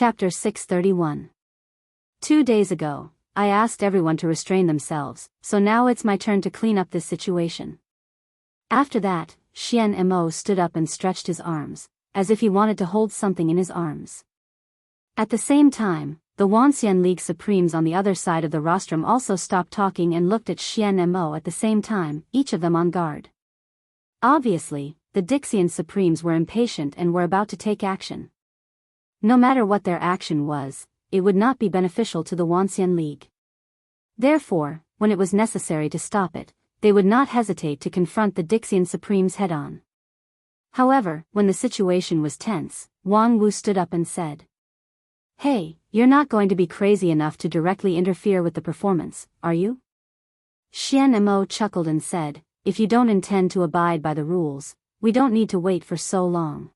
Chapter 631. 2 days ago, I asked everyone to restrain themselves, so now it's my turn to clean up this situation. After that, Xian Mo stood up and stretched his arms, as if he wanted to hold something in his arms. At the same time, the Wuxia League Supremes on the other side of the rostrum also stopped talking and looked at Xian Mo at the same time, each of them on guard. Obviously, the Dixian Supremes were impatient and were about to take action. No matter what their action was, it would not be beneficial to the Wuxia League. Therefore, when it was necessary to stop it, they would not hesitate to confront the Dixian Supremes head-on. However, when the situation was tense, Wang Wu stood up and said, "Hey, you're not going to be crazy enough to directly interfere with the performance, are you?" Xian Mo chuckled and said, "If you don't intend to abide by the rules, we don't need to wait for so long.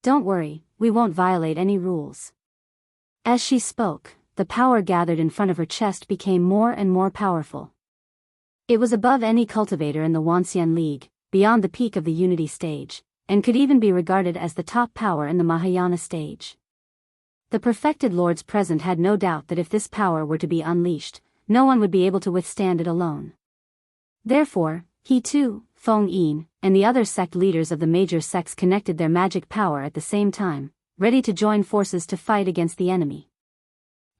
Don't worry, we won't violate any rules." As she spoke, the power gathered in front of her chest became more and more powerful. It was above any cultivator in the Wuxia League, beyond the peak of the Unity stage, and could even be regarded as the top power in the Mahayana stage. The perfected lords present had no doubt that if this power were to be unleashed, no one would be able to withstand it alone. Therefore, he too, Feng Yin, and the other sect leaders of the major sects connected their magic power at the same time, ready to join forces to fight against the enemy.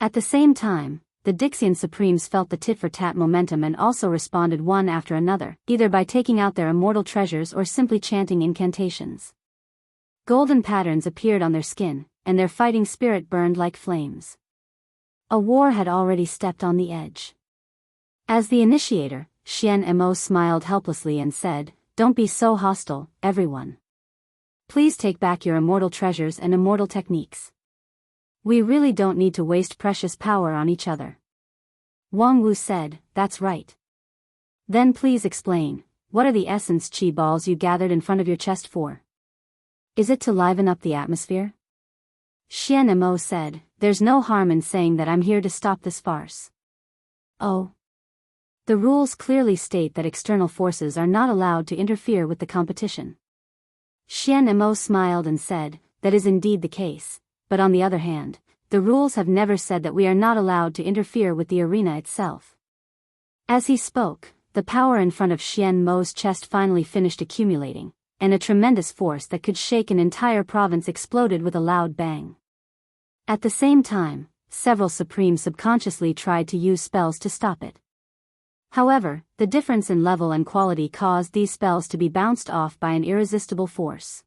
At the same time, the Dixian Supremes felt the tit-for-tat momentum and also responded one after another, either by taking out their immortal treasures or simply chanting incantations. Golden patterns appeared on their skin, and their fighting spirit burned like flames. A war had already stepped on the edge. As the initiator, Xian Mo smiled helplessly and said, "Don't be so hostile, everyone. Please take back your immortal treasures and immortal techniques. We really don't need to waste precious power on each other." Wang Wu said, "That's right. Then please explain, what are the essence chi balls you gathered in front of your chest for? Is it to liven up the atmosphere?" Xian Mo said, "There's no harm in saying that I'm here to stop this farce." "Oh. The rules clearly state that external forces are not allowed to interfere with the competition." Xian Mo smiled and said, "That is indeed the case, but on the other hand, the rules have never said that we are not allowed to interfere with the arena itself." As he spoke, the power in front of Xian Mo's chest finally finished accumulating, and a tremendous force that could shake an entire province exploded with a loud bang. At the same time, several Supremes subconsciously tried to use spells to stop it. However, the difference in level and quality caused these spells to be bounced off by an irresistible force.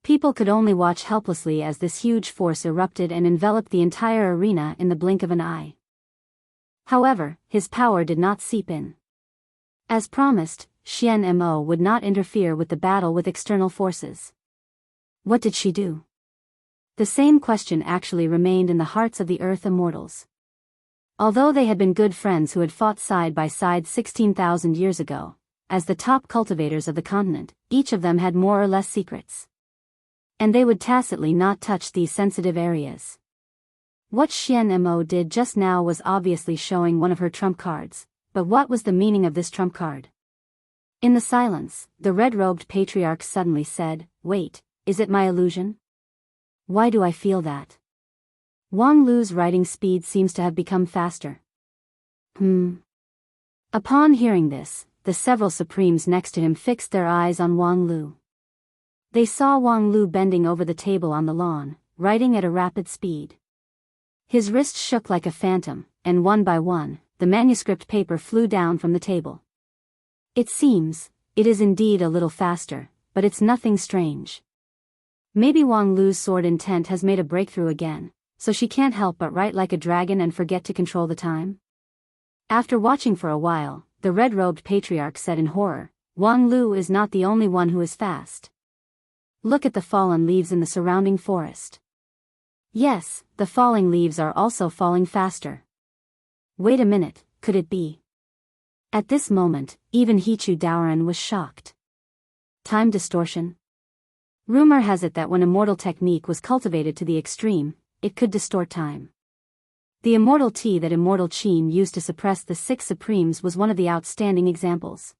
People could only watch helplessly as this huge force erupted and enveloped the entire arena in the blink of an eye. However, his power did not seep in. As promised, Xian Mo would not interfere with the battle with external forces. What did she do? The same question actually remained in the hearts of the Earth Immortals. Although they had been good friends who had fought side by side 16,000 years ago, as the top cultivators of the continent, each of them had more or less secrets. And they would tacitly not touch these sensitive areas. What Xian Mo did just now was obviously showing one of her trump cards, but what was the meaning of this trump card? In the silence, the red-robed patriarch suddenly said, "Wait, is it my illusion? Why do I feel that? Wang Lu's writing speed seems to have become faster." Upon hearing this, the several Supremes next to him fixed their eyes on Wang Lu. They saw Wang Lu bending over the table on the lawn, writing at a rapid speed. His wrists shook like a phantom, and one by one, the manuscript paper flew down from the table. It is indeed a little faster, but it's nothing strange. Maybe Wang Lu's sword intent has made a breakthrough again, so she can't help but write like a dragon and forget to control the time? After watching for a while, the red-robed patriarch said in horror, "Wang Lu is not the only one who is fast. Look at the fallen leaves in the surrounding forest. Yes, the falling leaves are also falling faster. Wait a minute, could it be?" At this moment, even Hichu Daoran was shocked. Time distortion? Rumor has it that when immortal technique was cultivated to the extreme, it could distort time. The immortal tea that Immortal Qin used to suppress the 6 Supremes was one of the outstanding examples.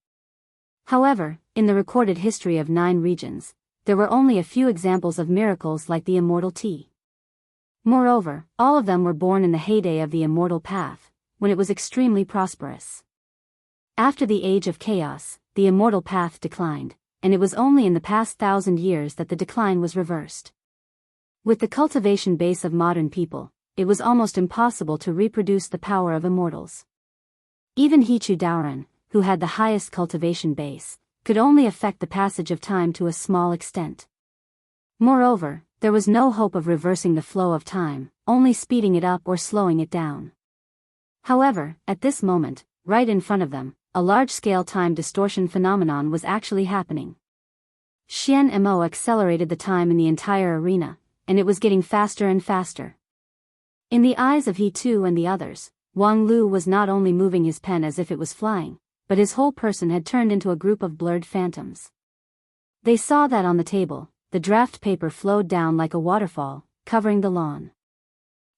However, in the recorded history of 9 regions, there were only a few examples of miracles like the immortal tea. Moreover, all of them were born in the heyday of the immortal path, when it was extremely prosperous. After the age of chaos, the immortal path declined, and it was only in the past 1,000 years that the decline was reversed. With the cultivation base of modern people, it was almost impossible to reproduce the power of immortals. Even Hichu Daoran, who had the highest cultivation base, could only affect the passage of time to a small extent. Moreover, there was no hope of reversing the flow of time, only speeding it up or slowing it down. However, at this moment, right in front of them, a large-scale time distortion phenomenon was actually happening. Xian Mo accelerated the time in the entire arena, and it was getting faster and faster. In the eyes of He Tu and the others, Wang Lu was not only moving his pen as if it was flying, but his whole person had turned into a group of blurred phantoms. They saw that on the table, the draft paper flowed down like a waterfall, covering the lawn.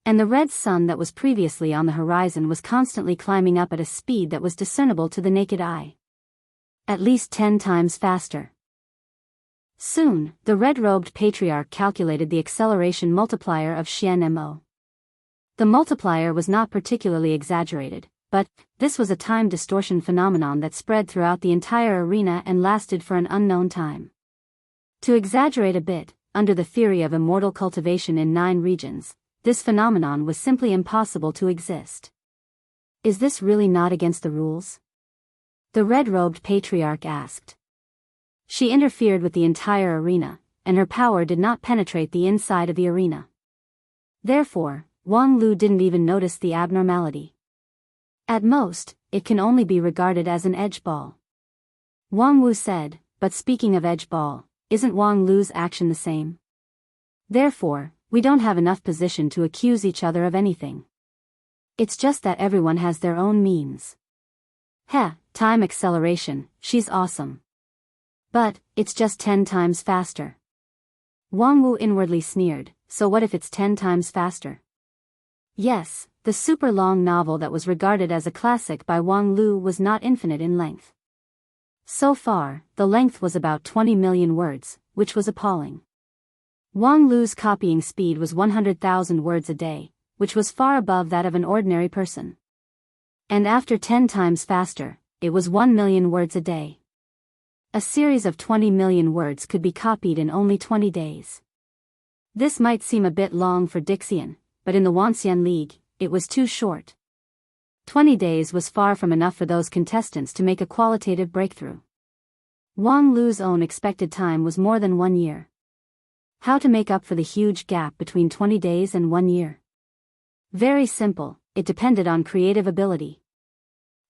And the red sun that was previously on the horizon was constantly climbing up at a speed that was discernible to the naked eye. At least 10 times faster. Soon, the red-robed patriarch calculated the acceleration multiplier of Xian Mo. The multiplier was not particularly exaggerated, but this was a time distortion phenomenon that spread throughout the entire arena and lasted for an unknown time. To exaggerate a bit, under the theory of immortal cultivation in 9 regions, this phenomenon was simply impossible to exist. Is this really not against the rules? The red-robed patriarch asked. She interfered with the entire arena, and her power did not penetrate the inside of the arena. Therefore, Wang Lu didn't even notice the abnormality. At most, it can only be regarded as an edge ball. Wang Wu said, but speaking of edge ball, isn't Wang Lu's action the same? Therefore, we don't have enough position to accuse each other of anything. It's just that everyone has their own means. Heh, time acceleration, she's awesome. But, it's just 10 times faster. Wang Wu inwardly sneered, so what if it's 10 times faster? Yes, the super long novel that was regarded as a classic by Wang Lu was not infinite in length. So far, the length was about 20 million words, which was appalling. Wang Lu's copying speed was 100,000 words a day, which was far above that of an ordinary person. And after 10 times faster, it was 1 million words a day. A series of 20 million words could be copied in only 20 days. This might seem a bit long for Dixian, but in the Wanxian League, it was too short. 20 days was far from enough for those contestants to make a qualitative breakthrough. Wang Lu's own expected time was more than 1 year. How to make up for the huge gap between 20 days and 1 year? Very simple, it depended on creative ability.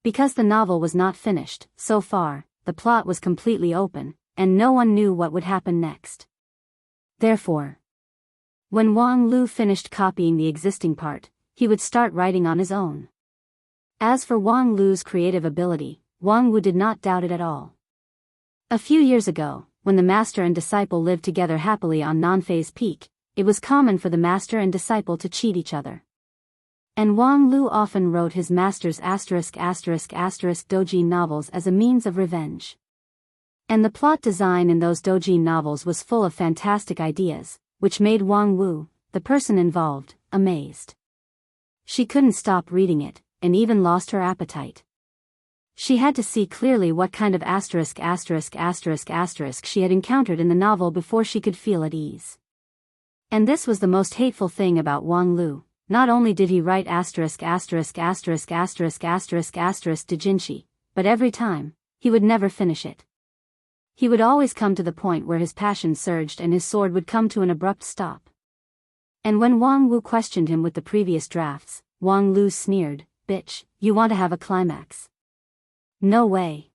Because the novel was not finished, so far, the plot was completely open, and no one knew what would happen next. Therefore, when Wang Lu finished copying the existing part, he would start writing on his own. As for Wang Lu's creative ability, Wang Wu did not doubt it at all. A few years ago, when the master and disciple lived together happily on Nanfei's peak, it was common for the master and disciple to cheat each other. And Wang Lu often wrote his master's ***** doujin novels as a means of revenge. And the plot design in those doujin novels was full of fantastic ideas, which made Wang Wu, the person involved, amazed. She couldn't stop reading it, and even lost her appetite. She had to see clearly what kind of **** she had encountered in the novel before she could feel at ease. And this was the most hateful thing about Wang Lu. Not only did he write ***** doujinshi, but every time, he would never finish it. He would always come to the point where his passion surged and his sword would come to an abrupt stop. And when Wang Wu questioned him with the previous drafts, Wang Lu sneered, "Bitch, you want to have a climax? No way."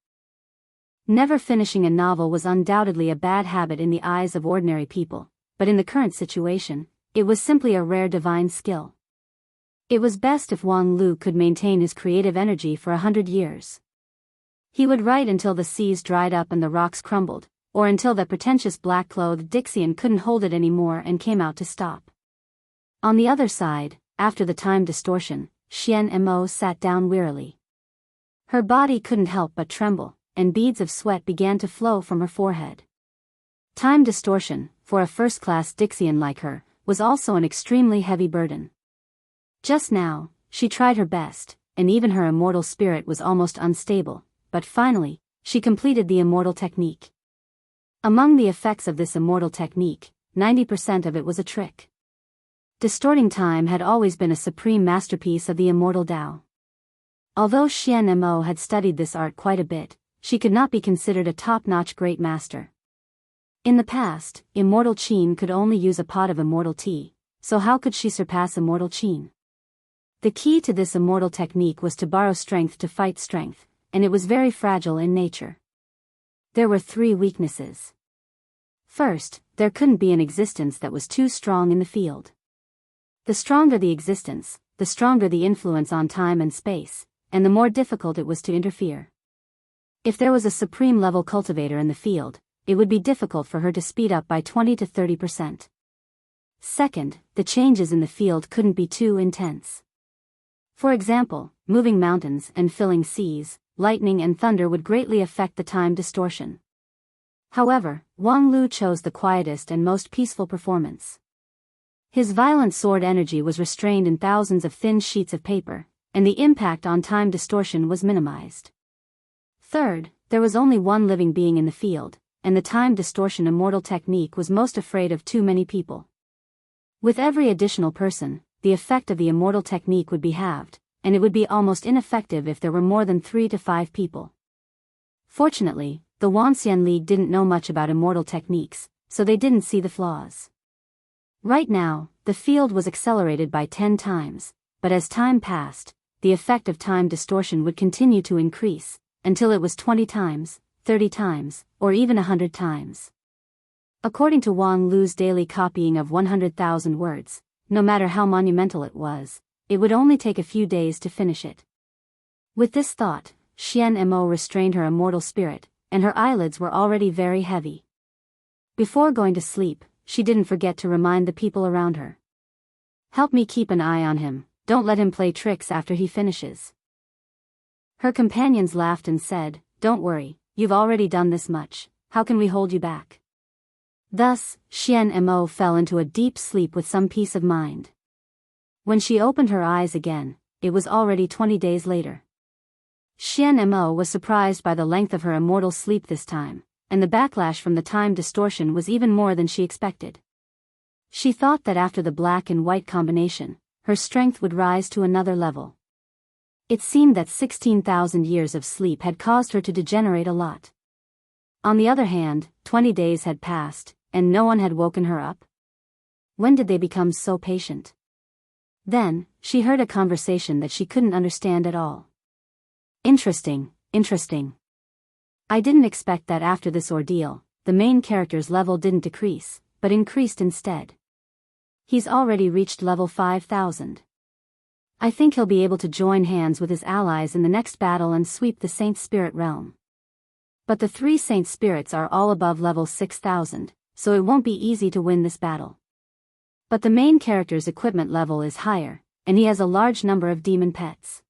Never finishing a novel was undoubtedly a bad habit in the eyes of ordinary people, but in the current situation, it was simply a rare divine skill. It was best if Wang Lu could maintain his creative energy for 100 years. He would write until the seas dried up and the rocks crumbled, or until the pretentious black-clothed Dixian couldn't hold it anymore and came out to stop. On the other side, after the time distortion, Xian Mo sat down wearily. Her body couldn't help but tremble, and beads of sweat began to flow from her forehead. Time distortion, for a first-class Dixian like her, was also an extremely heavy burden. Just now, she tried her best, and even her immortal spirit was almost unstable, but finally, she completed the immortal technique. Among the effects of this immortal technique, 90% of it was a trick. Distorting time had always been a supreme masterpiece of the immortal Tao. Although Xian Mo had studied this art quite a bit, she could not be considered a top-notch great master. In the past, immortal Qin could only use a pot of immortal tea, so how could she surpass immortal Qin? The key to this immortal technique was to borrow strength to fight strength, and it was very fragile in nature. There were 3 weaknesses. First, there couldn't be an existence that was too strong in the field. The stronger the existence, the stronger the influence on time and space, and the more difficult it was to interfere. If there was a supreme level cultivator in the field, it would be difficult for her to speed up by 20 to 30%. Second, the changes in the field couldn't be too intense. For example, moving mountains and filling seas, lightning and thunder would greatly affect the time distortion. However, Wang Lu chose the quietest and most peaceful performance. His violent sword energy was restrained in thousands of thin sheets of paper, and the impact on time distortion was minimized. Third, there was only one living being in the field, and the time distortion immortal technique was most afraid of too many people. With every additional person, the effect of the immortal technique would be halved, and it would be almost ineffective if there were more than 3 to 5 people. Fortunately, the Wuxia League didn't know much about immortal techniques, so they didn't see the flaws. Right now, the field was accelerated by 10 times, but as time passed, the effect of time distortion would continue to increase, until it was 20 times, 30 times, or even 100 times. According to Wang Lu's daily copying of 100,000 words, no matter how monumental it was, it would only take a few days to finish it. With this thought, Xian Mo restrained her immortal spirit, and her eyelids were already very heavy. Before going to sleep, she didn't forget to remind the people around her. "Help me keep an eye on him, don't let him play tricks after he finishes." Her companions laughed and said, "Don't worry, you've already done this much, how can we hold you back?" Thus, Xian Mo fell into a deep sleep with some peace of mind. When she opened her eyes again, it was already 20 days later. Xian Mo was surprised by the length of her immortal sleep this time, and the backlash from the time distortion was even more than she expected. She thought that after the black and white combination, her strength would rise to another level. It seemed that 16,000 years of sleep had caused her to degenerate a lot. On the other hand, 20 days had passed, and no one had woken her up. When did they become so patient? Then, she heard a conversation that she couldn't understand at all. Interesting. I didn't expect that after this ordeal, the main character's level didn't decrease, but increased instead. He's already reached level 5,000. I think he'll be able to join hands with his allies in the next battle and sweep the Saint Spirit realm. But the 3 Saint Spirits are all above level 6,000, so it won't be easy to win this battle. But the main character's equipment level is higher, and he has a large number of demon pets.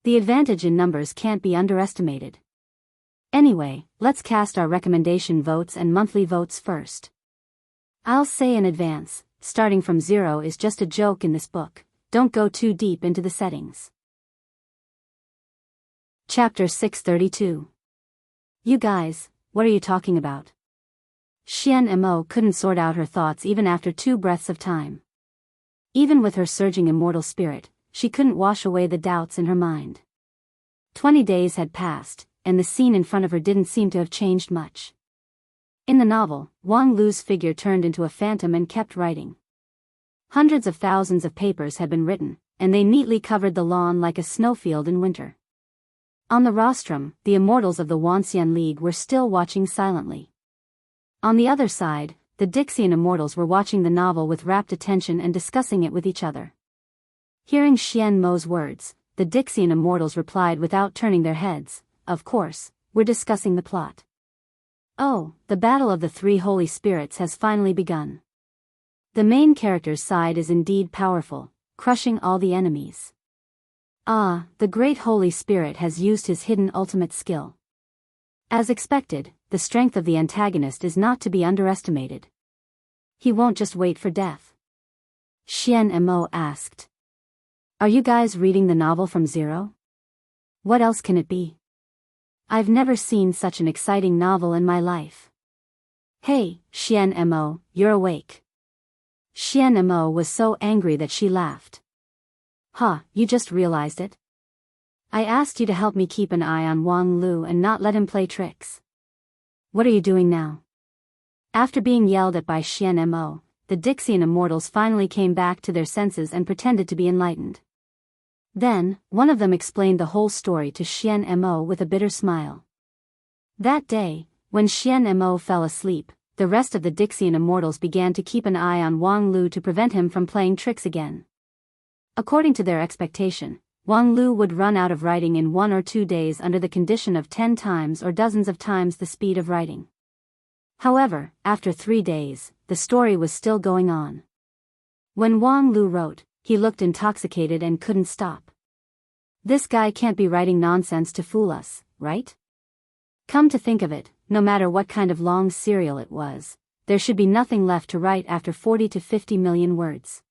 The advantage in numbers can't be underestimated. Anyway, let's cast our recommendation votes and monthly votes first. I'll say in advance, starting from 0 is just a joke in this book, don't go too deep into the settings. Chapter 632. You guys, what are you talking about? Xian Mo couldn't sort out her thoughts even after 2 breaths of time. Even with her surging immortal spirit, she couldn't wash away the doubts in her mind. 20 days had passed, and the scene in front of her didn't seem to have changed much. In the novel, Wang Lu's figure turned into a phantom and kept writing. Hundreds of thousands of papers had been written, and they neatly covered the lawn like a snowfield in winter. On the rostrum, the immortals of the Wuxia League were still watching silently. On the other side, the Dixian immortals were watching the novel with rapt attention and discussing it with each other. Hearing Xian Mo's words, the Dixian immortals replied without turning their heads, "Of course, we're discussing the plot." Oh, the battle of the 3 holy spirits has finally begun. The main character's side is indeed powerful, crushing all the enemies. Ah, the great Holy Spirit has used his hidden ultimate skill. As expected, the strength of the antagonist is not to be underestimated. He won't just wait for death. Xian Mo asked. Are you guys reading the novel from zero? What else can it be? I've never seen such an exciting novel in my life. Hey, Xian Mo, you're awake. Xian Mo was so angry that she laughed. Huh, you just realized it? I asked you to help me keep an eye on Wang Lu and not let him play tricks. What are you doing now? After being yelled at by Xian Mo, the Dixian immortals finally came back to their senses and pretended to be enlightened. Then, one of them explained the whole story to Xian Mo with a bitter smile. That day, when Xian Mo fell asleep, the rest of the Dixian immortals began to keep an eye on Wang Lu to prevent him from playing tricks again. According to their expectation, Wang Lu would run out of writing in 1 or 2 days under the condition of 10 times or dozens of times the speed of writing. However, after 3 days, the story was still going on. When Wang Lu wrote, he looked intoxicated and couldn't stop. This guy can't be writing nonsense to fool us, right? Come to think of it, no matter what kind of long serial it was, there should be nothing left to write after 40 to 50 million words.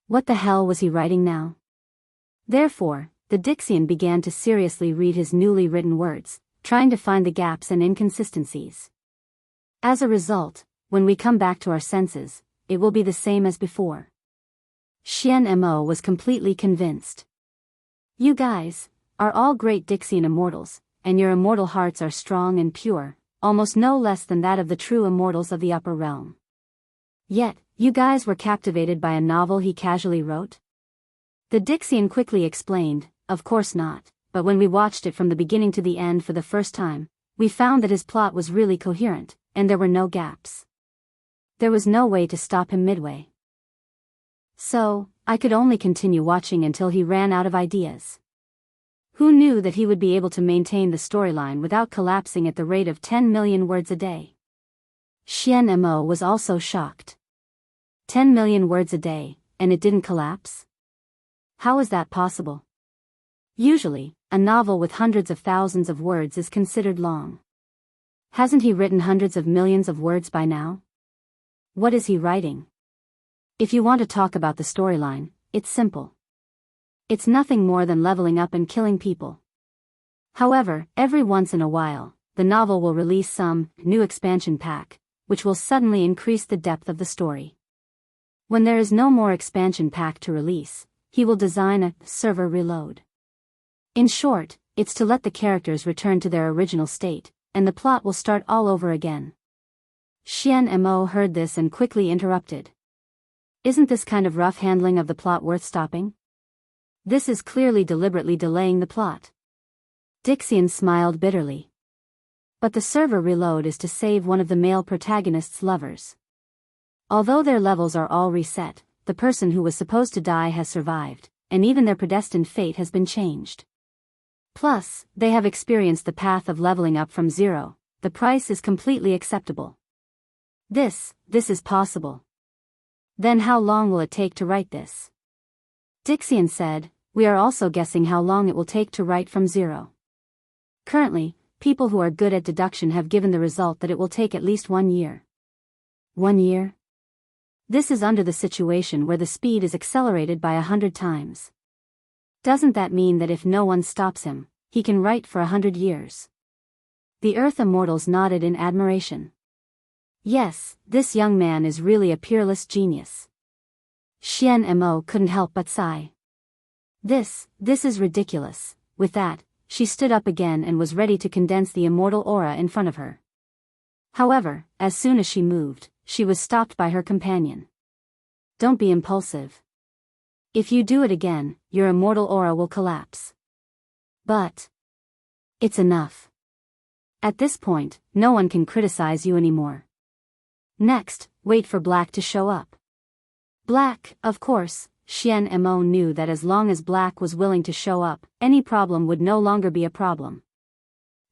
What the hell was he writing now? Therefore, the Dixian began to seriously read his newly written words, trying to find the gaps and inconsistencies. As a result, when we come back to our senses, it will be the same as before. Xian Mo was completely convinced. You guys are all great Dixian immortals, and your immortal hearts are strong and pure, almost no less than that of the true immortals of the upper realm. Yet, you guys were captivated by a novel he casually wrote? The Dixian quickly explained, of course not, but when we watched it from the beginning to the end for the first time, we found that his plot was really coherent, and there were no gaps. There was no way to stop him midway. So, I could only continue watching until he ran out of ideas. Who knew that he would be able to maintain the storyline without collapsing at the rate of 10 million words a day? Xian Mo was also shocked. 10 million words a day, and it didn't collapse? How is that possible? Usually, a novel with hundreds of thousands of words is considered long. Hasn't he written hundreds of millions of words by now? What is he writing? If you want to talk about the storyline, it's simple. It's nothing more than leveling up and killing people. However, every once in a while, the novel will release some new expansion pack, which will suddenly increase the depth of the story. When there is no more expansion pack to release, he will design a server reload. In short, it's to let the characters return to their original state, and the plot will start all over again. Xian Mo heard this and quickly interrupted. Isn't this kind of rough handling of the plot worth stopping? This is clearly deliberately delaying the plot. Dixian smiled bitterly. But the server reload is to save one of the male protagonist's lovers. Although their levels are all reset, the person who was supposed to die has survived, and even their predestined fate has been changed. Plus, they have experienced the path of leveling up from zero. The price is completely acceptable. This is possible. Then how long will it take to write this? Dixian said, we are also guessing how long it will take to write from zero. Currently, people who are good at deduction have given the result that it will take at least 1 year. 1 year? This is under the situation where the speed is accelerated by 100 times. Doesn't that mean that if no one stops him, he can write for 100 years? The Earth Immortals nodded in admiration. Yes, this young man is really a peerless genius. Xian Mo couldn't help but sigh. This is ridiculous. With that, she stood up again and was ready to condense the immortal aura in front of her. However, as soon as she moved, she was stopped by her companion. Don't be impulsive. If you do it again, your immortal aura will collapse. But it's enough. At this point, no one can criticize you anymore. Next, wait for Black to show up. Black, of course. Xian Mo knew that as long as Black was willing to show up, any problem would no longer be a problem.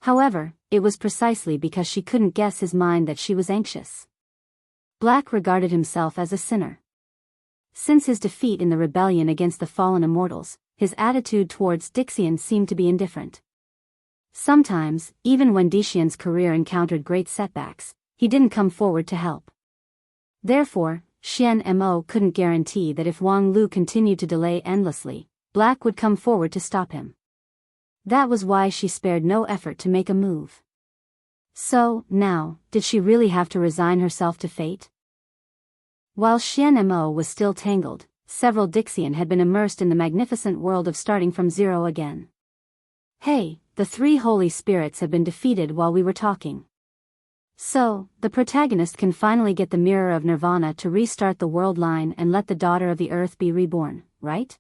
However, it was precisely because she couldn't guess his mind that she was anxious. Black regarded himself as a sinner. Since his defeat in the rebellion against the fallen immortals, his attitude towards Dixian seemed to be indifferent. Sometimes, even when Dixian's career encountered great setbacks, he didn't come forward to help. Therefore, Xian Mo couldn't guarantee that if Wang Lu continued to delay endlessly, Black would come forward to stop him. That was why she spared no effort to make a move. So, now, did she really have to resign herself to fate? While Xian Mo was still tangled, several Dixian had been immersed in the magnificent world of starting from zero again. Hey, the three holy spirits have been defeated while we were talking. So, the protagonist can finally get the mirror of Nirvana to restart the world line and let the daughter of the earth be reborn, right?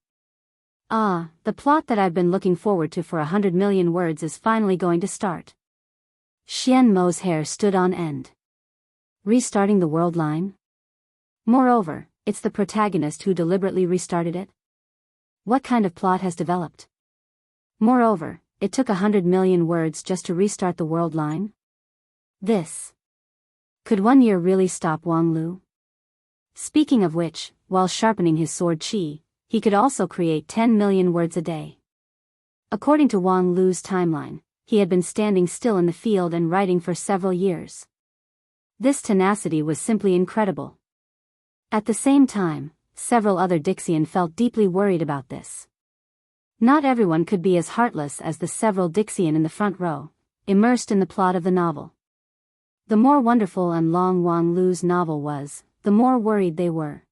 Ah, the plot that I've been looking forward to for 100 million words is finally going to start. Xian Mo's hair stood on end. Restarting the world line? Moreover, it's the protagonist who deliberately restarted it? What kind of plot has developed? Moreover, it took 100 million words just to restart the world line? This. Could 1 year really stop Wang Lu? Speaking of which, while sharpening his sword qi, he could also create 10 million words a day. According to Wang Lu's timeline, he had been standing still in the field and writing for several years. This tenacity was simply incredible. At the same time, several other Dixian felt deeply worried about this. Not everyone could be as heartless as the several Dixian in the front row, immersed in the plot of the novel. The more wonderful and long Wang Lu's novel was, the more worried they were.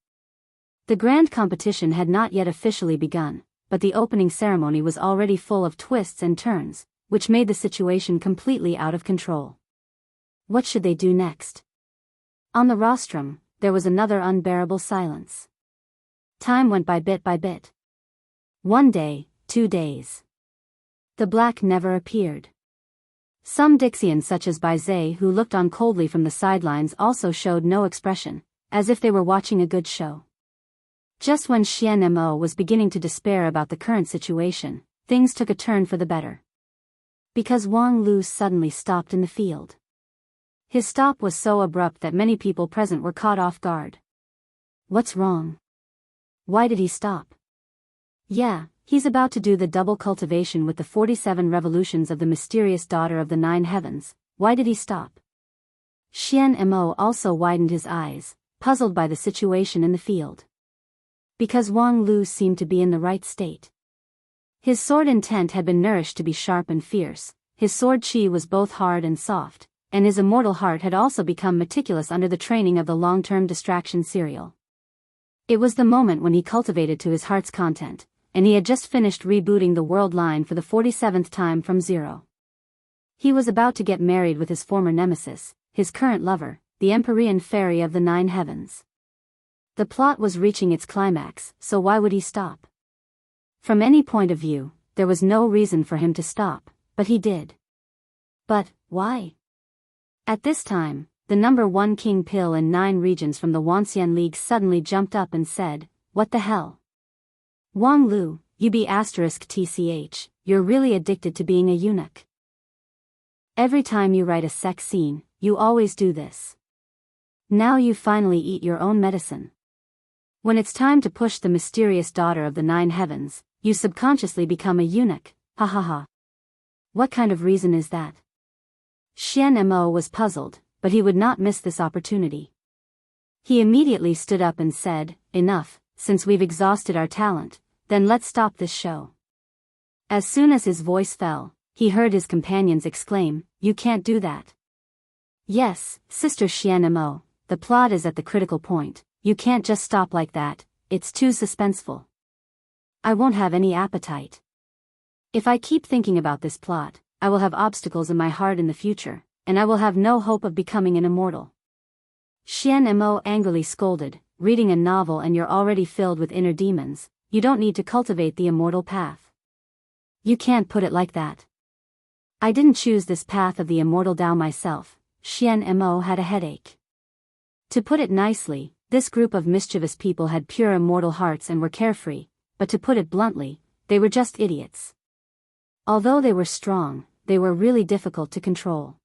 The grand competition had not yet officially begun, but the opening ceremony was already full of twists and turns, which made the situation completely out of control. What should they do next? On the rostrum, there was another unbearable silence. Time went by bit by bit. 1 day, 2 days. The Black never appeared. Some Dixians such as Biyao who looked on coldly from the sidelines also showed no expression, as if they were watching a good show. Just when Xian Mo was beginning to despair about the current situation, things took a turn for the better. Because Wang Lu suddenly stopped in the field. His stop was so abrupt that many people present were caught off guard. What's wrong? Why did he stop? Yeah, he's about to do the double cultivation with the 47 revolutions of the mysterious daughter of the 9 heavens. Why did he stop? Xian Mo also widened his eyes, puzzled by the situation in the field. Because Wang Lu seemed to be in the right state. His sword intent had been nourished to be sharp and fierce, his sword qi was both hard and soft, and his immortal heart had also become meticulous under the training of the long-term distraction serial. It was the moment when he cultivated to his heart's content, and he had just finished rebooting the world line for the 47th time from zero. He was about to get married with his former nemesis, his current lover, the Empyrean fairy of the 9 heavens. The plot was reaching its climax, so why would he stop? From any point of view, there was no reason for him to stop, but he did. But, why? At this time, the number 1 king pill in 9 regions from the Wanxian League suddenly jumped up and said, "What the hell? Wang Lu, you be *tch, you're really addicted to being a eunuch. Every time you write a sex scene, you always do this. Now you finally eat your own medicine. When it's time to push the mysterious daughter of the 9 heavens, you subconsciously become a eunuch, ha ha ha. What kind of reason is that?" Xian Mo was puzzled, but he would not miss this opportunity. He immediately stood up and said, "Enough, since we've exhausted our talent, then let's stop this show." As soon as his voice fell, he heard his companions exclaim, "You can't do that." "Yes, Sister Xian Mo, the plot is at the critical point, you can't just stop like that, it's too suspenseful. I won't have any appetite. If I keep thinking about this plot, I will have obstacles in my heart in the future, and I will have no hope of becoming an immortal." Xian Mo angrily scolded, "Reading a novel and you're already filled with inner demons, you don't need to cultivate the immortal path. You can't put it like that. I didn't choose this path of the immortal Tao myself." Xian Mo had a headache. To put it nicely, this group of mischievous people had pure immortal hearts and were carefree, but to put it bluntly, they were just idiots. Although they were strong, they were really difficult to control.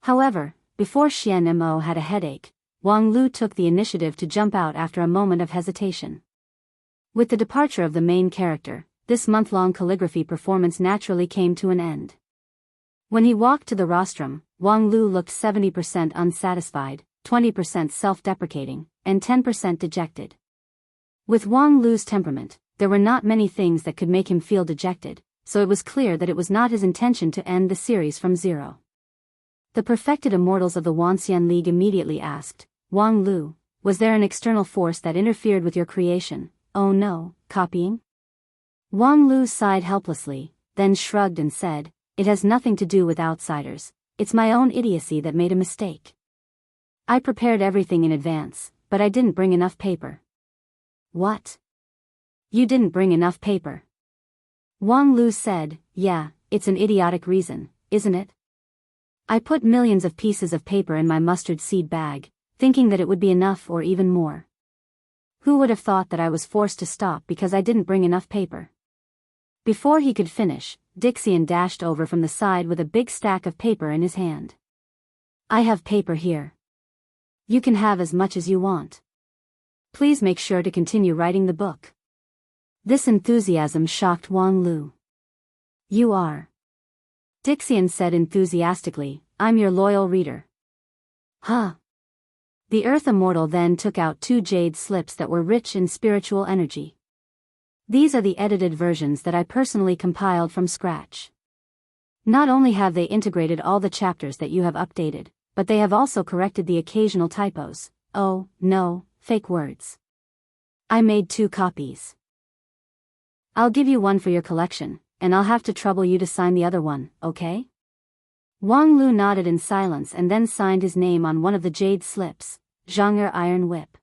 However, before Xian Mo had a headache, Wang Lu took the initiative to jump out after a moment of hesitation. With the departure of the main character, this month-long calligraphy performance naturally came to an end. When he walked to the rostrum, Wang Lu looked 70% unsatisfied, 20% self-deprecating, and 10% dejected. With Wang Lu's temperament, there were not many things that could make him feel dejected, so it was clear that it was not his intention to end the series from zero. The perfected immortals of the Wanxian League immediately asked, Wang Lu, was there an external force that interfered with your creation? Oh no, copying? Wang Lu sighed helplessly, then shrugged and said, it has nothing to do with outsiders, it's my own idiocy that made a mistake. I prepared everything in advance, but I didn't bring enough paper. What? You didn't bring enough paper? Wang Lu said, yeah, it's an idiotic reason, isn't it? I put millions of pieces of paper in my mustard seed bag, thinking that it would be enough or even more. Who would have thought that I was forced to stop because I didn't bring enough paper? Before he could finish, Dixian dashed over from the side with a big stack of paper in his hand. I have paper here. You can have as much as you want. Please make sure to continue writing the book. This enthusiasm shocked Wang Lu. You are. Dixian said enthusiastically, I'm your loyal reader. Huh. The Earth Immortal then took out 2 jade slips that were rich in spiritual energy. These are the edited versions that I personally compiled from scratch. Not only have they integrated all the chapters that you have updated, but they have also corrected the occasional typos. Oh, no, fake words. I made 2 copies. I'll give you one for your collection, and I'll have to trouble you to sign the other one, okay? Wang Lu nodded in silence and then signed his name on one of the jade slips, Zhang'er Iron Whip.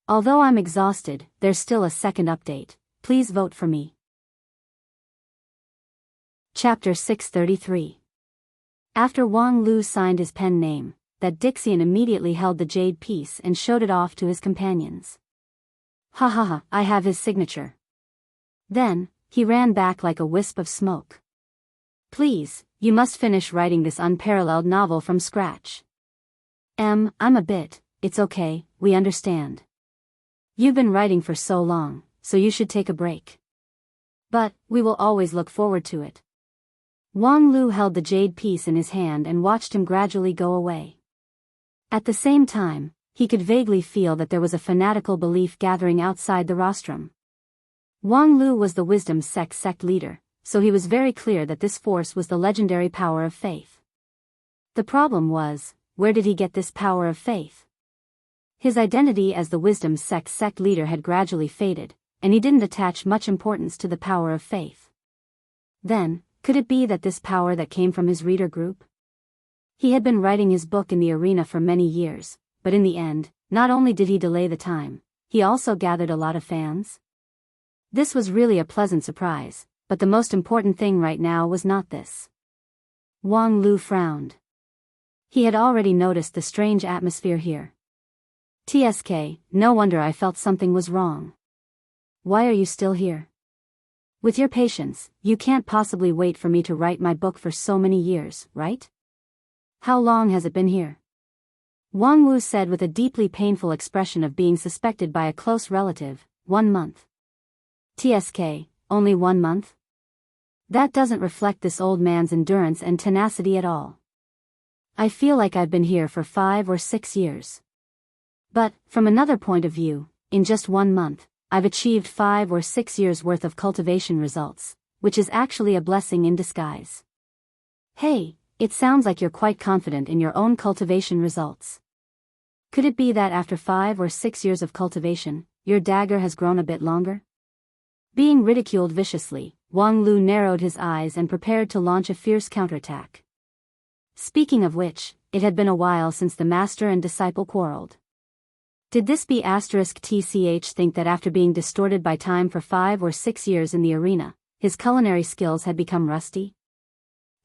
Although I'm exhausted, there's still a second update. Please vote for me. Chapter 633. After Wang Lu signed his pen name, that Dixian immediately held the jade piece and showed it off to his companions. Ha ha ha, I have his signature. Then, he ran back like a wisp of smoke. Please, you must finish writing this unparalleled novel from scratch. I'm a bit, it's okay, we understand. You've been writing for so long, so you should take a break. But, we will always look forward to it. Wang Lu held the jade piece in his hand and watched him gradually go away. At the same time, he could vaguely feel that there was a fanatical belief gathering outside the rostrum. Wang Lu was the wisdom sect leader, so he was very clear that this force was the legendary power of faith. The problem was, where did he get this power of faith? His identity as the wisdom sect leader had gradually faded, and he didn't attach much importance to the power of faith. Then, could it be that this power that came from his reader group? He had been writing his book in the arena for many years, but in the end, not only did he delay the time, he also gathered a lot of fans. This was really a pleasant surprise, but the most important thing right now was not this. Wang Lu frowned. He had already noticed the strange atmosphere here. TSK, no wonder I felt something was wrong. Why are you still here? With your patience, you can't possibly wait for me to write my book for so many years, right? How long has it been here? Wang Wu said with a deeply painful expression of being suspected by a close relative. 1 month. TSK, only 1 month? That doesn't reflect this old man's endurance and tenacity at all. I feel like I've been here for 5 or 6 years. But, from another point of view, in just 1 month, I've achieved 5 or 6 years worth of cultivation results, which is actually a blessing in disguise. Hey, it sounds like you're quite confident in your own cultivation results. Could it be that after 5 or 6 years of cultivation, your dagger has grown a bit longer? Being ridiculed viciously, Wang Lu narrowed his eyes and prepared to launch a fierce counterattack. Speaking of which, it had been a while since the master and disciple quarreled. Did this B*TCH think that after being distorted by time for 5 or 6 years in the arena, his culinary skills had become rusty?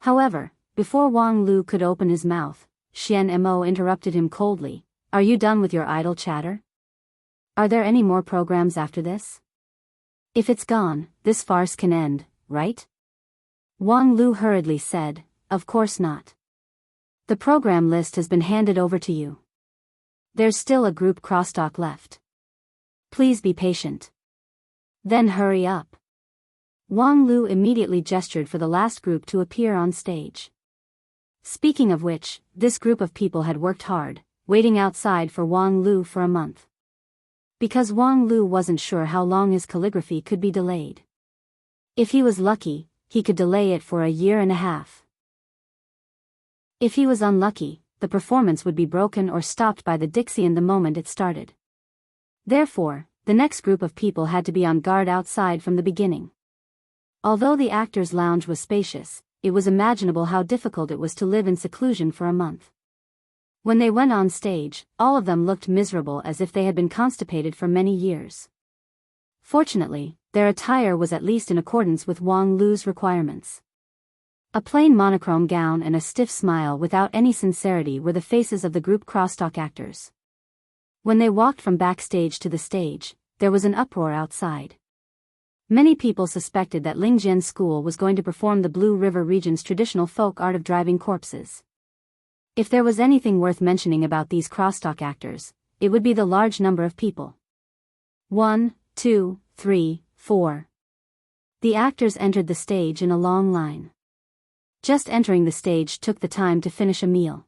However, before Wang Lu could open his mouth, Xian Mo interrupted him coldly. Are you done with your idle chatter? Are there any more programs after this? If it's gone, this farce can end, right? Wang Lu hurriedly said, of course not. The program list has been handed over to you. There's still a group crosstalk left. Please be patient. Then hurry up. Wang Lu immediately gestured for the last group to appear on stage. Speaking of which, this group of people had worked hard, waiting outside for Wang Lu for a month. Because Wang Lu wasn't sure how long his calligraphy could be delayed. If he was lucky, he could delay it for a year and a half. If he was unlucky, the performance would be broken or stopped by the Dixian the moment it started. Therefore, the next group of people had to be on guard outside from the beginning. Although the actors' lounge was spacious, it was imaginable how difficult it was to live in seclusion for a month. When they went on stage, all of them looked miserable as if they had been constipated for many years. Fortunately, their attire was at least in accordance with Wang Lu's requirements. A plain monochrome gown and a stiff smile without any sincerity were the faces of the group crosstalk actors. When they walked from backstage to the stage, there was an uproar outside. Many people suspected that Lingjian School was going to perform the Blue River region's traditional folk art of driving corpses. If there was anything worth mentioning about these crosstalk actors, it would be the large number of people. 1, 2, 3, 4. The actors entered the stage in a long line. Just entering the stage took the time to finish a meal.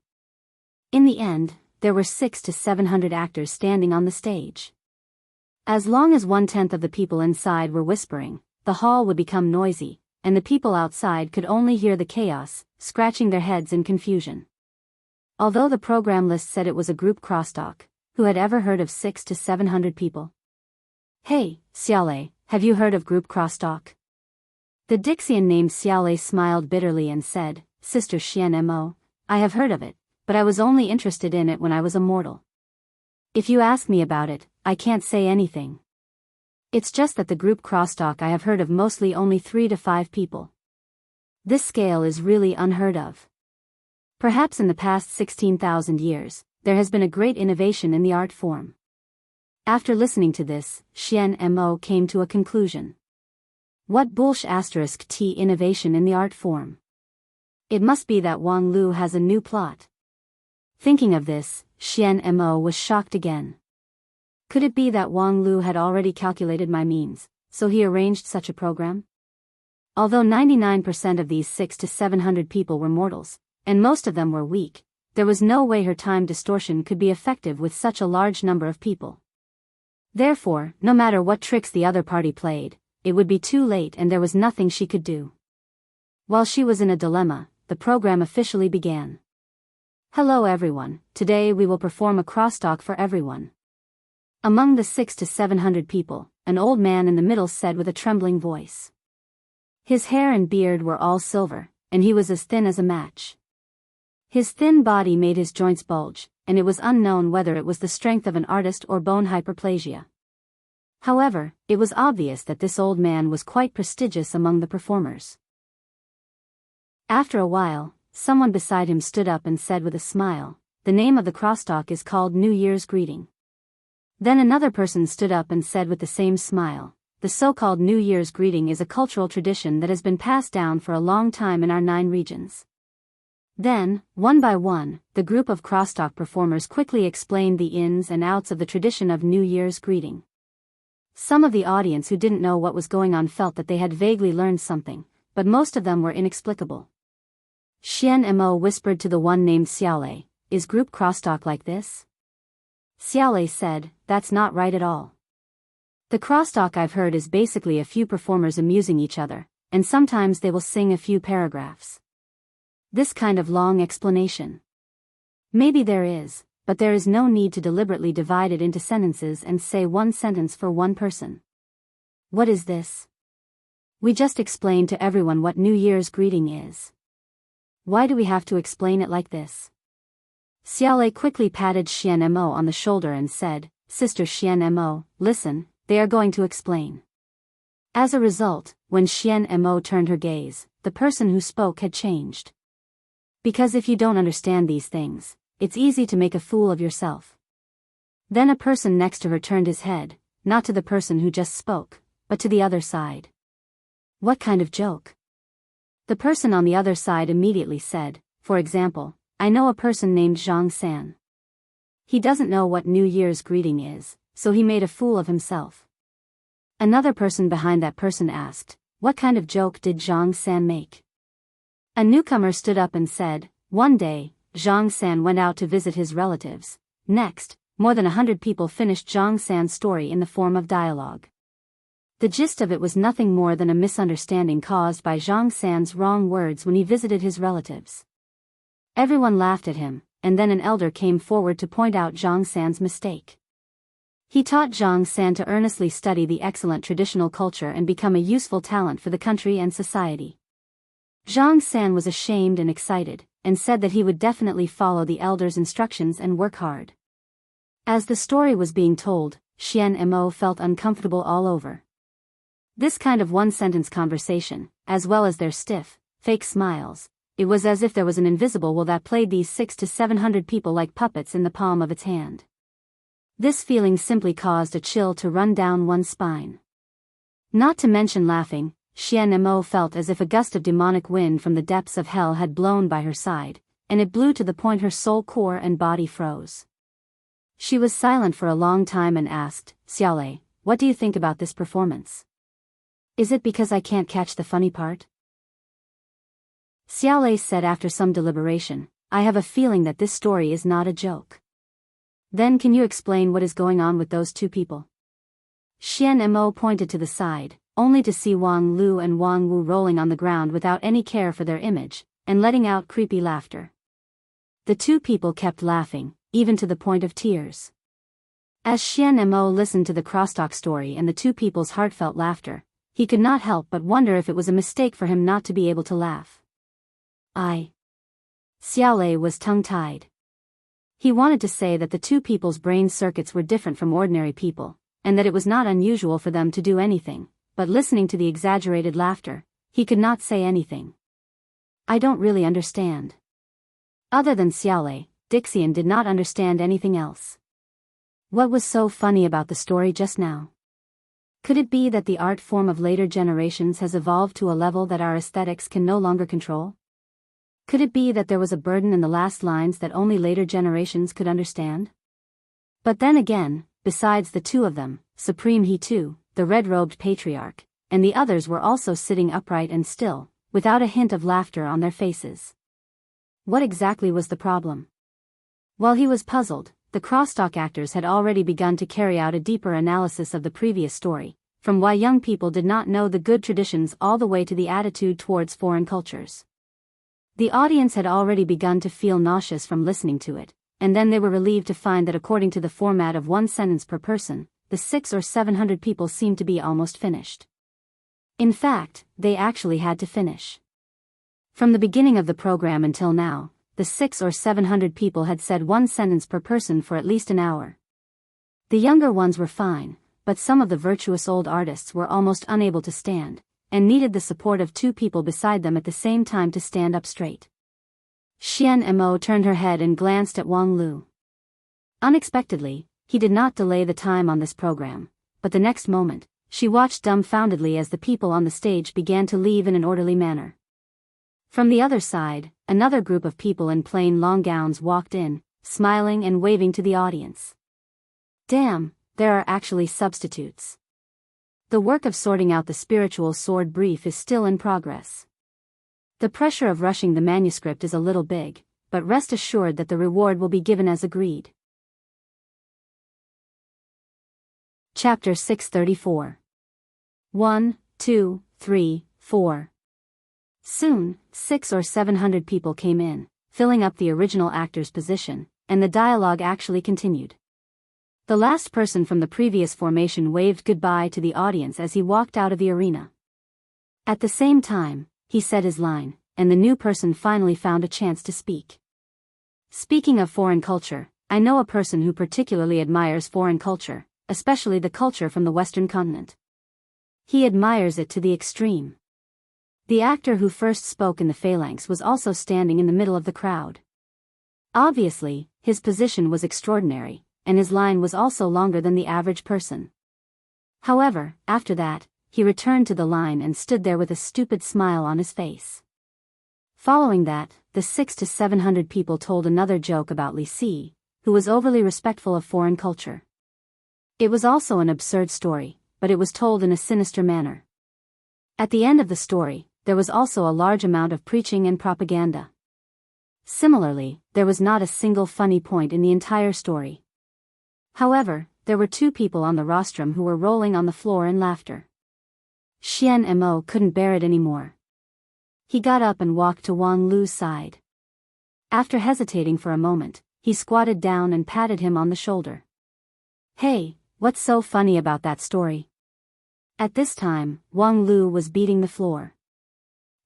In the end, there were 600 to 700 actors standing on the stage. As long as 1/10 of the people inside were whispering, the hall would become noisy, and the people outside could only hear the chaos, scratching their heads in confusion. Although the program list said it was a group crosstalk, who had ever heard of 600 to 700 people? Hey, Xiaolei, have you heard of group crosstalk? The Dixian named Xiaolei smiled bitterly and said, Sister Xian Mo, I have heard of it, but I was only interested in it when I was a mortal. If you ask me about it, I can't say anything. It's just that the group crosstalk I have heard of mostly only 3 to 5 people. This scale is really unheard of. Perhaps in the past 16,000 years, there has been a great innovation in the art form. After listening to this, Xian Mo came to a conclusion. What **t innovation in the art form? It must be that Wang Lu has a new plot. Thinking of this, Xian Mo was shocked again. Could it be that Wang Lu had already calculated my means, so he arranged such a program? Although 99% of these 600 to 700 people were mortals, and most of them were weak, there was no way her time distortion could be effective with such a large number of people. Therefore, no matter what tricks the other party played, it would be too late and there was nothing she could do. While she was in a dilemma, the program officially began. Hello everyone, today we will perform a crosstalk for everyone. Among the 600 to 700 people, an old man in the middle said with a trembling voice. His hair and beard were all silver, and he was as thin as a match. His thin body made his joints bulge, and it was unknown whether it was the strength of an artist or bone hyperplasia. However, it was obvious that this old man was quite prestigious among the performers. After a while, someone beside him stood up and said with a smile, the name of the crosstalk is called New Year's Greeting. Then another person stood up and said with the same smile, the so-called New Year's Greeting is a cultural tradition that has been passed down for a long time in our 9 regions. Then, one by one, the group of crosstalk performers quickly explained the ins and outs of the tradition of New Year's Greeting. Some of the audience who didn't know what was going on felt that they had vaguely learned something, but most of them were inexplicable. Xian Mo whispered to the one named Xiaolei, is group crosstalk like this? Xiaolei said, that's not right at all. The crosstalk I've heard is basically a few performers amusing each other, and sometimes they will sing a few paragraphs. This kind of long explanation. Maybe there is, but there is no need to deliberately divide it into sentences and say one sentence for one person. What is this? We just explained to everyone what New Year's greeting is. Why do we have to explain it like this? Xiaolei quickly patted Xian Mo on the shoulder and said, Sister Xian Mo, listen, they are going to explain. As a result, when Xian Mo turned her gaze, the person who spoke had changed. Because if you don't understand these things, it's easy to make a fool of yourself. Then a person next to her turned his head, not to the person who just spoke, but to the other side. What kind of joke? The person on the other side immediately said, for example, I know a person named Zhang San. He doesn't know what New Year's greeting is, so he made a fool of himself. Another person behind that person asked, what kind of joke did Zhang San make? A newcomer stood up and said, one day, Zhang San went out to visit his relatives, Next, more than 100 people finished Zhang San's story in the form of dialogue. The gist of it was nothing more than a misunderstanding caused by Zhang San's wrong words when he visited his relatives. Everyone laughed at him, and then an elder came forward to point out Zhang San's mistake. He taught Zhang San to earnestly study the excellent traditional culture and become a useful talent for the country and society. Zhang San was ashamed and excited, and said that he would definitely follow the elder's instructions and work hard. As the story was being told, Xian Mo felt uncomfortable all over. This kind of one-sentence conversation, as well as their stiff, fake smiles, it was as if there was an invisible will that played these 600 to 700 people like puppets in the palm of its hand. This feeling simply caused a chill to run down one's spine. Not to mention laughing, Xian Mo felt as if a gust of demonic wind from the depths of hell had blown by her side, and it blew to the point her soul core and body froze. She was silent for a long time and asked, "Xiaolei, what do you think about this performance? Is it because I can't catch the funny part?" Xiaolei said after some deliberation, "I have a feeling that this story is not a joke." "Then can you explain what is going on with those two people?" Xian Mo pointed to the side, only to see Wang Lu and Wang Wu rolling on the ground without any care for their image, and letting out creepy laughter. The two people kept laughing, even to the point of tears. As Xian Mo listened to the crosstalk story and the two people's heartfelt laughter, he could not help but wonder if it was a mistake for him not to be able to laugh. Xiaolei was tongue-tied. He wanted to say that the two people's brain circuits were different from ordinary people, and that it was not unusual for them to do anything, but listening to the exaggerated laughter, he could not say anything. "I don't really understand." Other than Xiaolei, Dixian did not understand anything else. What was so funny about the story just now? Could it be that the art form of later generations has evolved to a level that our aesthetics can no longer control? Could it be that there was a burden in the last lines that only later generations could understand? But then again, besides the two of them, Supreme He too, the red-robed patriarch, and the others were also sitting upright and still, without a hint of laughter on their faces. What exactly was the problem? While he was puzzled, the crosstalk actors had already begun to carry out a deeper analysis of the previous story, from why young people did not know the good traditions all the way to the attitude towards foreign cultures. The audience had already begun to feel nauseous from listening to it, and then they were relieved to find that according to the format of one sentence per person, the 600 or 700 people seemed to be almost finished. In fact, they actually had to finish. From the beginning of the program until now, the 600 or 700 people had said one sentence per person for at least an hour. The younger ones were fine, but some of the virtuous old artists were almost unable to stand, and needed the support of two people beside them at the same time to stand up straight. Xian Mo turned her head and glanced at Wang Lu. Unexpectedly, he did not delay the time on this program, but the next moment, she watched dumbfoundedly as the people on the stage began to leave in an orderly manner. From the other side, another group of people in plain long gowns walked in, smiling and waving to the audience. Damn, there are actually substitutes. The work of sorting out the spiritual sword brief is still in progress. The pressure of rushing the manuscript is a little big, but rest assured that the reward will be given as agreed. Chapter 634. 1, 2, 3, 4. Soon, 600 or 700 people came in, filling up the original actor's position, and the dialogue actually continued. The last person from the previous formation waved goodbye to the audience as he walked out of the arena. At the same time, he said his line, and the new person finally found a chance to speak. Speaking of foreign culture, I know a person who particularly admires foreign culture, especially the culture from the Western continent. He admires it to the extreme. The actor who first spoke in the phalanx was also standing in the middle of the crowd. Obviously, his position was extraordinary, and his line was also longer than the average person. However, after that, he returned to the line and stood there with a stupid smile on his face. Following that, the 600 to 700 people told another joke about Li Si, who was overly respectful of foreign culture. It was also an absurd story, but it was told in a sinister manner. At the end of the story, there was also a large amount of preaching and propaganda. Similarly, there was not a single funny point in the entire story. However, there were two people on the rostrum who were rolling on the floor in laughter. Xian Mo couldn't bear it anymore. He got up and walked to Wang Lu's side. After hesitating for a moment, he squatted down and patted him on the shoulder. "Hey, what's so funny about that story?" At this time, Wang Lu was beating the floor.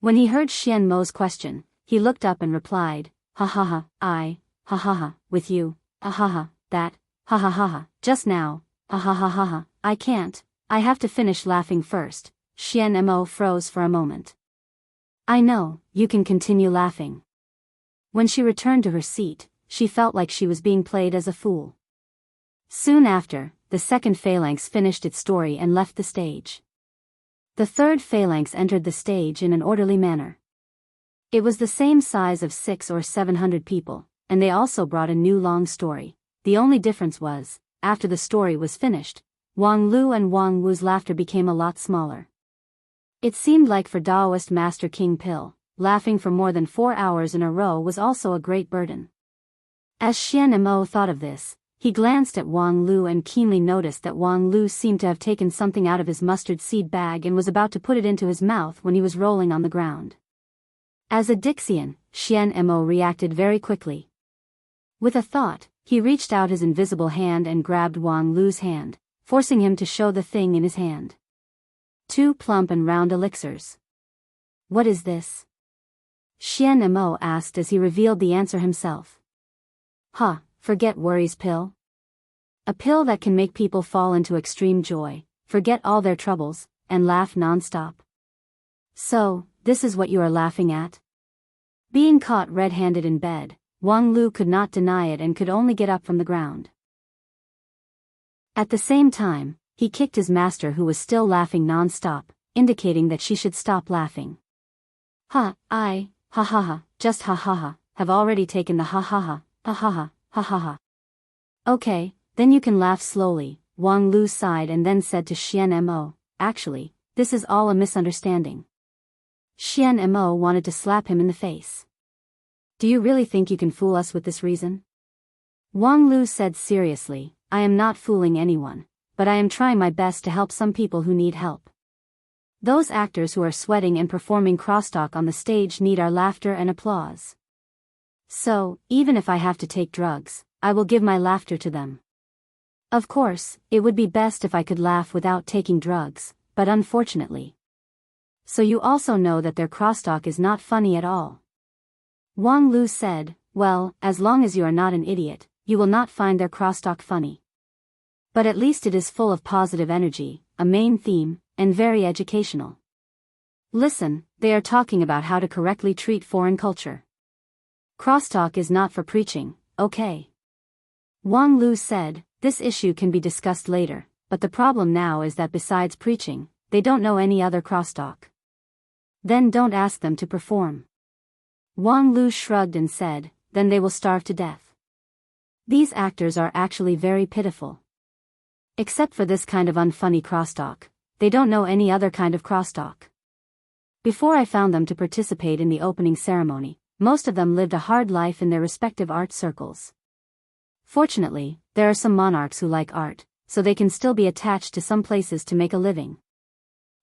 When he heard Xian Mo's question, he looked up and replied, "Ha ha ha, ha ha ha, with you, ha ha, that, ha ha ha, just now, ha ha ha, I can't, I have to finish laughing first." Xian Mo froze for a moment. "I know, you can continue laughing." When she returned to her seat, she felt like she was being played as a fool. Soon after, the second phalanx finished its story and left the stage. The third phalanx entered the stage in an orderly manner. It was the same size of 600 or 700 people, and they also brought a new long story. The only difference was, after the story was finished, Wang Lu and Wang Wu's laughter became a lot smaller. It seemed like for Taoist Master King Pill, laughing for more than 4 hours in a row was also a great burden. As Xian Mo thought of this, he glanced at Wang Lu and keenly noticed that Wang Lu seemed to have taken something out of his mustard seed bag and was about to put it into his mouth when he was rolling on the ground. As a Dixian, Xian Mo reacted very quickly. With a thought, he reached out his invisible hand and grabbed Wang Lu's hand, forcing him to show the thing in his hand. 2 plump and round elixirs. "What is this?" Xian Mo asked as he revealed the answer himself. Forget worries pill. A pill that can make people fall into extreme joy, forget all their troubles, and laugh non-stop. "So, this is what you are laughing at?" Being caught red-handed in bed, Wang Lu could not deny it and could only get up from the ground. At the same time, he kicked his master who was still laughing non-stop, indicating that she should stop laughing. Just ha ha ha, have already taken the ha ha ha, ha ha ha, ha ha ha. "Okay, then you can laugh slowly," Wang Lu sighed and then said to Xian Mo, "Actually, this is all a misunderstanding." Xian Mo wanted to slap him in the face. "Do you really think you can fool us with this reason?" Wang Lu said seriously, "I am not fooling anyone, but I am trying my best to help some people who need help. Those actors who are sweating and performing crosstalk on the stage need our laughter and applause. So, even if I have to take drugs, I will give my laughter to them. Of course, it would be best if I could laugh without taking drugs, but unfortunately. So you also know that their crosstalk is not funny at all." Wang Lu said, "Well, as long as you are not an idiot, you will not find their crosstalk funny. But at least it is full of positive energy, a main theme, and very educational. Listen, they are talking about how to correctly treat foreign culture. Crosstalk is not for preaching, okay?" Wang Lu said, "This issue can be discussed later, but the problem now is that besides preaching, they don't know any other crosstalk. Then don't ask them to perform." Wang Lu shrugged and said, "Then they will starve to death. These actors are actually very pitiful. Except for this kind of unfunny crosstalk, they don't know any other kind of crosstalk. Before I found them to participate in the opening ceremony, most of them lived a hard life in their respective art circles. Fortunately, there are some monarchs who like art, so they can still be attached to some places to make a living.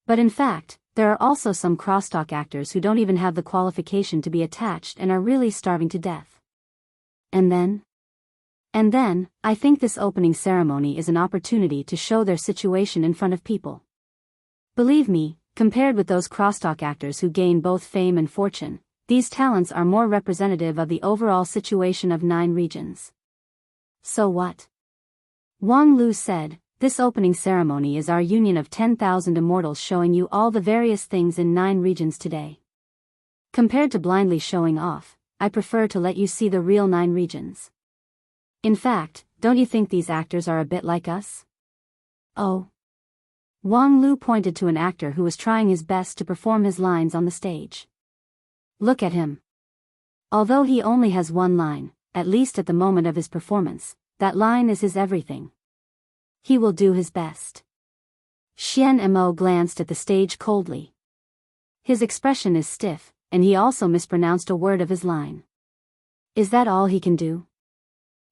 But in fact, there are also some crosstalk actors who don't even have the qualification to be attached and are really starving to death. And then, I think this opening ceremony is an opportunity to show their situation in front of people. Believe me, compared with those crosstalk actors who gain both fame and fortune, these talents are more representative of the overall situation of 9 regions. So what?" Wang Lu said, "This opening ceremony is our union of 10,000 immortals showing you all the various things in 9 regions today. Compared to blindly showing off, I prefer to let you see the real 9 regions. In fact, don't you think these actors are a bit like us?" "Oh." Wang Lu pointed to an actor who was trying his best to perform his lines on the stage. "Look at him. Although he only has one line, at least at the moment of his performance, that line is his everything. He will do his best." Xian Mo glanced at the stage coldly. His expression is stiff, and he also mispronounced a word of his line. Is that all he can do?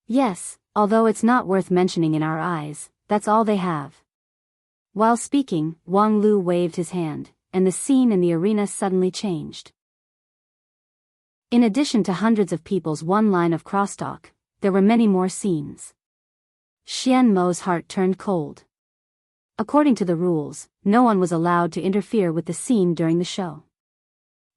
Yes, although it's not worth mentioning in our eyes, that's all they have. While speaking, Wang Lu waved his hand, and the scene in the arena suddenly changed. In addition to hundreds of people's one line of crosstalk, there were many more scenes. Xian Mo's heart turned cold. According to the rules, no one was allowed to interfere with the scene during the show.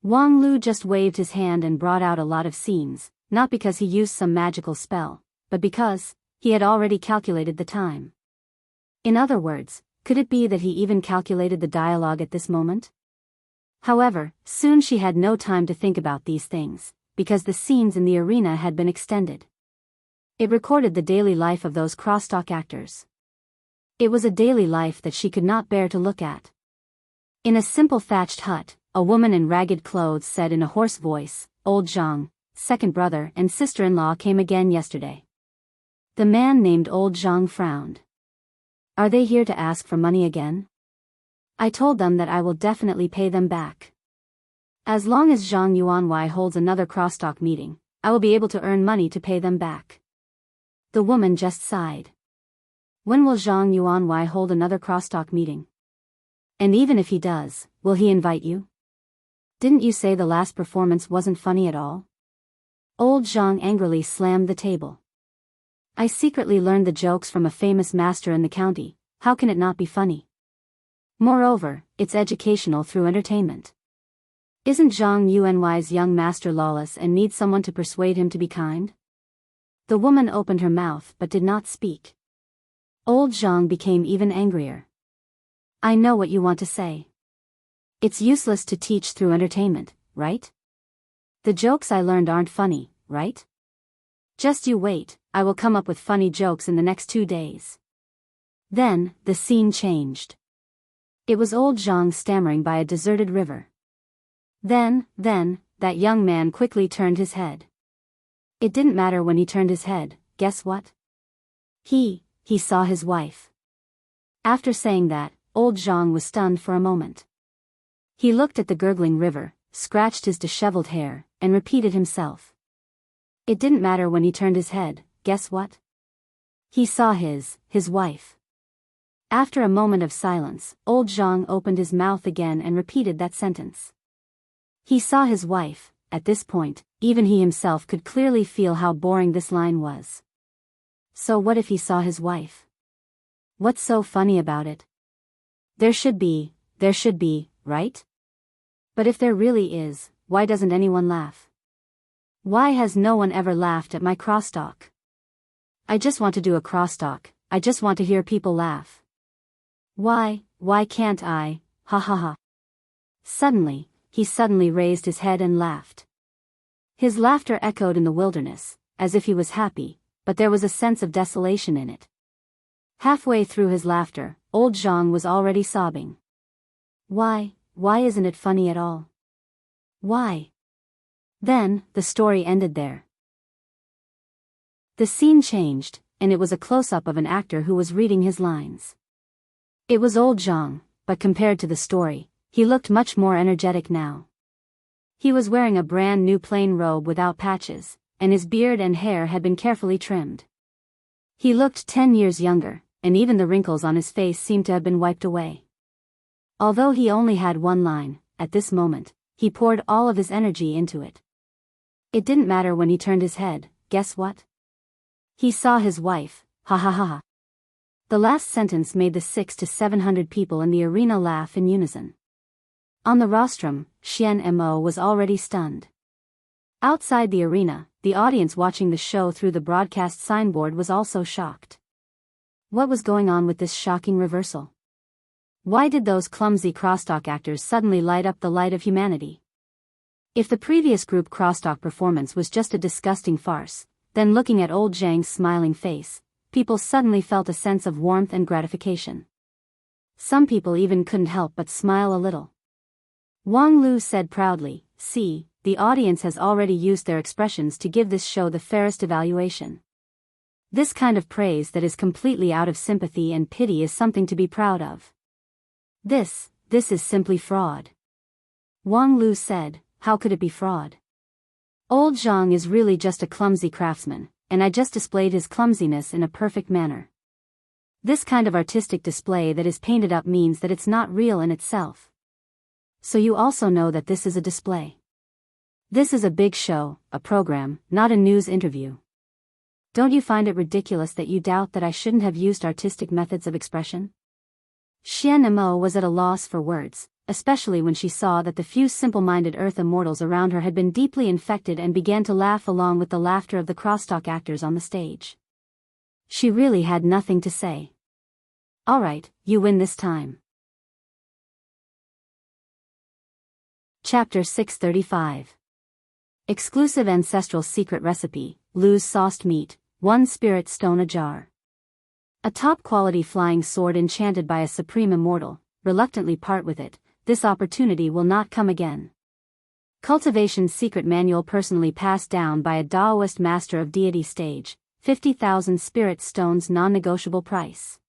Wang Lu just waved his hand and brought out a lot of scenes, not because he used some magical spell, but because he had already calculated the time. In other words, could it be that he even calculated the dialogue at this moment? However, soon she had no time to think about these things, because the scenes in the arena had been extended. It recorded the daily life of those crosstalk actors. It was a daily life that she could not bear to look at. In a simple thatched hut, a woman in ragged clothes said in a hoarse voice, "Old Zhang, second brother and sister-in-law came again yesterday." The man named Old Zhang frowned. "Are they here to ask for money again?" "I told them that I will definitely pay them back. As long as Zhang Yuanwei holds another crosstalk meeting, I will be able to earn money to pay them back." The woman just sighed. When will Zhang Yuanwei hold another crosstalk meeting? And even if he does, will he invite you? Didn't you say the last performance wasn't funny at all? Old Zhang angrily slammed the table. "I secretly learned the jokes from a famous master in the county, how can it not be funny? Moreover, it's educational through entertainment. Isn't Zhang Yuanwei's young master lawless and needs someone to persuade him to be kind?" The woman opened her mouth but did not speak. Old Zhang became even angrier. "I know what you want to say. It's useless to teach through entertainment, right? The jokes I learned aren't funny, right? Just you wait, I will come up with funny jokes in the next 2 days." Then, the scene changed. It was old Zhang stammering by a deserted river. Then, that young man quickly turned his head. It didn't matter when he turned his head, guess what? He saw his wife. After saying that, old Zhang was stunned for a moment. He looked at the gurgling river, scratched his disheveled hair, and repeated himself. It didn't matter when he turned his head, guess what? He saw his wife. After a moment of silence, old Zhang opened his mouth again and repeated that sentence. He saw his wife. At this point, even he himself could clearly feel how boring this line was. So what if he saw his wife? What's so funny about it? There should be, right? But if there really is, why doesn't anyone laugh? Why has no one ever laughed at my crosstalk? I just want to do a crosstalk, I just want to hear people laugh. Why can't I, ha ha ha. Suddenly, he raised his head and laughed. His laughter echoed in the wilderness, as if he was happy, but there was a sense of desolation in it. Halfway through his laughter, old Zhang was already sobbing. Why isn't it funny at all? Why? Then, the story ended there. The scene changed, and it was a close-up of an actor who was reading his lines. It was old Zhang, but compared to the story, he looked much more energetic now. He was wearing a brand new plain robe without patches, and his beard and hair had been carefully trimmed. He looked 10 years younger, and even the wrinkles on his face seemed to have been wiped away. Although he only had one line, at this moment, he poured all of his energy into it. It didn't matter when he turned his head, guess what? He saw his wife, ha ha ha ha. The last sentence made the 600 to 700 people in the arena laugh in unison. On the rostrum, Xian Mo was already stunned. Outside the arena, the audience watching the show through the broadcast signboard was also shocked. What was going on with this shocking reversal? Why did those clumsy crosstalk actors suddenly light up the light of humanity? If the previous group crosstalk performance was just a disgusting farce, then looking at old Zhang's smiling face, people suddenly felt a sense of warmth and gratification. Some people even couldn't help but smile a little. Wang Lu said proudly, "See, the audience has already used their expressions to give this show the fairest evaluation. This kind of praise that is completely out of sympathy and pity is something to be proud of. This is simply fraud." Wang Lu said, "How could it be fraud?" Old Zhang is really just a clumsy craftsman, and I just displayed his clumsiness in a perfect manner. This kind of artistic display that is painted up means that it's not real in itself. So you also know that this is a display. This is a big show, a program, not a news interview. Don't you find it ridiculous that you doubt that I shouldn't have used artistic methods of expression? Xian Mo was at a loss for words, especially when she saw that the few simple-minded Earth immortals around her had been deeply infected and began to laugh along with the laughter of the crosstalk actors on the stage. She really had nothing to say. Alright, you win this time. Chapter 635. Exclusive ancestral secret recipe, Lu's sauced meat, 1 spirit stone a jar. A top-quality flying sword enchanted by a supreme immortal, reluctantly part with it, this opportunity will not come again. Cultivation secret manual personally passed down by a Daoist master of deity stage, 50,000 spirit stones non-negotiable price.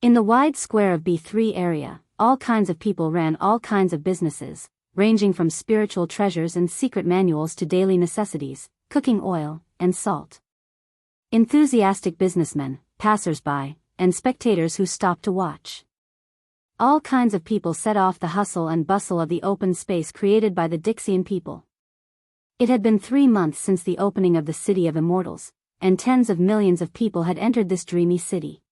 In the wide square of B3 area, all kinds of people ran all kinds of businesses, ranging from spiritual treasures and secret manuals to daily necessities, cooking oil, and salt. Enthusiastic businessmen, passers-by, and spectators who stopped to watch. All kinds of people set off the hustle and bustle of the open space created by the Dixian people. It had been 3 months since the opening of the City of Immortals, and tens of millions of people had entered this dreamy city.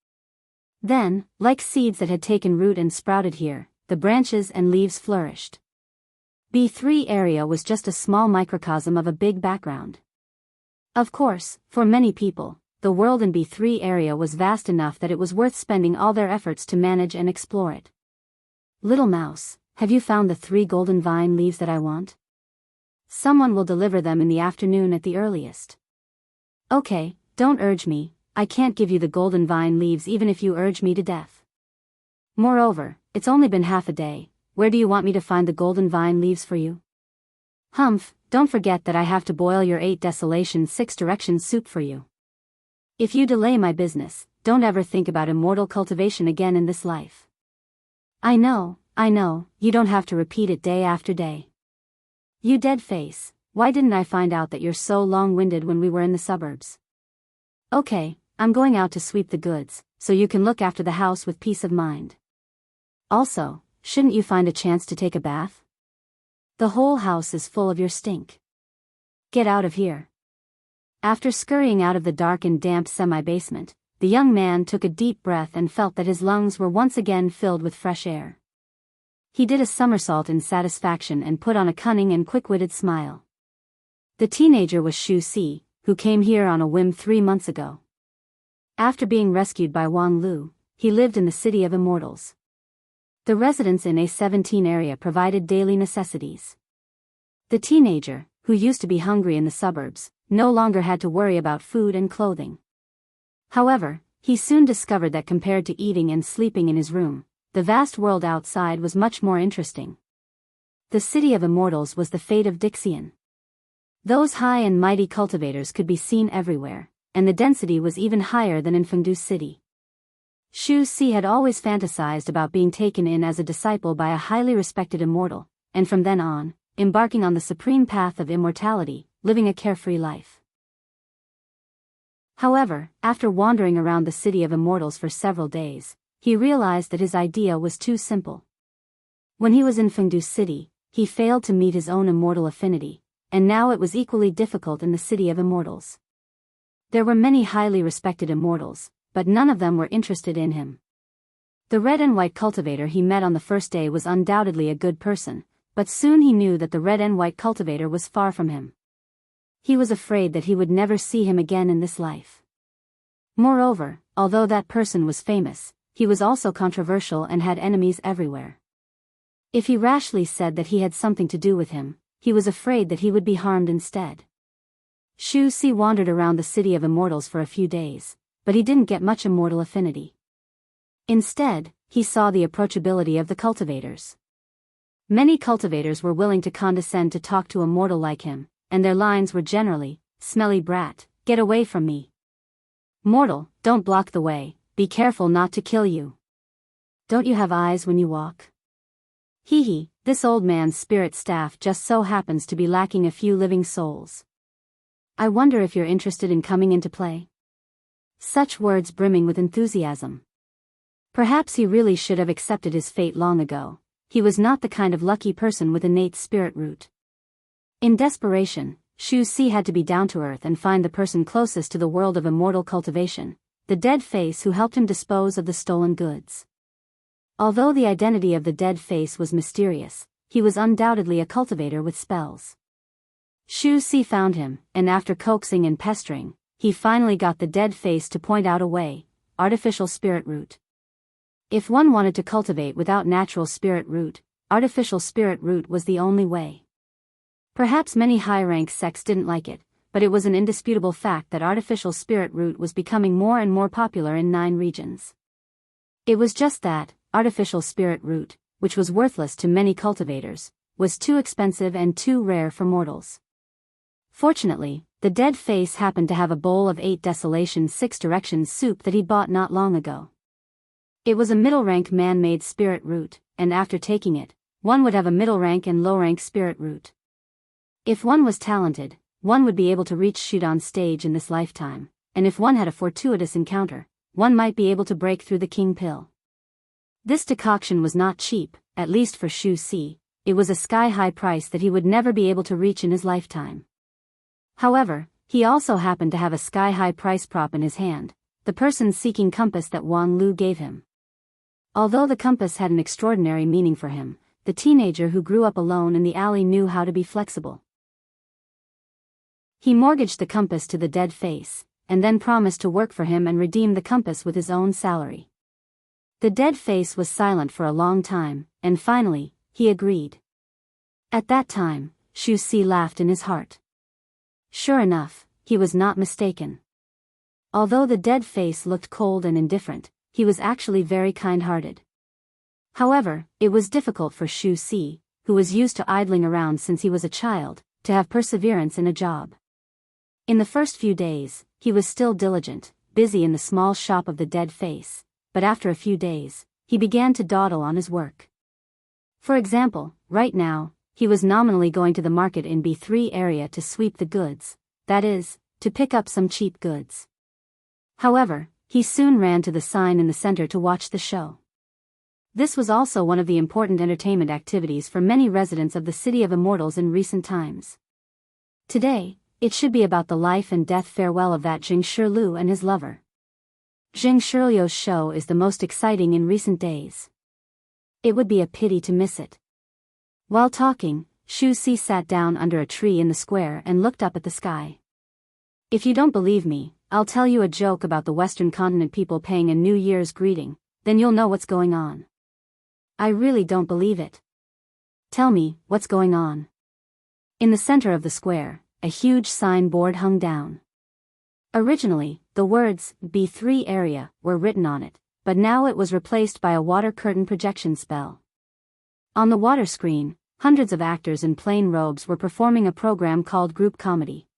Then, like seeds that had taken root and sprouted here, the branches and leaves flourished. B3 area was just a small microcosm of a big background. Of course, for many people, the world in B3 area was vast enough that it was worth spending all their efforts to manage and explore it. Little mouse, have you found the 3 golden vine leaves that I want? Someone will deliver them in the afternoon at the earliest. Okay, don't urge me, I can't give you the golden vine leaves even if you urge me to death. Moreover, it's only been half a day, where do you want me to find the golden vine leaves for you? Humph, don't forget that I have to boil your 8 desolation 6 directions soup for you. If you delay my business, don't ever think about immortal cultivation again in this life. I know, you don't have to repeat it day after day. You dead face, why didn't I find out that you're so long-winded when we were in the suburbs? Okay, I'm going out to sweep the goods, so you can look after the house with peace of mind. Also, shouldn't you find a chance to take a bath? The whole house is full of your stink. Get out of here. After scurrying out of the dark and damp semi-basement, the young man took a deep breath and felt that his lungs were once again filled with fresh air. He did a somersault in satisfaction and put on a cunning and quick-witted smile. The teenager was Xu Si, who came here on a whim 3 months ago. After being rescued by Wang Lu, he lived in the City of Immortals. The residents in A17 area provided daily necessities. The teenager, who used to be hungry in the suburbs, no longer had to worry about food and clothing. However, he soon discovered that compared to eating and sleeping in his room, the vast world outside was much more interesting. The City of Immortals was the fate of Dixian. Those high and mighty cultivators could be seen everywhere, and the density was even higher than in Fengdu City. Xu Si had always fantasized about being taken in as a disciple by a highly respected immortal, and from then on, embarking on the supreme path of immortality, living a carefree life. However, after wandering around the City of Immortals for several days, he realized that his idea was too simple. When he was in Fengdu City, he failed to meet his own immortal affinity, and now it was equally difficult in the City of Immortals. There were many highly respected immortals, but none of them were interested in him. The red and white cultivator he met on the first day was undoubtedly a good person, but soon he knew that the red and white cultivator was far from him. He was afraid that he would never see him again in this life. Moreover, although that person was famous, he was also controversial and had enemies everywhere. If he rashly said that he had something to do with him, he was afraid that he would be harmed instead. Xu Si wandered around the City of Immortals for a few days, but he didn't get much immortal affinity. Instead, he saw the approachability of the cultivators. Many cultivators were willing to condescend to talk to a mortal like him, and their lines were generally, "Smelly brat, get away from me. Mortal, don't block the way, be careful not to kill you. Don't you have eyes when you walk? Hee hee, This old man's spirit staff just so happens to be lacking a few living souls. I wonder if you're interested in coming into play." Such words brimming with enthusiasm. Perhaps he really should have accepted his fate long ago. He was not the kind of lucky person with innate spirit root. In desperation, Xu Si had to be down to earth and find the person closest to the world of immortal cultivation, the dead face who helped him dispose of the stolen goods. Although the identity of the dead face was mysterious, he was undoubtedly a cultivator with spells. Xu Si found him, and after coaxing and pestering, he finally got the dead face to point out a way: artificial spirit root. If one wanted to cultivate without natural spirit root, artificial spirit root was the only way. Perhaps many high-rank sects didn't like it, but it was an indisputable fact that artificial spirit root was becoming more and more popular in 9 regions. It was just that, artificial spirit root, which was worthless to many cultivators, was too expensive and too rare for mortals. Fortunately, the dead face happened to have a bowl of 8 desolation 6 directions soup that he'd bought not long ago. It was a middle-rank man-made spirit root, and after taking it, one would have a middle-rank and low-rank spirit root. If one was talented, one would be able to reach shoot on stage in this lifetime, and if one had a fortuitous encounter, one might be able to break through the king pill. This decoction was not cheap, at least for Xu Si. It was a sky-high price that he would never be able to reach in his lifetime. However, he also happened to have a sky-high price prop in his hand, the person-seeking compass that Wang Lu gave him. Although the compass had an extraordinary meaning for him, the teenager who grew up alone in the alley knew how to be flexible. He mortgaged the compass to the dead face, and then promised to work for him and redeem the compass with his own salary. The dead face was silent for a long time, and finally, he agreed. At that time, Xu Si laughed in his heart. Sure enough, he was not mistaken. Although the dead face looked cold and indifferent, he was actually very kind-hearted. However, it was difficult for Xu Si, who was used to idling around since he was a child, to have perseverance in a job. In the first few days, he was still diligent, busy in the small shop of the dead face, but after a few days, he began to dawdle on his work. For example, right now, he was nominally going to the market in B3 area to sweep the goods, that is, to pick up some cheap goods. However, he soon ran to the sign in the center to watch the show. This was also one of the important entertainment activities for many residents of the City of Immortals in recent times. Today, it should be about the life and death farewell of that Jing Shiliu and his lover. Jing Shiliu's show is the most exciting in recent days. It would be a pity to miss it. While talking, Xu Si sat down under a tree in the square and looked up at the sky. If you don't believe me, I'll tell you a joke about the Western continent people paying a New Year's greeting, then you'll know what's going on. I really don't believe it. Tell me, what's going on? In the center of the square, a huge signboard hung down. Originally, the words, B3 area, were written on it, but now it was replaced by a water curtain projection spell. On the water screen, hundreds of actors in plain robes were performing a program called group comedy.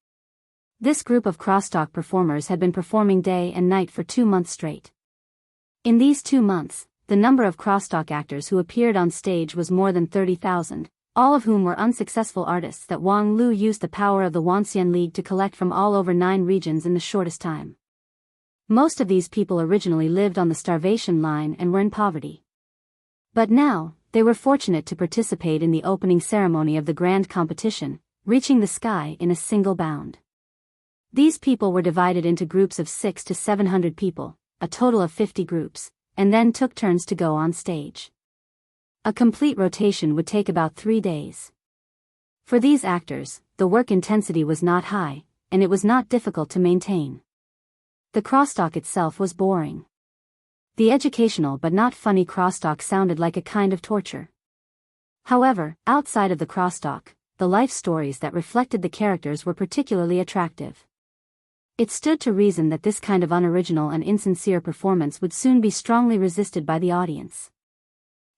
This group of crosstalk performers had been performing day and night for 2 months straight. In these 2 months, the number of crosstalk actors who appeared on stage was more than 30,000, all of whom were unsuccessful artists that Wang Lu used the power of the Wanxian League to collect from all over 9 regions in the shortest time. Most of these people originally lived on the starvation line and were in poverty. But now, they were fortunate to participate in the opening ceremony of the grand competition, reaching the sky in a single bound. These people were divided into groups of 600 to 700 people, a total of 50 groups, and then took turns to go on stage. A complete rotation would take about 3 days. For these actors, the work intensity was not high, and it was not difficult to maintain. The crosstalk itself was boring. The educational but not funny crosstalk sounded like a kind of torture. However, outside of the crosstalk, the life stories that reflected the characters were particularly attractive. It stood to reason that this kind of unoriginal and insincere performance would soon be strongly resisted by the audience.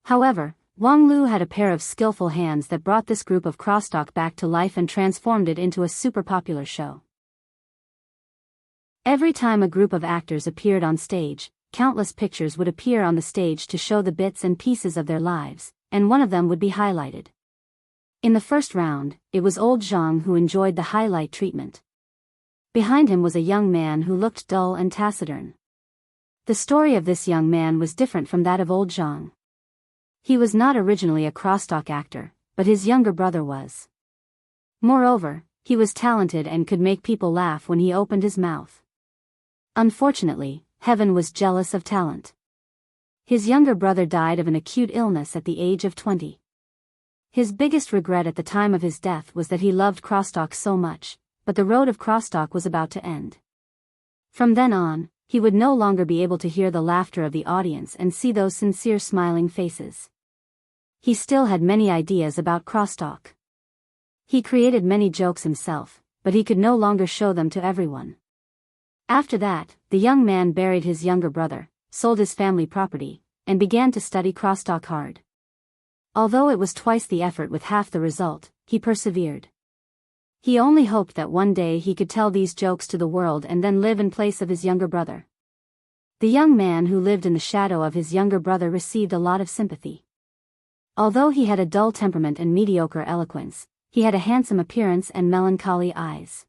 However, Wang Lu had a pair of skillful hands that brought this group of crosstalk back to life and transformed it into a super popular show. Every time a group of actors appeared on stage, countless pictures would appear on the stage to show the bits and pieces of their lives, and one of them would be highlighted. In the first round, it was old Zhang who enjoyed the highlight treatment. Behind him was a young man who looked dull and taciturn. The story of this young man was different from that of old Zhang. He was not originally a crosstalk actor, but his younger brother was. Moreover, he was talented and could make people laugh when he opened his mouth. Unfortunately, heaven was jealous of talent. His younger brother died of an acute illness at the age of 20. His biggest regret at the time of his death was that he loved crosstalk so much, but the road of crosstalk was about to end. From then on, he would no longer be able to hear the laughter of the audience and see those sincere smiling faces. He still had many ideas about crosstalk. He created many jokes himself, but he could no longer show them to everyone. After that, the young man buried his younger brother, sold his family property, and began to study crosstalk hard. Although it was twice the effort with half the result, he persevered. He only hoped that one day he could tell these jokes to the world and then live in place of his younger brother. The young man who lived in the shadow of his younger brother received a lot of sympathy. Although he had a dull temperament and mediocre eloquence, he had a handsome appearance and melancholy eyes.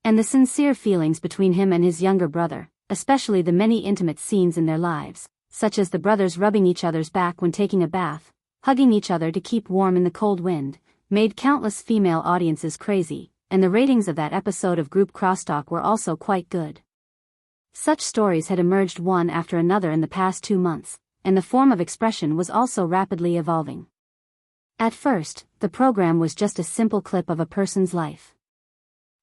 And the sincere feelings between him and his younger brother, especially the many intimate scenes in their lives, such as the brothers rubbing each other's back when taking a bath, hugging each other to keep warm in the cold wind, made countless female audiences crazy, and the ratings of that episode of group crosstalk were also quite good. Such stories had emerged one after another in the past 2 months, and the form of expression was also rapidly evolving. At first, the program was just a simple clip of a person's life.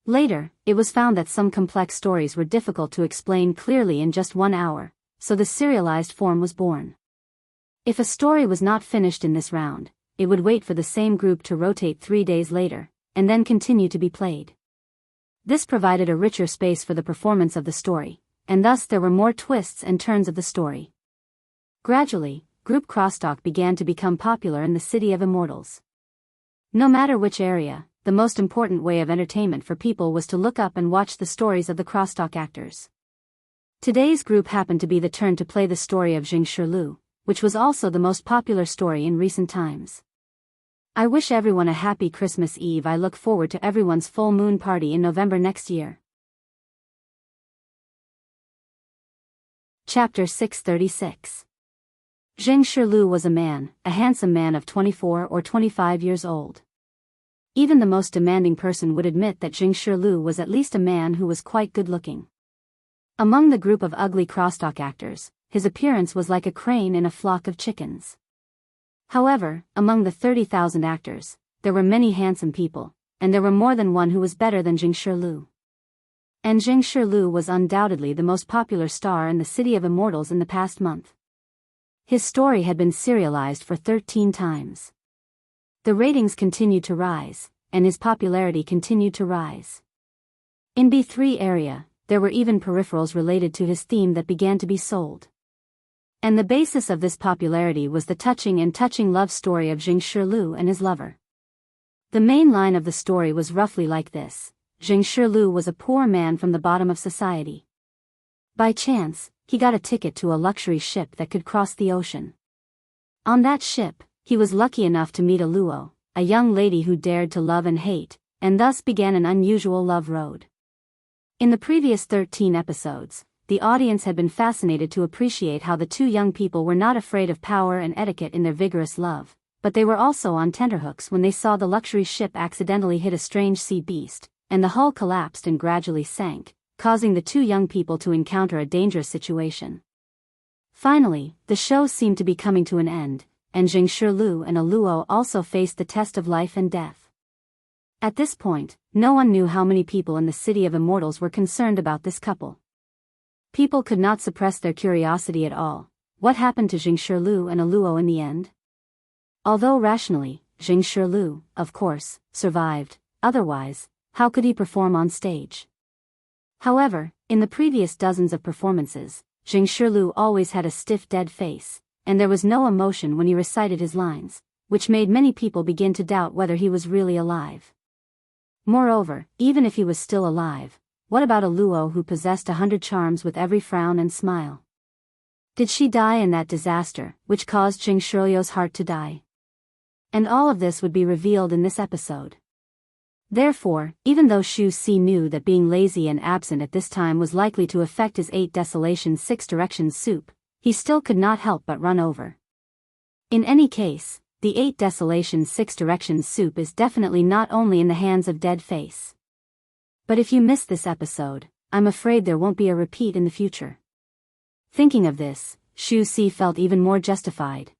Later, it was found that some complex stories were difficult to explain clearly in just 1 hour, so the serialized form was born. If a story was not finished in this round, it would wait for the same group to rotate 3 days later, and then continue to be played. This provided a richer space for the performance of the story, and thus there were more twists and turns of the story. Gradually, group crosstalk began to become popular in the city of immortals. No matter which area, the most important way of entertainment for people was to look up and watch the stories of the crosstalk actors. Today's group happened to be the turn to play the story of Jing Shilu, which was also the most popular story in recent times. I wish everyone a happy Christmas Eve. I look forward to everyone's full moon party in November next year. Chapter 636. Jing Shilu was a handsome man of 24 or 25 years old. Even the most demanding person would admit that Jing Shilu was at least a man who was quite good-looking. Among the group of ugly crosstalk actors, his appearance was like a crane in a flock of chickens. However, among the 30,000 actors, there were many handsome people, and there were more than one who was better than Jing Shilu. And Jing Shilu was undoubtedly the most popular star in the City of Immortals in the past month. His story had been serialized for 13 times. The ratings continued to rise, and his popularity continued to rise. In B3 area, there were even peripherals related to his theme that began to be sold. And the basis of this popularity was the touching love story of Jing Shilu and his lover. The main line of the story was roughly like this: Jing Shilu was a poor man from the bottom of society. By chance, he got a ticket to a luxury ship that could cross the ocean. On that ship, he was lucky enough to meet a Luo, a young lady who dared to love and hate, and thus began an unusual love road. In the previous 13 episodes, the audience had been fascinated to appreciate how the two young people were not afraid of power and etiquette in their vigorous love, but they were also on tenterhooks when they saw the luxury ship accidentally hit a strange sea beast, and the hull collapsed and gradually sank, causing the two young people to encounter a dangerous situation. Finally, the show seemed to be coming to an end, and Jing Shilu and a Luo also faced the test of life and death. At this point, no one knew how many people in the City of Immortals were concerned about this couple. People could not suppress their curiosity at all. What happened to Jing Shilu and a Luo in the end? Although rationally, Jing Shilu, of course, survived, otherwise, how could he perform on stage? However, in the previous dozens of performances, Jing Shilu always had a stiff dead face, and there was no emotion when he recited his lines, which made many people begin to doubt whether he was really alive. Moreover, even if he was still alive, what about a Luo who possessed 100 charms with every frown and smile? Did she die in that disaster, which caused Jing Shilu's heart to die? And all of this would be revealed in this episode. Therefore, even though Xu Si knew that being lazy and absent at this time was likely to affect his 8 Desolations 6 Directions soup, he still could not help but run over. In any case, the 8 Desolations 6 Directions soup is definitely not only in the hands of Dead Face. But if you missed this episode, I'm afraid there won't be a repeat in the future. Thinking of this, Xu Si felt even more justified.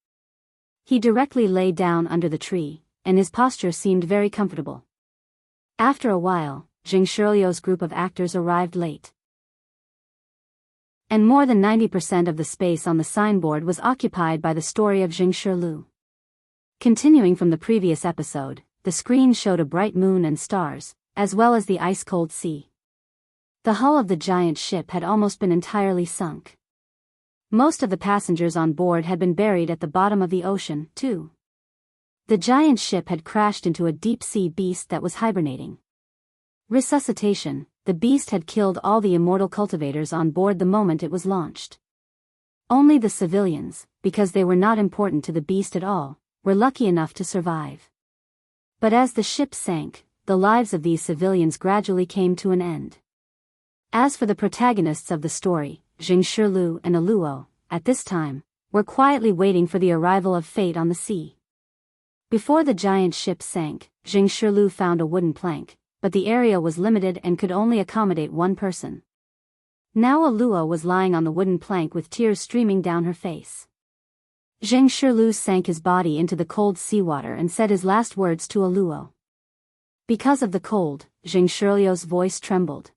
He directly lay down under the tree, and his posture seemed very comfortable. After a while, Jing Shirlio's group of actors arrived late. And more than 90% of the space on the signboard was occupied by the story of Jing Shirlu. Continuing from the previous episode, the screen showed a bright moon and stars, as well as the ice-cold sea. The hull of the giant ship had almost been entirely sunk. Most of the passengers on board had been buried at the bottom of the ocean, too. The giant ship had crashed into a deep-sea beast that was hibernating. Resuscitation: the beast had killed all the immortal cultivators on board the moment it was launched. Only the civilians, because they were not important to the beast at all, were lucky enough to survive. But as the ship sank, the lives of these civilians gradually came to an end. As for the protagonists of the story, Jing Shirlu and Aluo, at this time, were quietly waiting for the arrival of fate on the sea. Before the giant ship sank, Jing Shirlu found a wooden plank, but the area was limited and could only accommodate one person. Now Aluo was lying on the wooden plank with tears streaming down her face. Jing Shirlu sank his body into the cold seawater and said his last words to Aluo. Because of the cold, Jing Shirlio's voice trembled.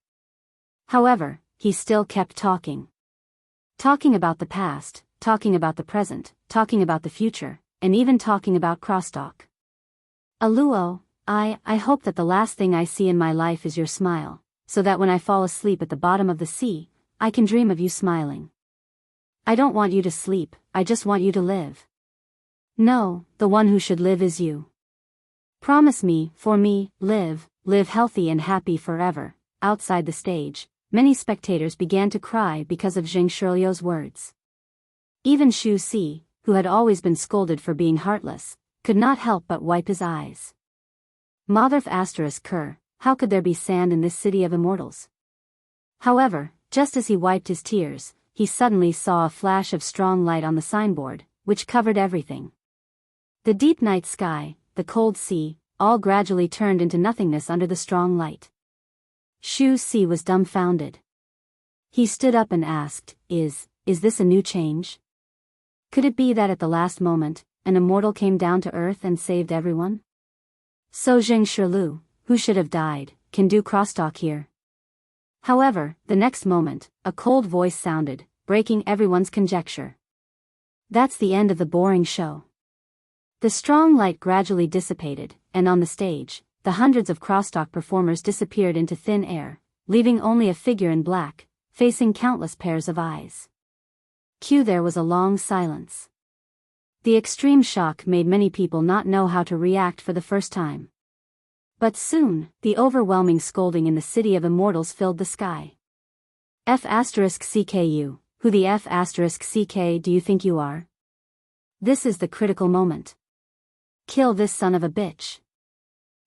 However, he still kept talking. Talking about the past, talking about the present, talking about the future, and even talking about crosstalk. Aluo, I hope that the last thing I see in my life is your smile, so that when I fall asleep at the bottom of the sea, I can dream of you smiling. I don't want you to sleep, I just want you to live. No, the one who should live is you. Promise me, for me, live healthy and happy forever. Outside the stage, many spectators began to cry because of Jing Shirlio's words. Even Xu Si, who had always been scolded for being heartless, could not help but wipe his eyes. Motherf asterisk cur, how could there be sand in this city of immortals? However, just as he wiped his tears, he suddenly saw a flash of strong light on the signboard, which covered everything. The deep night sky, the cold sea, all gradually turned into nothingness under the strong light. Xu Si was dumbfounded. He stood up and asked, Is this a new change? Could it be that at the last moment, an immortal came down to earth and saved everyone? So Jing Shirlu, who should have died, can do crosstalk here. However, the next moment, a cold voice sounded, breaking everyone's conjecture. That's the end of the boring show. The strong light gradually dissipated, and on the stage, the hundreds of crosstalk performers disappeared into thin air, leaving only a figure in black, facing countless pairs of eyes. There was a long silence. The extreme shock made many people not know how to react for the first time. But soon, the overwhelming scolding in the city of immortals filled the sky. F***CKU, who the F***CK do you think you are? This is the critical moment. Kill this son of a bitch.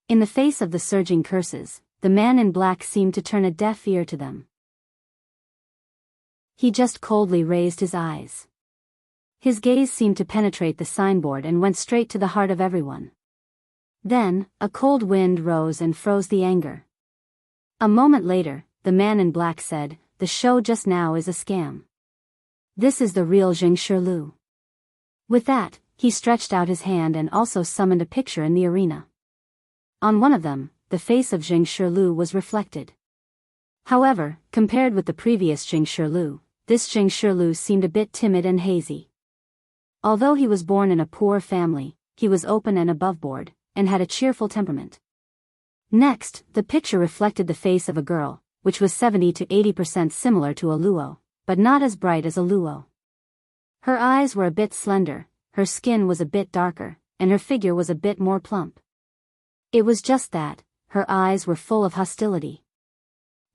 In the face of the surging curses, the man in black seemed to turn a deaf ear to them. He just coldly raised his eyes. His gaze seemed to penetrate the signboard and went straight to the heart of everyone. Then, a cold wind rose and froze the anger. A moment later, the man in black said, "The show just now is a scam. This is the real Jing Shirlu." With that, he stretched out his hand and also summoned a picture in the arena. On one of them, the face of Jing Shirlu was reflected. However, compared with the previous Jing Shirlu, this Jing Shirlu seemed a bit timid and hazy. Although he was born in a poor family, he was open and aboveboard, and had a cheerful temperament. Next, the picture reflected the face of a girl, which was 70 to 80% similar to Aluo, but not as bright as Aluo. Her eyes were a bit slender, her skin was a bit darker, and her figure was a bit more plump. It was just that, her eyes were full of hostility.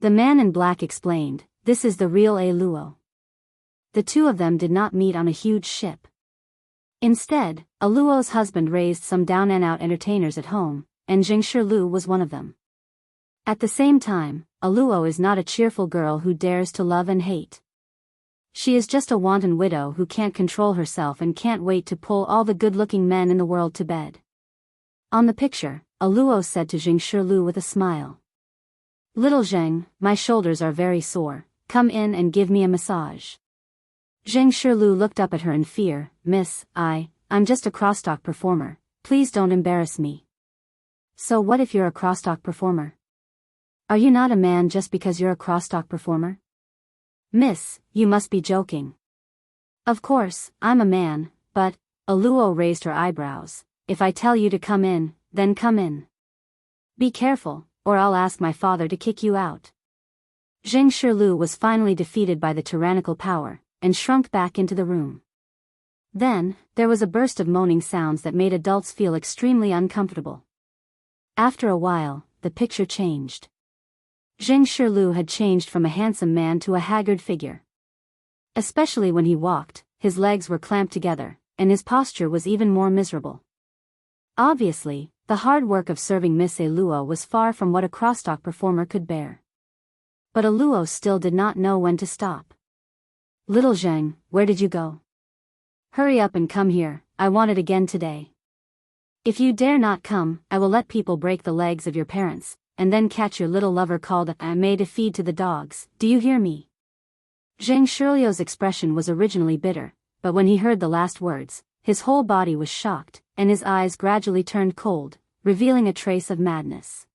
The man in black explained, "This is the real Aluo." The two of them did not meet on a huge ship. Instead, Aluo's husband raised some down-and-out entertainers at home, and Jingshi was one of them. At the same time, Aluo is not a cheerful girl who dares to love and hate. She is just a wanton widow who can't control herself and can't wait to pull all the good-looking men in the world to bed. On the picture, Aluo said to Jingshi with a smile. "Little Zheng, my shoulders are very sore, come in and give me a massage." Jingshi looked up at her in fear. "Miss, I'm just a crosstalk performer, please don't embarrass me." "So what if you're a crosstalk performer? Are you not a man just because you're a crosstalk performer?" "Miss, you must be joking." "Of course, I'm a man, but," Aluo raised her eyebrows, "if I tell you to come in, then come in. Be careful, or I'll ask my father to kick you out." Jingshi was finally defeated by the tyrannical power, and shrunk back into the room. Then, there was a burst of moaning sounds that made adults feel extremely uncomfortable. After a while, the picture changed. Jingshi had changed from a handsome man to a haggard figure. Especially when he walked, his legs were clamped together, and his posture was even more miserable. Obviously, the hard work of serving Miss Aluo was far from what a crosstalk performer could bear. But Aluo still did not know when to stop. "Little Zheng, where did you go? Hurry up and come here, I want it again today. If you dare not come, I will let people break the legs of your parents, and then catch your little lover called May to feed to the dogs, do you hear me?" Jingshilio's expression was originally bitter, but when he heard the last words, his whole body was shocked, and his eyes gradually turned cold, revealing a trace of madness.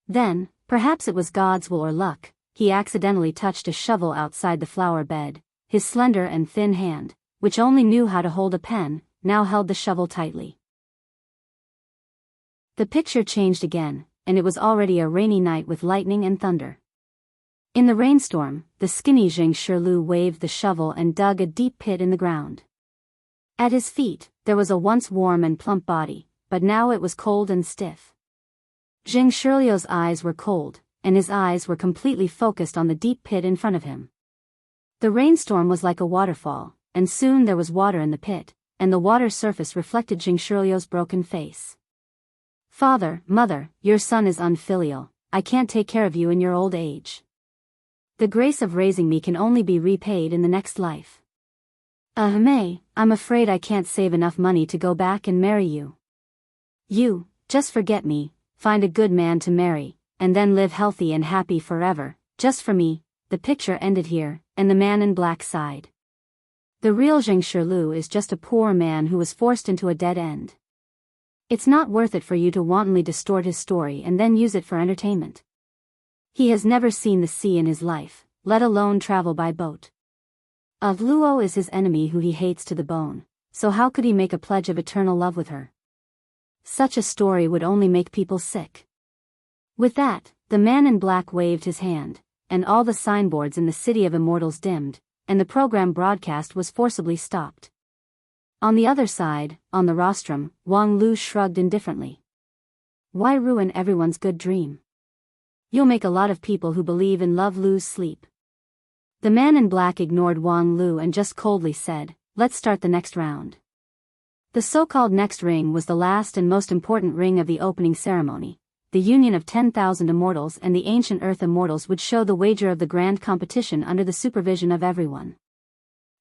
Then, perhaps it was God's will or luck, he accidentally touched a shovel outside the flower bed. His slender and thin hand, which only knew how to hold a pen, now held the shovel tightly. The picture changed again, and it was already a rainy night with lightning and thunder. In the rainstorm, the skinny Jingshi waved the shovel and dug a deep pit in the ground. At his feet, there was a once warm and plump body, but now it was cold and stiff. Jingshilio's eyes were cold, and his eyes were completely focused on the deep pit in front of him. The rainstorm was like a waterfall, and soon there was water in the pit, and the water surface reflected Jingshilio's broken face. "Father, mother, your son is unfilial, I can't take care of you in your old age. The grace of raising me can only be repaid in the next life. May, I'm afraid I can't save enough money to go back and marry you. You, just forget me, find a good man to marry, and then live healthy and happy forever, just for me." The picture ended here, and the man in black sighed. The real Jingshi is just a poor man who was forced into a dead end. It's not worth it for you to wantonly distort his story and then use it for entertainment. He has never seen the sea in his life, let alone travel by boat. Luo is his enemy who he hates to the bone, so how could he make a pledge of eternal love with her? Such a story would only make people sick. With that, the man in black waved his hand, and all the signboards in the City of Immortals dimmed, and the program broadcast was forcibly stopped. On the other side, on the rostrum, Wang Lu shrugged indifferently. "Why ruin everyone's good dream? You'll make a lot of people who believe in love lose sleep." The man in black ignored Wang Lu and just coldly said, "Let's start the next round." The so-called next ring was the last and most important ring of the opening ceremony. The union of 10,000 immortals and the ancient earth immortals would show the wager of the grand competition under the supervision of everyone.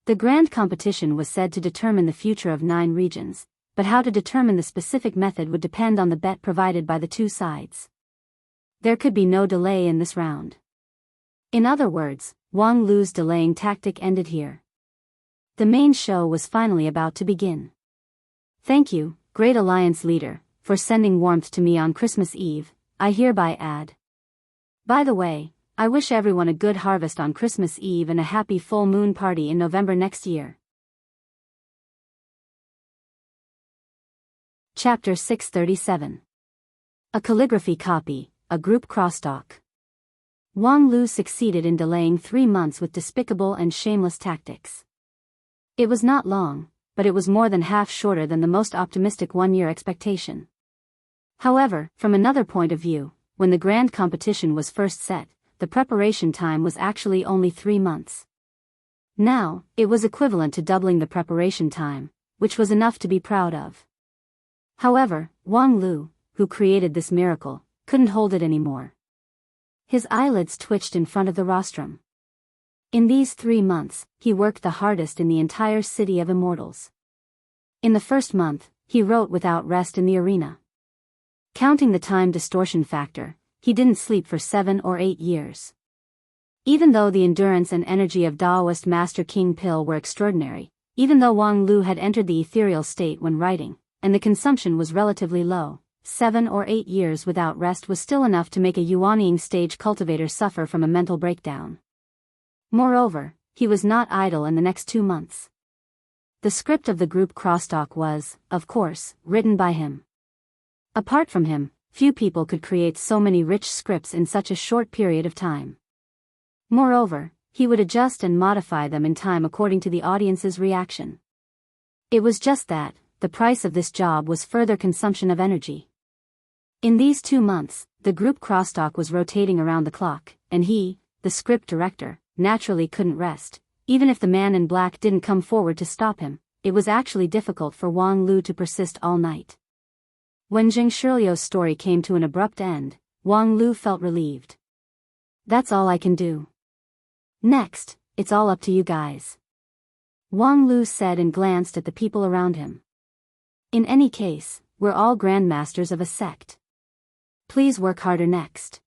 The grand competition was said to determine the future of 9 regions, but how to determine the specific method would depend on the bet provided by the two sides. There could be no delay in this round. In other words, Wang Lu's delaying tactic ended here. The main show was finally about to begin. "Thank you, Great Alliance leader, for sending warmth to me on Christmas Eve, I hereby add. By the way, I wish everyone a good harvest on Christmas Eve and a happy full moon party in November next year." Chapter 637. A calligraphy copy, a group crosstalk. Wang Lu succeeded in delaying 3 months with despicable and shameless tactics. It was not long, but it was more than half shorter than the most optimistic one-year expectation. However, from another point of view, when the grand competition was first set, the preparation time was actually only 3 months. Now, it was equivalent to doubling the preparation time, which was enough to be proud of. However, Wang Lu, who created this miracle, couldn't hold it anymore. His eyelids twitched in front of the rostrum. In these 3 months, he worked the hardest in the entire city of immortals. In the first month, he wrote without rest in the arena. Counting the time distortion factor, he didn't sleep for 7 or 8 years. Even though the endurance and energy of Taoist Master King Pil were extraordinary, even though Wang Lu had entered the ethereal state when writing, and the consumption was relatively low, 7 or 8 years without rest was still enough to make a Yuanying stage cultivator suffer from a mental breakdown. Moreover, he was not idle in the next 2 months. The script of the group crosstalk was, of course, written by him. Apart from him, few people could create so many rich scripts in such a short period of time. Moreover, he would adjust and modify them in time according to the audience's reaction. It was just that, the price of this job was further consumption of energy. In these 2 months, the group crosstalk was rotating around the clock, and he, the script director, naturally couldn't rest. Even if the man in black didn't come forward to stop him, it was actually difficult for Wang Lu to persist all night. When Jing Shiliu's story came to an abrupt end, Wang Lu felt relieved. That's all I can do. Next, it's all up to you guys. Wang Lu said and glanced at the people around him. In any case, we're all grandmasters of a sect. Please work harder next.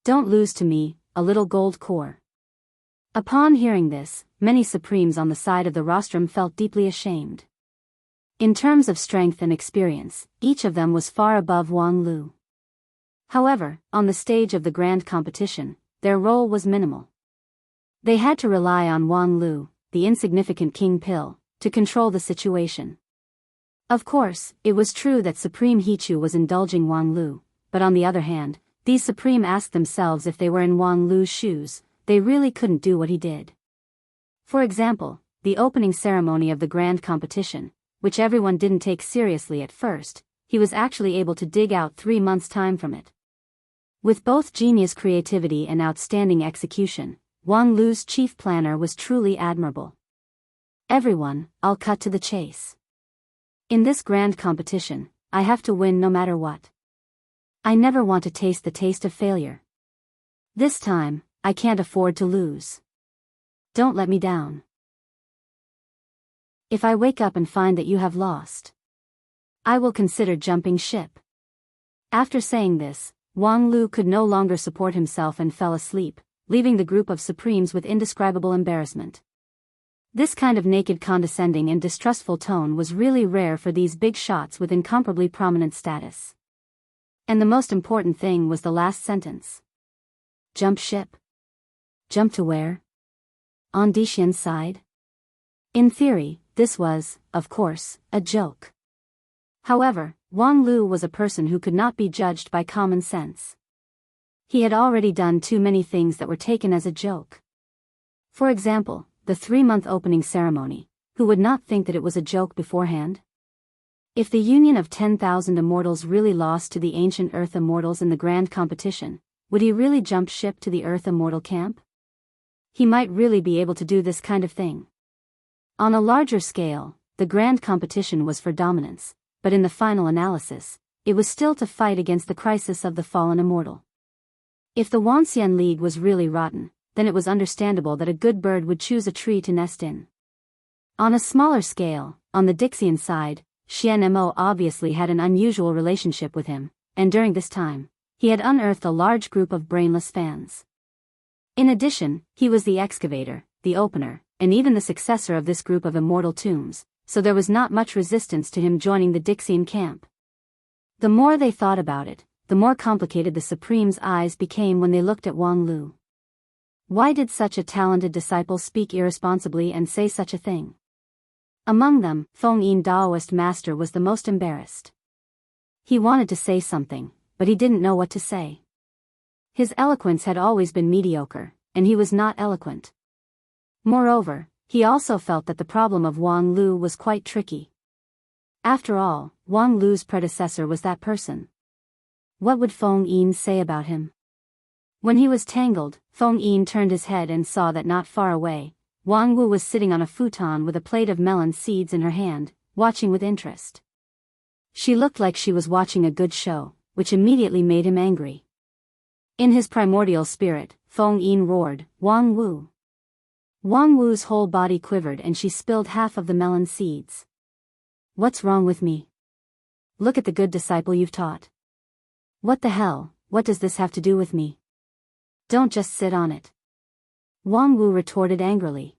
Don't lose to me, a little gold core. Upon hearing this, many supremes on the side of the rostrum felt deeply ashamed. In terms of strength and experience, each of them was far above Wang Lu. However, on the stage of the grand competition, their role was minimal. They had to rely on Wang Lu, the insignificant King Pil, to control the situation. Of course, it was true that Supreme Hichu was indulging Wang Lu, but on the other hand, these Supreme asked themselves if they were in Wang Lu's shoes, they really couldn't do what he did. For example, the opening ceremony of the grand competition, which everyone didn't take seriously at first, he was actually able to dig out 3 months' time from it. With both genius creativity and outstanding execution, Wang Lu's chief planner was truly admirable. Everyone, I'll cut to the chase. In this grand competition, I have to win no matter what. I never want to taste the taste of failure. This time, I can't afford to lose. Don't let me down. If I wake up and find that you have lost, I will consider jumping ship. After saying this, Wang Lu could no longer support himself and fell asleep, leaving the group of Supremes with indescribable embarrassment. This kind of naked condescending and distrustful tone was really rare for these big shots with incomparably prominent status. And the most important thing was the last sentence. Jump ship? Jump to where? On Dixian's side? In theory, this was, of course, a joke. However, Wang Lu was a person who could not be judged by common sense. He had already done too many things that were taken as a joke. For example, the 3-month opening ceremony. Who would not think that it was a joke beforehand? If the union of 10,000 immortals really lost to the ancient Earth immortals in the grand competition, would he really jump ship to the Earth immortal camp? He might really be able to do this kind of thing. On a larger scale, the grand competition was for dominance, but in the final analysis, it was still to fight against the crisis of the fallen immortal. If the Wanxian League was really rotten, then it was understandable that a good bird would choose a tree to nest in. On a smaller scale, on the Dixian side, Xian Mo obviously had an unusual relationship with him, and during this time, he had unearthed a large group of brainless fans. In addition, he was the excavator, the opener, and even the successor of this group of immortal tombs, so there was not much resistance to him joining the Dixian camp. The more they thought about it, the more complicated the Supreme's eyes became when they looked at Wang Lu. Why did such a talented disciple speak irresponsibly and say such a thing? Among them, Feng Yin Daoist master was the most embarrassed. He wanted to say something, but he didn't know what to say. His eloquence had always been mediocre, and he was not eloquent. Moreover, he also felt that the problem of Wang Lu was quite tricky. After all, Wang Lu's predecessor was that person. What would Feng Yin say about him? When he was tangled, Feng Yin turned his head and saw that not far away, Wang Wu was sitting on a futon with a plate of melon seeds in her hand, watching with interest. She looked like she was watching a good show, which immediately made him angry. In his primordial spirit, Feng Yin roared, "Wang Wu!" Wang Wu's whole body quivered and she spilled half of the melon seeds. "What's wrong with me? Look at the good disciple you've taught. What the hell, what does this have to do with me? Don't just sit on it." Wang Wu retorted angrily.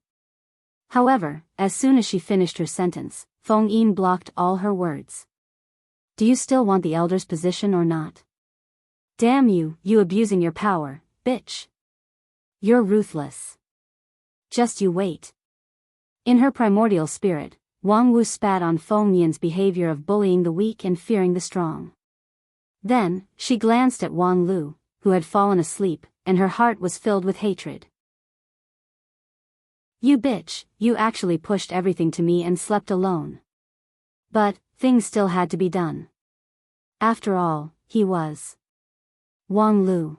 However, as soon as she finished her sentence, Feng Yin blocked all her words. "Do you still want the elder's position or not? Damn you, you abusing your power, bitch. You're ruthless. Just you wait." In her primordial spirit, Wang Wu spat on Feng Yin's behavior of bullying the weak and fearing the strong. Then, she glanced at Wang Lu, who had fallen asleep, and her heart was filled with hatred. "You bitch, you actually pushed everything to me and slept alone." But, things still had to be done. After all, he was Wang Lu.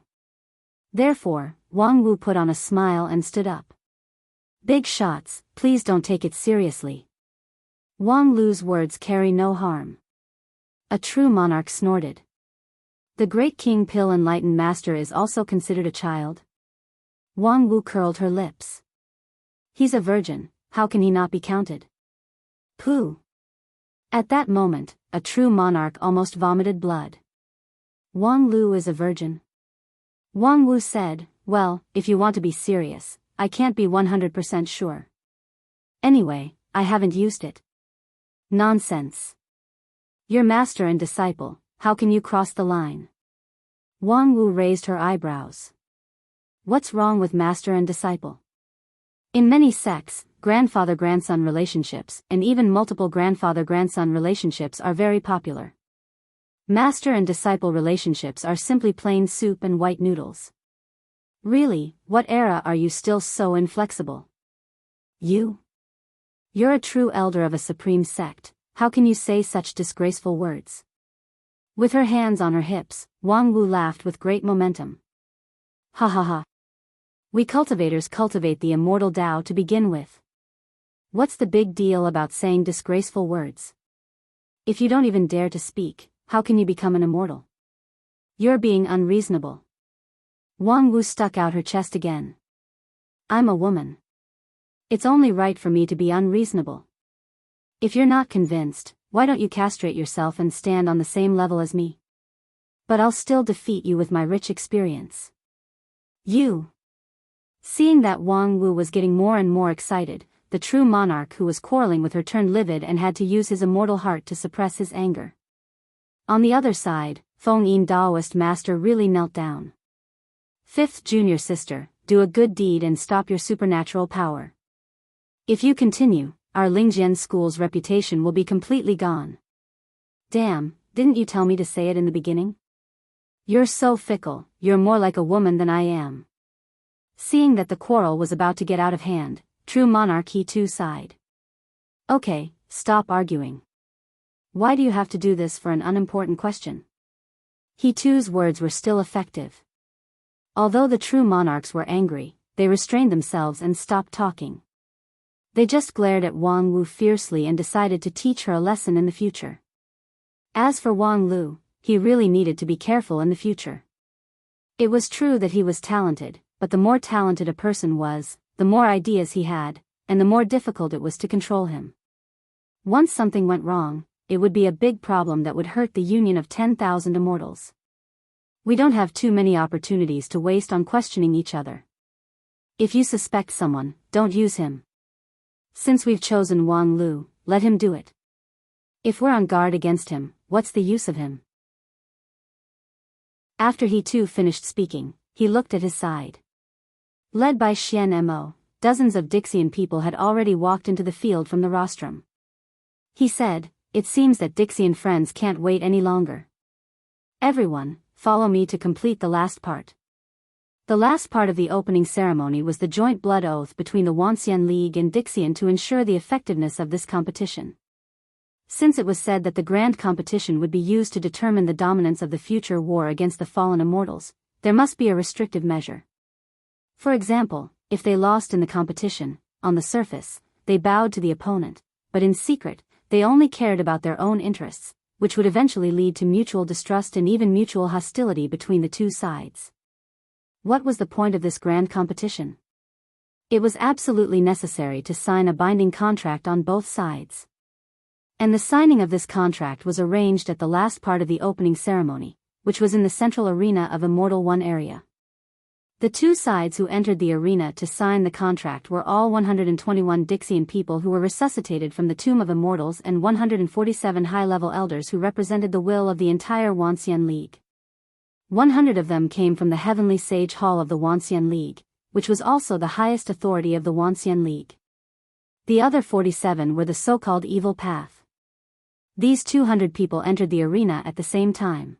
Therefore, Wang Wu put on a smile and stood up. "Big shots, please don't take it seriously. Wang Lu's words carry no harm." A true monarch snorted. "The great King Pill Enlightened Master is also considered a child?" Wang Wu curled her lips. "He's a virgin, how can he not be counted?" Pooh. At that moment, a true monarch almost vomited blood. "Wang Lu is a virgin?" Wang Wu said, "Well, if you want to be serious, I can't be 100% sure. Anyway, I haven't used it." "Nonsense. You're master and disciple, how can you cross the line?" Wang Wu raised her eyebrows. "What's wrong with master and disciple?" In many sects, grandfather-grandson relationships, and even multiple grandfather-grandson relationships are very popular. Master and disciple relationships are simply plain soup and white noodles. Really, what era are you still so inflexible? You're a true elder of a supreme sect, how can you say such disgraceful words? With her hands on her hips, Wang Wu laughed with great momentum. "Ha ha ha. We cultivators cultivate the immortal Tao to begin with. What's the big deal about saying disgraceful words? If you don't even dare to speak, how can you become an immortal? You're being unreasonable." Wang Wu stuck out her chest again. "I'm a woman. It's only right for me to be unreasonable. If you're not convinced, why don't you castrate yourself and stand on the same level as me? But I'll still defeat you with my rich experience." "You." Seeing that Wang Wu was getting more and more excited, the true monarch who was quarreling with her turned livid and had to use his immortal heart to suppress his anger. On the other side, Feng Yin Daoist master really knelt down. "Fifth junior sister, do a good deed and stop your supernatural power. If you continue, our Lingjian school's reputation will be completely gone." "Damn, didn't you tell me to say it in the beginning? You're so fickle, you're more like a woman than I am." Seeing that the quarrel was about to get out of hand, true monarch He too sighed. "Okay, stop arguing. Why do you have to do this for an unimportant question?" He too's words were still effective. Although the true monarchs were angry, they restrained themselves and stopped talking. They just glared at Wang Wu fiercely and decided to teach her a lesson in the future. As for Wang Lu, he really needed to be careful in the future. It was true that he was talented, but the more talented a person was, the more ideas he had, and the more difficult it was to control him. Once something went wrong, it would be a big problem that would hurt the union of 10,000 immortals. We don't have too many opportunities to waste on questioning each other. If you suspect someone, don't use him. Since we've chosen Wang Lu, let him do it. If we're on guard against him, what's the use of him? After he too finished speaking, he looked at his side. Led by Xian Mo, dozens of Dixian people had already walked into the field from the rostrum. He said, "It seems that Dixian friends can't wait any longer. Everyone, follow me to complete the last part." The last part of the opening ceremony was the joint blood oath between the Wanxian League and Dixian to ensure the effectiveness of this competition. Since it was said that the grand competition would be used to determine the dominance of the future war against the fallen immortals, there must be a restrictive measure. For example, if they lost in the competition, on the surface, they bowed to the opponent, but in secret, they only cared about their own interests, which would eventually lead to mutual distrust and even mutual hostility between the two sides. What was the point of this grand competition? It was absolutely necessary to sign a binding contract on both sides. And the signing of this contract was arranged at the last part of the opening ceremony, which was in the central arena of Immortal One area. The two sides who entered the arena to sign the contract were all 121 Dixian people who were resuscitated from the Tomb of Immortals and 147 high-level elders who represented the will of the entire Wanxian League. 100 of them came from the Heavenly Sage Hall of the Wanxian League, which was also the highest authority of the Wanxian League. The other 47 were the so-called Evil Path. These 200 people entered the arena at the same time.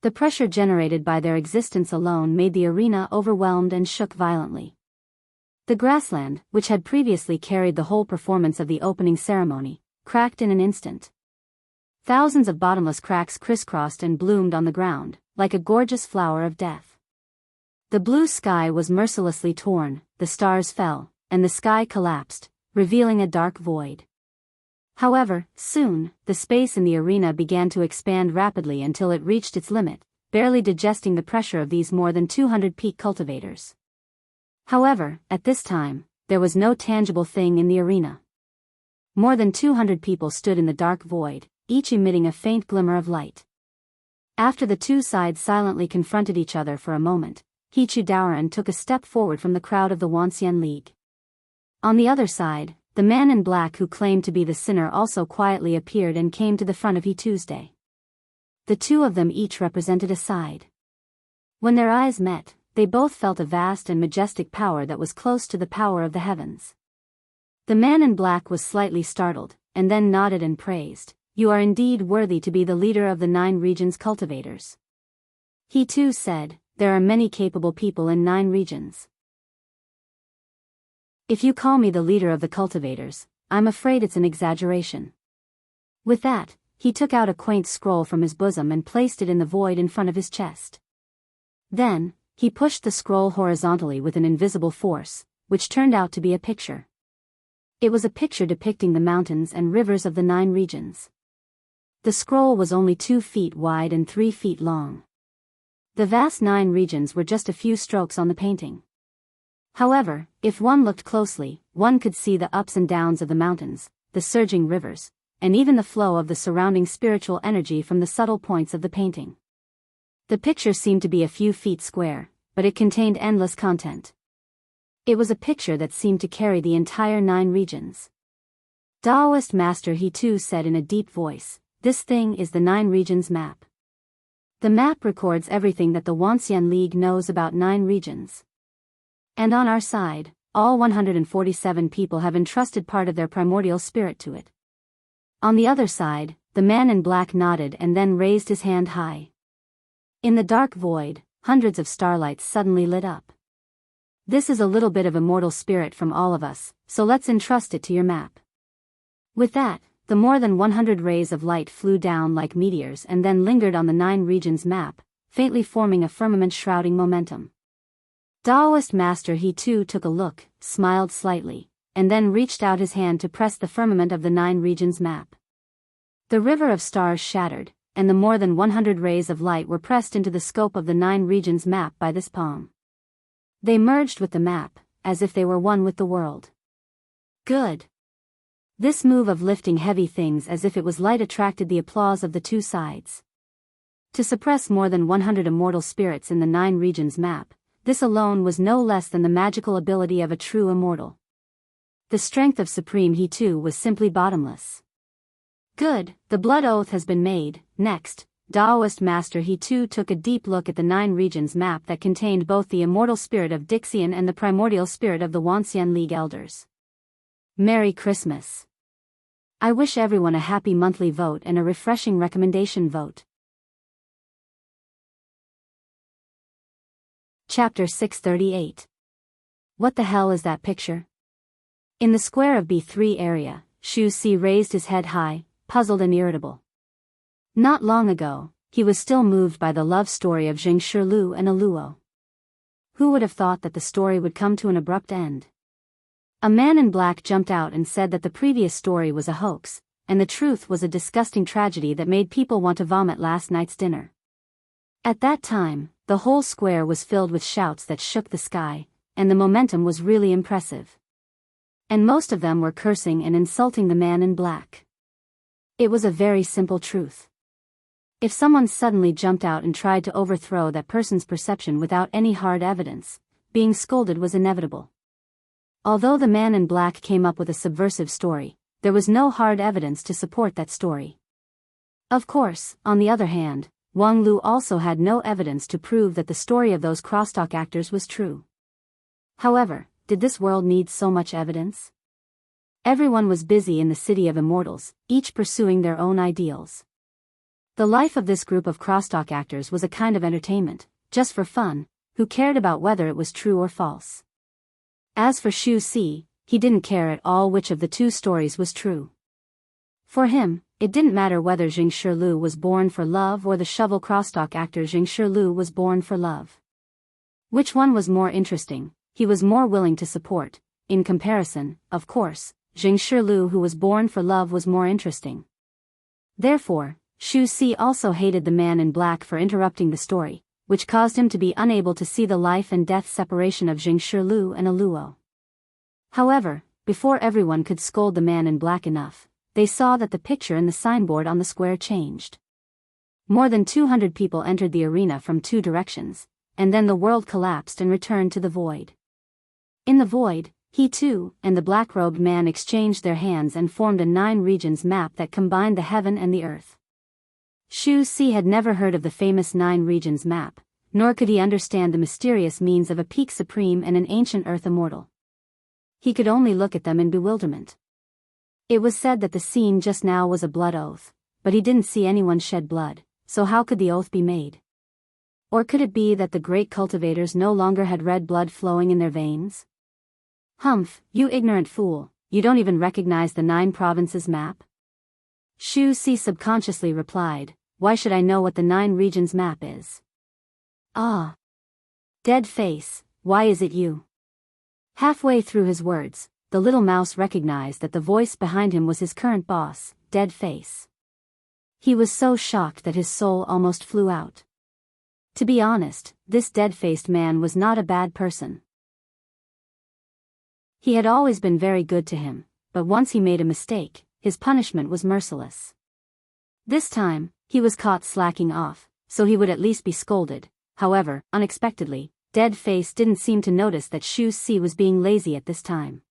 The pressure generated by their existence alone made the arena overwhelmed and shook violently. The grassland, which had previously carried the whole performance of the opening ceremony, cracked in an instant. Thousands of bottomless cracks crisscrossed and bloomed on the ground, like a gorgeous flower of death. The blue sky was mercilessly torn, the stars fell, and the sky collapsed, revealing a dark void. However, soon, the space in the arena began to expand rapidly until it reached its limit, barely digesting the pressure of these more than 200 peak cultivators. However, at this time, there was no tangible thing in the arena. More than 200 people stood in the dark void, each emitting a faint glimmer of light. After the two sides silently confronted each other for a moment, Hichu Daoran took a step forward from the crowd of the Wanxian League. On the other side, the man in black who claimed to be the sinner also quietly appeared and came to the front of He Tuesday. The two of them each represented a side. When their eyes met, they both felt a vast and majestic power that was close to the power of the heavens. The man in black was slightly startled, and then nodded and praised, "You are indeed worthy to be the leader of the 9 regions cultivators." He too said, "There are many capable people in 9 regions. If you call me the leader of the cultivators, I'm afraid it's an exaggeration." With that, he took out a quaint scroll from his bosom and placed it in the void in front of his chest. Then, he pushed the scroll horizontally with an invisible force, which turned out to be a picture. It was a picture depicting the mountains and rivers of the 9 regions. The scroll was only 2 feet wide and 3 feet long. The vast 9 regions were just a few strokes on the painting. However, if one looked closely, one could see the ups and downs of the mountains, the surging rivers, and even the flow of the surrounding spiritual energy from the subtle points of the painting. The picture seemed to be a few feet square, but it contained endless content. It was a picture that seemed to carry the entire 9 regions. Taoist Master He too said in a deep voice, "This thing is the 9 regions map. The map records everything that the Wanxian League knows about 9 regions. And on our side, all 147 people have entrusted part of their primordial spirit to it." On the other side, the man in black nodded and then raised his hand high. In the dark void, hundreds of starlights suddenly lit up. "This is a little bit of immortal spirit from all of us, so let's entrust it to your map." With that, the more than 100 rays of light flew down like meteors and then lingered on the 9 regions map, faintly forming a firmament shrouding momentum. Taoist Master He too took a look, smiled slightly, and then reached out his hand to press the firmament of the 9 regions map. The river of stars shattered, and the more than 100 rays of light were pressed into the scope of the 9 regions map by this palm. They merged with the map, as if they were one with the world. Good. This move of lifting heavy things as if it was light attracted the applause of the two sides. To suppress more than 100 immortal spirits in the 9 regions map, this alone was no less than the magical ability of a true immortal. The strength of Supreme He too was simply bottomless. Good, the blood oath has been made. Next, Taoist Master He too took a deep look at the 9 regions map that contained both the immortal spirit of Dixian and the primordial spirit of the Wanxian League elders. Merry Christmas. I wish everyone a happy monthly vote and a refreshing recommendation vote. Chapter 638. What the hell is that picture? In the square of B3 area, Shu Si raised his head high, puzzled and irritable. Not long ago, he was still moved by the love story of Jing Shirlu and Aluo. Who would have thought that the story would come to an abrupt end? A man in black jumped out and said that the previous story was a hoax, and the truth was a disgusting tragedy that made people want to vomit last night's dinner. At that time, the whole square was filled with shouts that shook the sky, and the momentum was really impressive. And most of them were cursing and insulting the man in black. It was a very simple truth. If someone suddenly jumped out and tried to overthrow that person's perception without any hard evidence, being scolded was inevitable. Although the man in black came up with a subversive story, there was no hard evidence to support that story. Of course, on the other hand, Wang Lu also had no evidence to prove that the story of those crosstalk actors was true. However, did this world need so much evidence? Everyone was busy in the city of immortals, each pursuing their own ideals. The life of this group of crosstalk actors was a kind of entertainment, just for fun, who cared about whether it was true or false. As for Xu Si, he didn't care at all which of the two stories was true. For him, it didn't matter whether Jing Shirlu was born for love or the shovel crosstalk actor Jing Shirlu was born for love. Which one was more interesting, he was more willing to support. In comparison, of course, Jing Shirlu who was born for love was more interesting. Therefore, Xu Si also hated the man in black for interrupting the story, which caused him to be unable to see the life and death separation of Jing Shirlu and Aluo. However, before everyone could scold the man in black enough, they saw that the picture in the signboard on the square changed. More than 200 people entered the arena from 2 directions, and then the world collapsed and returned to the void. In the void, he too, and the black-robed man exchanged their hands and formed a 9 regions map that combined the heaven and the earth. Xu Si had never heard of the famous 9 regions map, nor could he understand the mysterious means of a peak supreme and an ancient earth immortal. He could only look at them in bewilderment. It was said that the scene just now was a blood oath, but he didn't see anyone shed blood, so how could the oath be made? Or could it be that the great cultivators no longer had red blood flowing in their veins? Humph, you ignorant fool, you don't even recognize the 9 provinces map? Xu Si subconsciously replied, why should I know what the 9 regions map is? Ah. Dead face, why is it you? Halfway through his words, the little mouse recognized that the voice behind him was his current boss, Dead Face. He was so shocked that his soul almost flew out. To be honest, this dead-faced man was not a bad person. He had always been very good to him, but once he made a mistake, his punishment was merciless. This time, he was caught slacking off, so he would at least be scolded. However, unexpectedly, Dead Face didn't seem to notice that Xu Si was being lazy at this time.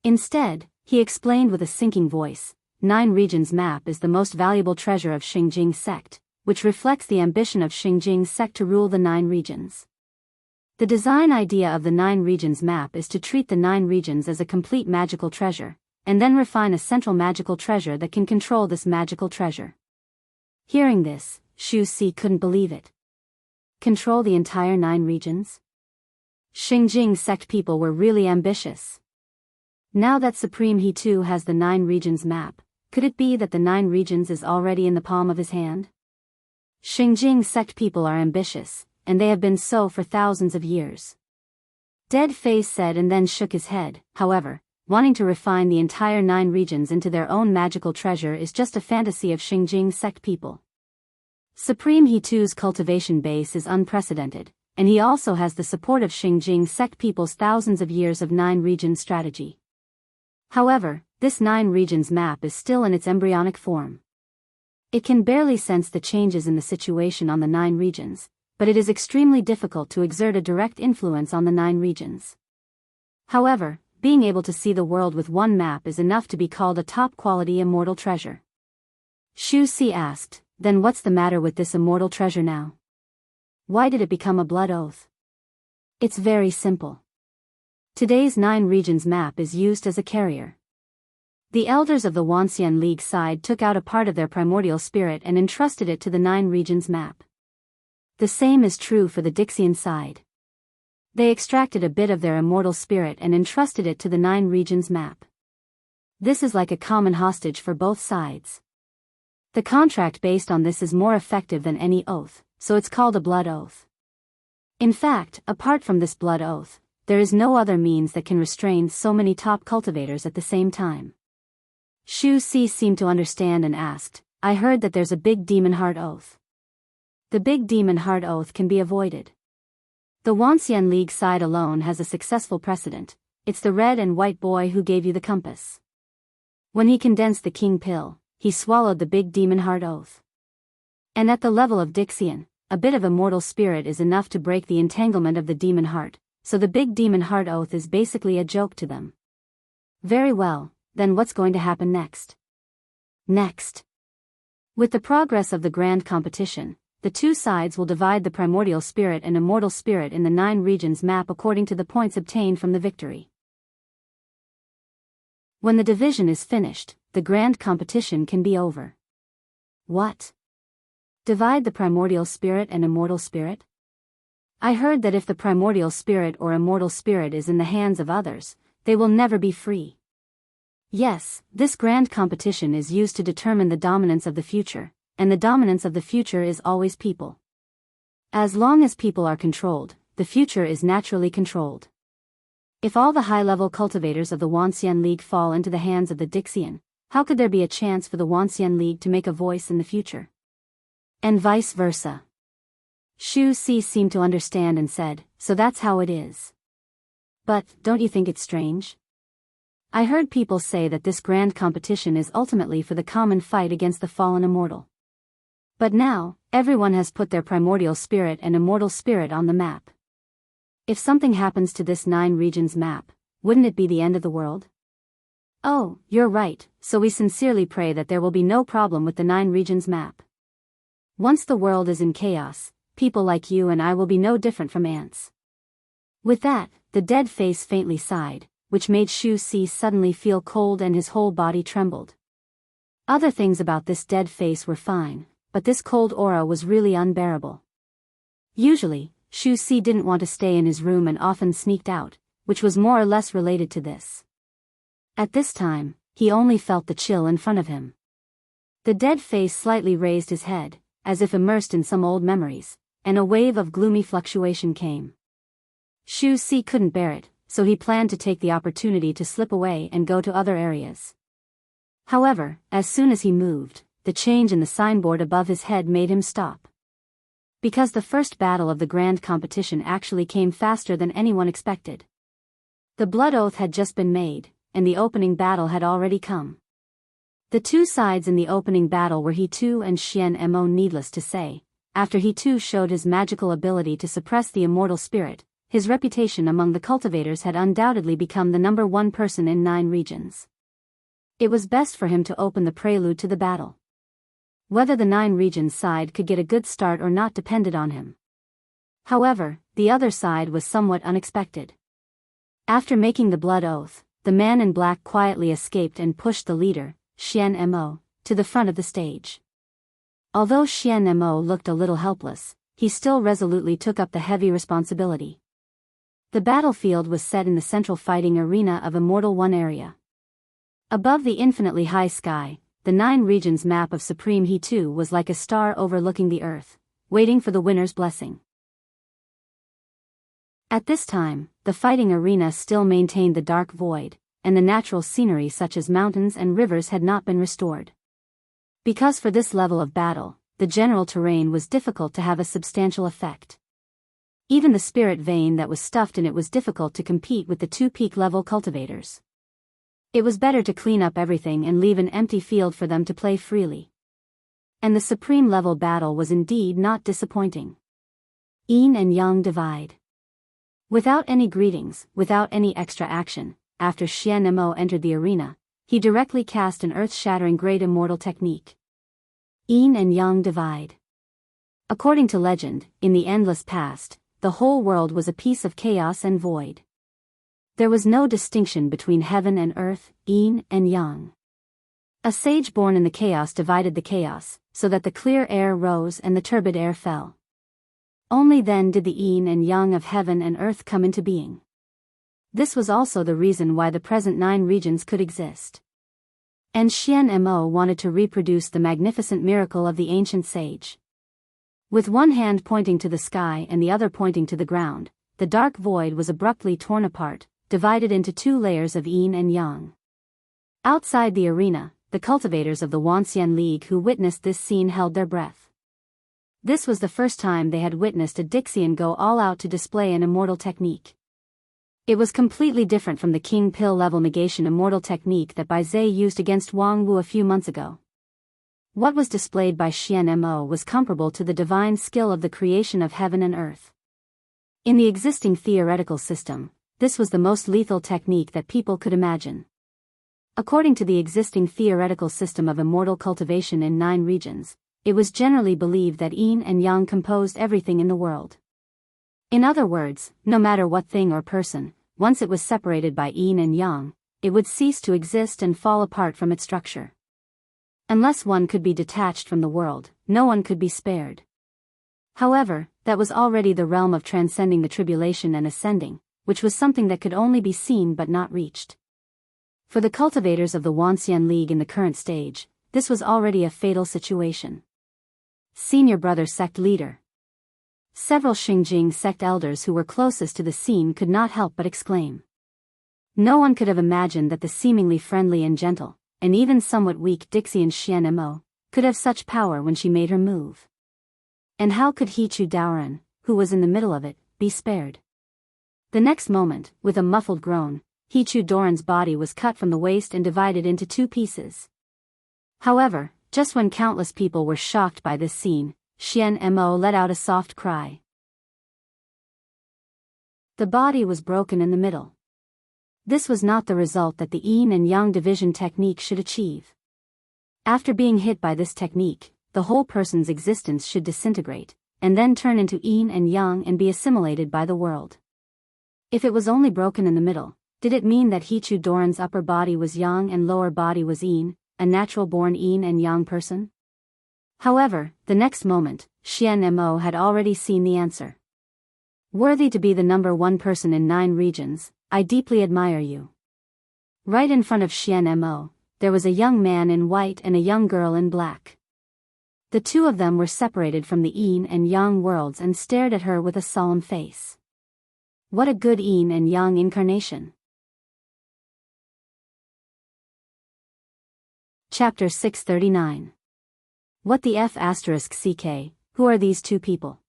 Instead, he explained with a sinking voice, 9 regions map is the most valuable treasure of Xingjing sect, which reflects the ambition of Xingjing sect to rule the 9 regions. The design idea of the 9 regions map is to treat the 9 regions as a complete magical treasure, and then refine a central magical treasure that can control this magical treasure. Hearing this, Xu Si couldn't believe it. Control the entire 9 regions? Xingjing sect people were really ambitious. Now that Supreme he too has the 9 regions map, could it be that the 9 regions is already in the palm of his hand? Xingjing sect people are ambitious, and they have been so for thousands of years. Dead Face said and then shook his head. However, wanting to refine the entire 9 regions into their own magical treasure is just a fantasy of Xingjing sect people. Supreme he too's cultivation base is unprecedented, and he also has the support of Xingjing sect people's thousands of years of 9 regions strategy. However, this 9 regions map is still in its embryonic form. It can barely sense the changes in the situation on the 9 regions, but it is extremely difficult to exert a direct influence on the 9 regions. However, being able to see the world with one map is enough to be called a top-quality immortal treasure. Xu Si asked, then what's the matter with this immortal treasure now? Why did it become a blood oath? It's very simple. Today's 9 regions map is used as a carrier. The elders of the Wanxian League side took out a part of their primordial spirit and entrusted it to the 9 regions map. The same is true for the Dixian side. They extracted a bit of their immortal spirit and entrusted it to the 9 regions map. This is like a common hostage for both sides. The contract based on this is more effective than any oath, so it's called a blood oath. In fact, apart from this blood oath, there is no other means that can restrain so many top cultivators at the same time. Shu Si seemed to understand and asked, I heard that there's a big demon heart oath. The big demon heart oath can be avoided. The Wanxian League side alone has a successful precedent. It's the red and white boy who gave you the compass. When he condensed the king pill, he swallowed the big demon heart oath. And at the level of Dixian, a bit of immortal spirit is enough to break the entanglement of the demon heart, so the big demon heart oath is basically a joke to them. Very well, then what's going to happen next? Next. With the progress of the grand competition, the two sides will divide the primordial spirit and immortal spirit in the 9 regions map according to the points obtained from the victory. When the division is finished, the grand competition can be over. What? Divide the primordial spirit and immortal spirit? I heard that if the primordial spirit or immortal spirit is in the hands of others, they will never be free. Yes, this grand competition is used to determine the dominance of the future, and the dominance of the future is always people. As long as people are controlled, the future is naturally controlled. If all the high-level cultivators of the Wanxian League fall into the hands of the Dixian, how could there be a chance for the Wanxian League to make a voice in the future? And vice versa. Shu Si seemed to understand and said, so that's how it is. But, don't you think it's strange? I heard people say that this grand competition is ultimately for the common fight against the fallen immortal. But now, everyone has put their primordial spirit and immortal spirit on the map. If something happens to this 9 regions map, wouldn't it be the end of the world? Oh, you're right, so we sincerely pray that there will be no problem with the 9 regions map. Once the world is in chaos, people like you and I will be no different from ants. With that, the dead face faintly sighed, which made Shu Si suddenly feel cold and his whole body trembled. Other things about this dead face were fine, but this cold aura was really unbearable. Usually, Shu Si didn't want to stay in his room and often sneaked out, which was more or less related to this. At this time, he only felt the chill in front of him. The dead face slightly raised his head, as if immersed in some old memories, and a wave of gloomy fluctuation came. Shu Si couldn't bear it, so he planned to take the opportunity to slip away and go to other areas. However, as soon as he moved, the change in the signboard above his head made him stop. Because the first battle of the grand competition actually came faster than anyone expected. The blood oath had just been made, and the opening battle had already come. The two sides in the opening battle were He Tu and Xian Mo. Needless to say, after He Tu showed his magical ability to suppress the immortal spirit, his reputation among the cultivators had undoubtedly become the #1 person in 9 regions. It was best for him to open the prelude to the battle. Whether the 9 regions side could get a good start or not depended on him. However, the other side was somewhat unexpected. After making the blood oath, the man in black quietly escaped and pushed the leader, Xian Mo, to the front of the stage. Although Xian Mo looked a little helpless, he still resolutely took up the heavy responsibility. The battlefield was set in the central fighting arena of Immortal One area. Above the infinitely high sky, the 9 regions map of Supreme He Tu was like a star overlooking the earth, waiting for the winner's blessing. At this time, the fighting arena still maintained the dark void, and the natural scenery such as mountains and rivers had not been restored. Because for this level of battle, the general terrain was difficult to have a substantial effect. Even the spirit vein that was stuffed in it was difficult to compete with the 2 peak level cultivators. It was better to clean up everything and leave an empty field for them to play freely. And the supreme level battle was indeed not disappointing. Yin and Yang divide. Without any greetings, without any extra action, after Xian Mo entered the arena, he directly cast an earth-shattering great immortal technique. Yin and Yang divide. According to legend, in the endless past, the whole world was a piece of chaos and void. There was no distinction between heaven and earth, yin and yang. A sage born in the chaos divided the chaos, so that the clear air rose and the turbid air fell. Only then did the yin and yang of heaven and earth come into being. This was also the reason why the present 9 regions could exist. And Xian Mo wanted to reproduce the magnificent miracle of the ancient sage. With one hand pointing to the sky and the other pointing to the ground, the dark void was abruptly torn apart, divided into 2 layers of yin and yang. Outside the arena, the cultivators of the Wanxian League who witnessed this scene held their breath. This was the first time they had witnessed a Dixian go all out to display an immortal technique. It was completely different from the King Pill level negation immortal technique that Bai Zhe used against Wang Wu a few months ago. What was displayed by Xian Mo was comparable to the divine skill of the creation of heaven and earth. In the existing theoretical system, this was the most lethal technique that people could imagine. According to the existing theoretical system of immortal cultivation in 9 regions, it was generally believed that yin and yang composed everything in the world. In other words, no matter what thing or person, once it was separated by yin and yang, it would cease to exist and fall apart from its structure. Unless one could be detached from the world, no one could be spared. However, that was already the realm of transcending the tribulation and ascending, which was something that could only be seen but not reached. For the cultivators of the Wanxian League in the current stage, this was already a fatal situation. Senior Brother Sect Leader. Several Xingjing sect elders who were closest to the scene could not help but exclaim. No one could have imagined that the seemingly friendly and gentle, and even somewhat weak Dixian Xian Mo, could have such power when she made her move. And how could Hichu Daoran, who was in the middle of it, be spared? The next moment, with a muffled groan, Hichu Doran's body was cut from the waist and divided into 2 pieces. However, just when countless people were shocked by this scene, Xian Mo let out a soft cry. The body was broken in the middle. This was not the result that the yin and yang division technique should achieve. After being hit by this technique, the whole person's existence should disintegrate, and then turn into yin and yang and be assimilated by the world. If it was only broken in the middle, did it mean that Hichu Doran's upper body was yang and lower body was yin, a natural-born yin and yang person? However, the next moment, Xian Mo had already seen the answer. Worthy to be the number 1 person in 9 regions, I deeply admire you. Right in front of Xian Mo, there was a young man in white and a young girl in black. The 2 of them were separated from the yin and yang worlds and stared at her with a solemn face. What a good yin and yang incarnation. Chapter 639. What the F***ck, who are these 2 people?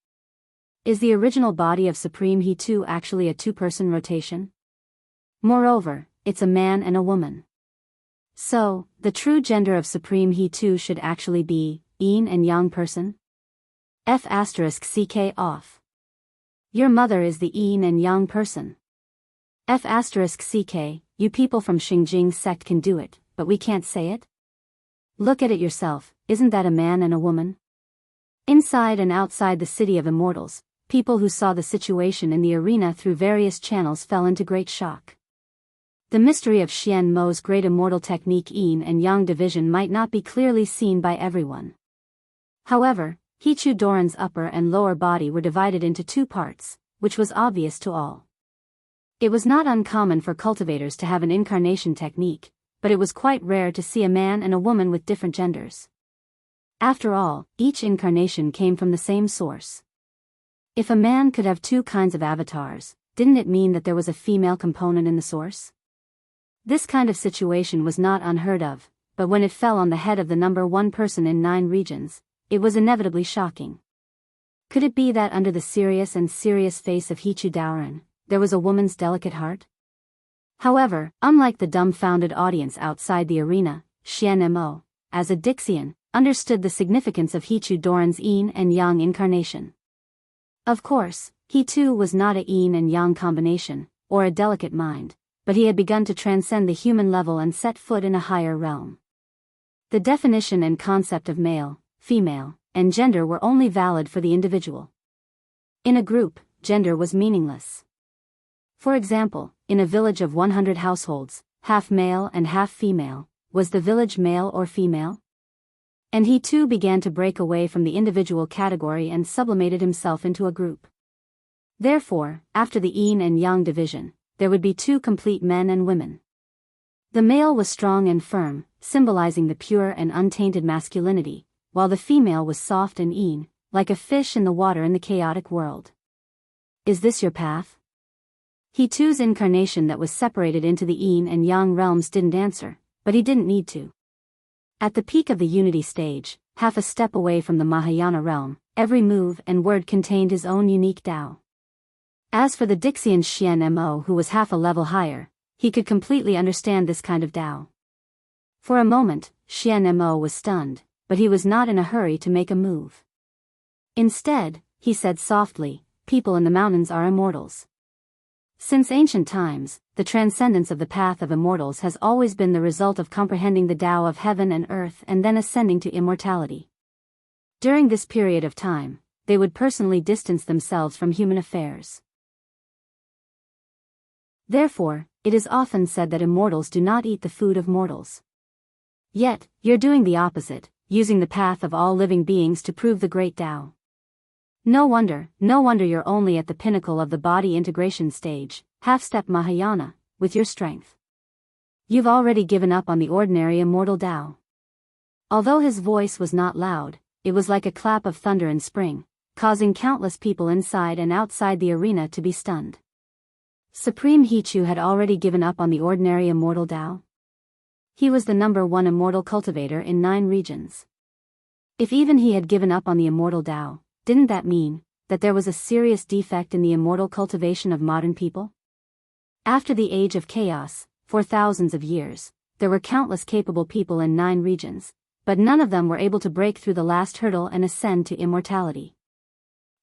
Is the original body of Supreme He2 actually a 2-person rotation? Moreover, it's a man and a woman. So, the true gender of Supreme He2 should actually be yin and yang person? F***ck off. Your mother is the yin and yang person. F***ck, you people from Xingjing sect can do it, but we can't say it? Look at it yourself, isn't that a man and a woman? Inside and outside the city of immortals, people who saw the situation in the arena through various channels fell into great shock. The mystery of Xian Mo's great immortal technique yin and yang division might not be clearly seen by everyone. However, Hichu Doran's upper and lower body were divided into 2 parts, which was obvious to all. It was not uncommon for cultivators to have an incarnation technique, but it was quite rare to see a man and a woman with different genders. After all, each incarnation came from the same source. If a man could have 2 kinds of avatars, didn't it mean that there was a female component in the source? This kind of situation was not unheard of, but when it fell on the head of the number 1 person in 9 regions, it was inevitably shocking. Could it be that under the serious face of Hichu Daoran, there was a woman's delicate heart? However, unlike the dumbfounded audience outside the arena, Xian Mo, as a Dixian, understood the significance of Hichu Doran's yin and yang incarnation. Of course, he too was not a yin and yang combination, or a delicate mind, but he had begun to transcend the human level and set foot in a higher realm. The definition and concept of male, female, and gender were only valid for the individual. In a group, gender was meaningless. For example, in a village of 100 households, half male and half female, was the village male or female? And he too began to break away from the individual category and sublimated himself into a group. Therefore, after the yin and yang division, there would be 2 complete men and women. The male was strong and firm, symbolizing the pure and untainted masculinity, while the female was soft and yin, like a fish in the water in the chaotic world. Is this your path? He too's incarnation that was separated into the yin and yang realms didn't answer, but he didn't need to. At the peak of the unity stage, half a step away from the Mahayana realm, every move and word contained his own unique Tao. As for the Dixian Xian Mo, who was half a level higher, he could completely understand this kind of Tao. For a moment, Xian Mo was stunned, but he was not in a hurry to make a move. Instead, he said softly, "People in the mountains are immortals." Since ancient times, the transcendence of the path of immortals has always been the result of comprehending the Tao of heaven and earth and then ascending to immortality. During this period of time, they would personally distance themselves from human affairs. Therefore, it is often said that immortals do not eat the food of mortals. Yet, you're doing the opposite, using the path of all living beings to prove the great Tao. No wonder you're only at the pinnacle of the body integration stage, half-step Mahayana, with your strength. You've already given up on the ordinary immortal Tao. Although his voice was not loud, it was like a clap of thunder in spring, causing countless people inside and outside the arena to be stunned. Supreme Hichu had already given up on the ordinary immortal Tao. He was the #1 immortal cultivator in 9 regions. If even he had given up on the immortal Tao, didn't that mean that there was a serious defect in the immortal cultivation of modern people? After the age of chaos, for thousands of years, there were countless capable people in 9 regions, but none of them were able to break through the last hurdle and ascend to immortality.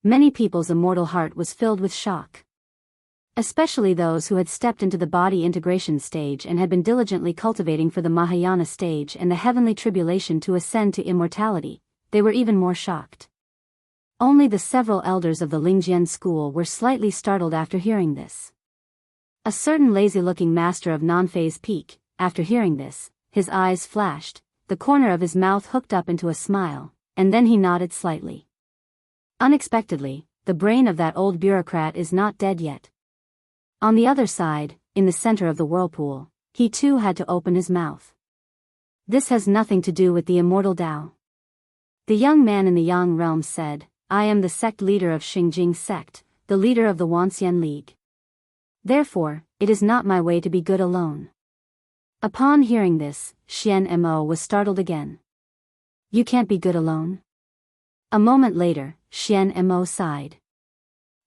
Many people's immortal heart was filled with shock. Especially those who had stepped into the body integration stage and had been diligently cultivating for the Mahayana stage and the heavenly tribulation to ascend to immortality, they were even more shocked. Only the several elders of the Lingjian school were slightly startled after hearing this. A certain lazy-looking master of non-phase peak, after hearing this, his eyes flashed, the corner of his mouth hooked up into a smile, and then he nodded slightly. Unexpectedly, the brain of that old bureaucrat is not dead yet. On the other side, in the center of the whirlpool, he too had to open his mouth. This has nothing to do with the immortal Tao. The young man in the Yang realm said, "I am the sect leader of Xingjing sect, the leader of the Wanxian League. Therefore, it is not my way to be good alone." Upon hearing this, Xian Mo was startled again. "You can't be good alone?" A moment later, Xian Mo sighed.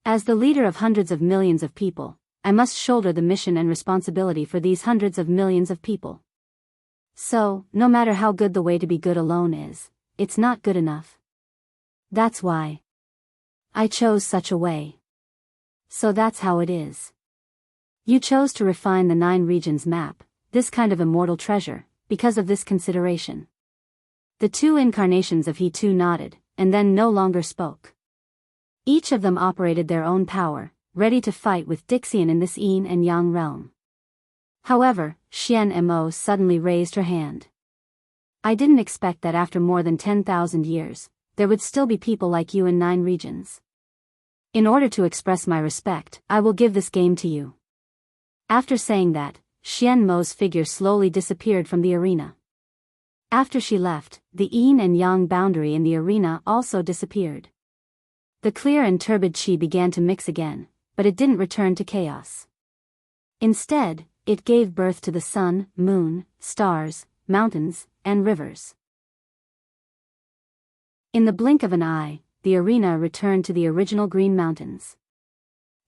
"As the leader of hundreds of millions of people, I must shoulder the mission and responsibility for these hundreds of millions of people. So, no matter how good the way to be good alone is, it's not good enough. That's why I chose such a way. So that's how it is. You chose to refine the 9 regions map, this kind of immortal treasure, because of this consideration." The 2 incarnations of He too nodded, and then no longer spoke. Each of them operated their own power, ready to fight with Dixian in this Yin and Yang realm. However, Xian Mo suddenly raised her hand. "I didn't expect that after more than 10,000 years, there would still be people like you in 9 regions. In order to express my respect, I will give this game to you." After saying that, Xian Mo's figure slowly disappeared from the arena. After she left, the Yin and Yang boundary in the arena also disappeared. The clear and turbid qi began to mix again, but it didn't return to chaos. Instead, it gave birth to the sun, moon, stars, mountains, and rivers. In the blink of an eye, the arena returned to the original green mountains.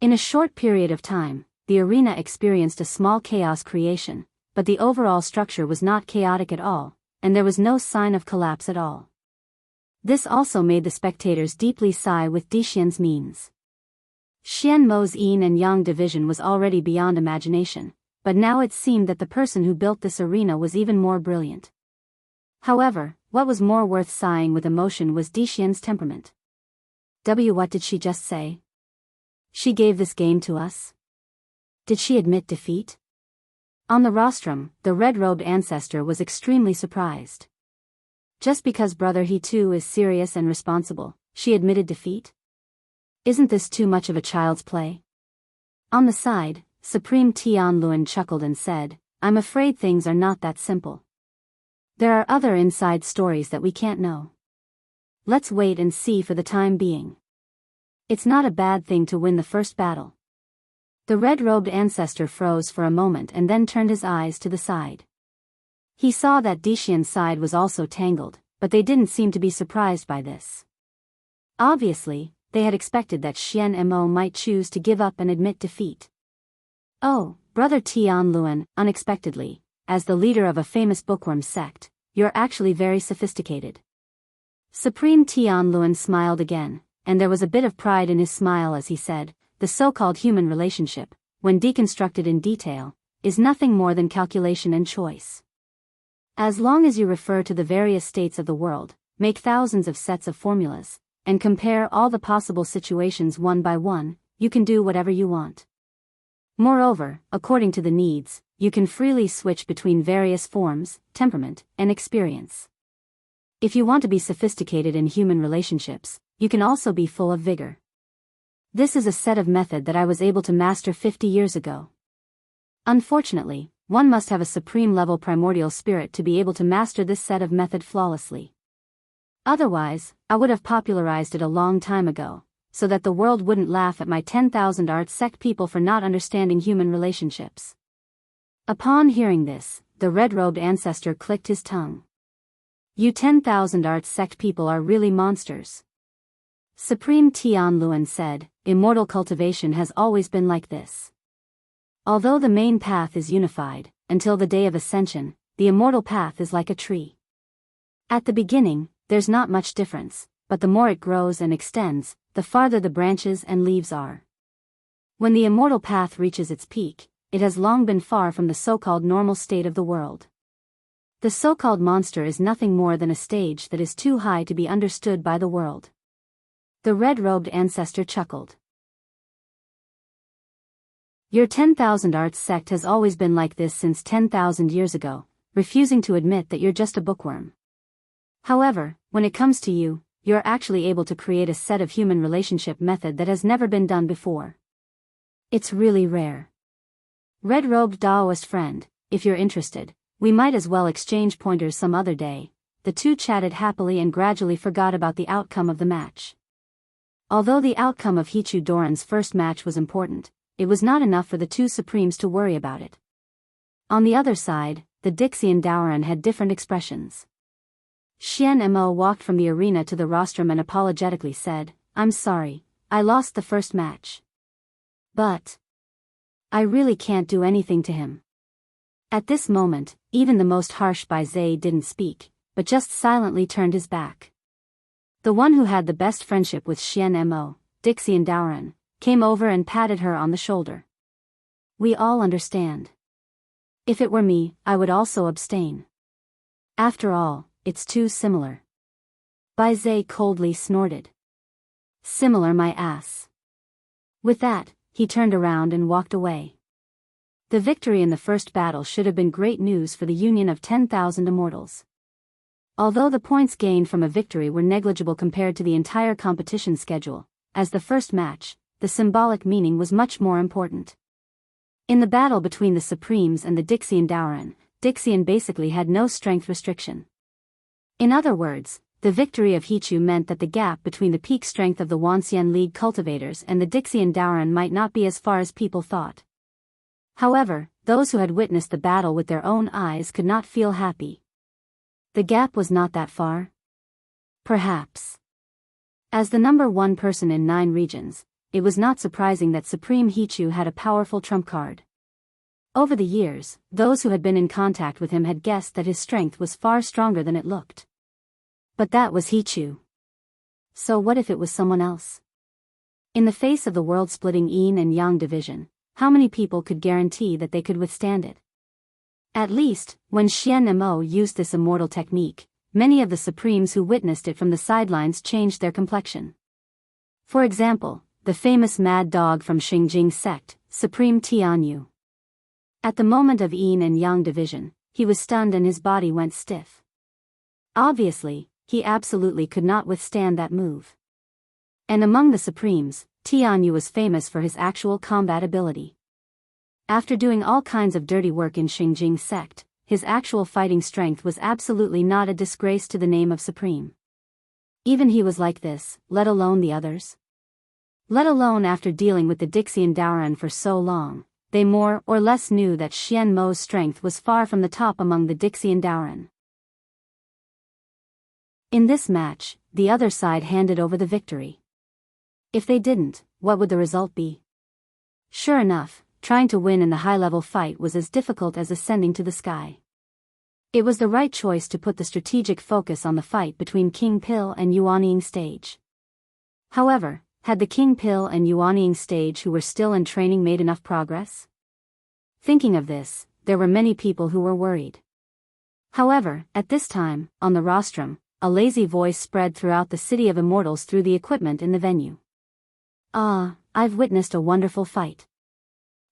In a short period of time, the arena experienced a small chaos creation, but the overall structure was not chaotic at all, and there was no sign of collapse at all. This also made the spectators deeply sigh with Dixian's means. Xian Mo's Yin and Yang division was already beyond imagination, but now it seemed that the person who built this arena was even more brilliant. However, what was more worth sighing with emotion was Dixian's temperament. What did she just say? She gave this game to us? Did she admit defeat? On the rostrum, the red-robed ancestor was extremely surprised. Just because brother he too is serious and responsible, she admitted defeat? Isn't this too much of a child's play? On the side, Supreme Tianluan chuckled and said, "I'm afraid things are not that simple. There are other inside stories that we can't know. Let's wait and see for the time being. It's not a bad thing to win the first battle." The red-robed ancestor froze for a moment and then turned his eyes to the side. He saw that Dixian's side was also tangled, but they didn't seem to be surprised by this. Obviously, they had expected that Xian Mo might choose to give up and admit defeat. Oh, Brother Tian Luan, unexpectedly, as the leader of a famous bookworm sect, you're actually very sophisticated. Supreme Tian Luan smiled again, and there was a bit of pride in his smile as he said, the so-called human relationship, when deconstructed in detail, is nothing more than calculation and choice. As long as you refer to the various states of the world, make thousands of sets of formulas, and compare all the possible situations one by one, you can do whatever you want. Moreover, according to the needs, you can freely switch between various forms, temperament, and experience. If you want to be sophisticated in human relationships, you can also be full of vigor. This is a set of method that I was able to master 50 years ago. Unfortunately, one must have a supreme-level primordial spirit to be able to master this set of method flawlessly. Otherwise, I would have popularized it a long time ago, so that the world wouldn't laugh at my 10,000 art sect people for not understanding human relationships. Upon hearing this, the red-robed ancestor clicked his tongue. You 10,000 art sect people are really monsters. Supreme Tian Luan said, immortal cultivation has always been like this. Although the main path is unified, until the day of ascension, the immortal path is like a tree. At the beginning, there's not much difference, but the more it grows and extends, the farther the branches and leaves are. When the immortal path reaches its peak, it has long been far from the so-called normal state of the world. The so-called monster is nothing more than a stage that is too high to be understood by the world. The red-robed ancestor chuckled. Your 10,000 arts sect has always been like this since 10,000 years ago, refusing to admit that you're just a bookworm. However, when it comes to you, you're actually able to create a set of human relationship method that has never been done before. It's really rare. Red-robed Daoist friend, if you're interested, we might as well exchange pointers some other day. The two chatted happily and gradually forgot about the outcome of the match. Although the outcome of Hichu Doran's first match was important, it was not enough for the two Supremes to worry about it. On the other side, the Dixian Daoran had different expressions. Xian Mo walked from the arena to the rostrum and apologetically said, I'm sorry, I lost the first match. But I really can't do anything to him. At this moment, even the most harsh Baizé didn't speak, but just silently turned his back. The one who had the best friendship with Xian Mo, Dixian Daoran, came over and patted her on the shoulder. We all understand. If it were me, I would also abstain. After all, it's too similar. Baizé coldly snorted. Similar my ass. With that, he turned around and walked away. The victory in the first battle should have been great news for the union of 10,000 immortals. Although the points gained from a victory were negligible compared to the entire competition schedule, as the first match, the symbolic meaning was much more important. In the battle between the Supremes and the Dixian Daoran, Dixian basically had no strength restriction. In other words, the victory of Hichu meant that the gap between the peak strength of the Wanxian League cultivators and the Dixian Daoran might not be as far as people thought. However, those who had witnessed the battle with their own eyes could not feel happy. The gap was not that far? Perhaps. As the number one person in 9 regions, it was not surprising that Supreme Hichu had a powerful trump card. Over the years, those who had been in contact with him had guessed that his strength was far stronger than it looked. But that was Hichu. So what if it was someone else? In the face of the world-splitting yin and yang division, how many people could guarantee that they could withstand it? At least, when Xian Mo used this immortal technique, many of the Supremes who witnessed it from the sidelines changed their complexion. For example, the famous mad dog from Xingjing sect, Supreme Tianyu. At the moment of yin and yang division, he was stunned and his body went stiff. Obviously, he absolutely could not withstand that move. And among the Supremes, Tianyu was famous for his actual combat ability. After doing all kinds of dirty work in Xingjing sect, his actual fighting strength was absolutely not a disgrace to the name of Supreme. Even he was like this, let alone the others. Let alone after dealing with the Dixian Daoran for so long, they more or less knew that Xian Mo's strength was far from the top among the Dixian Daoran. In this match, the other side handed over the victory. If they didn't, what would the result be? Sure enough, trying to win in the high-level fight was as difficult as ascending to the sky. It was the right choice to put the strategic focus on the fight between King Pil and Yuanying stage. However, had the King Pil and Yuanying stage who were still in training made enough progress? Thinking of this, there were many people who were worried. However, at this time, on the rostrum, a lazy voice spread throughout the city of immortals through the equipment in the venue. "Ah, I've witnessed a wonderful fight.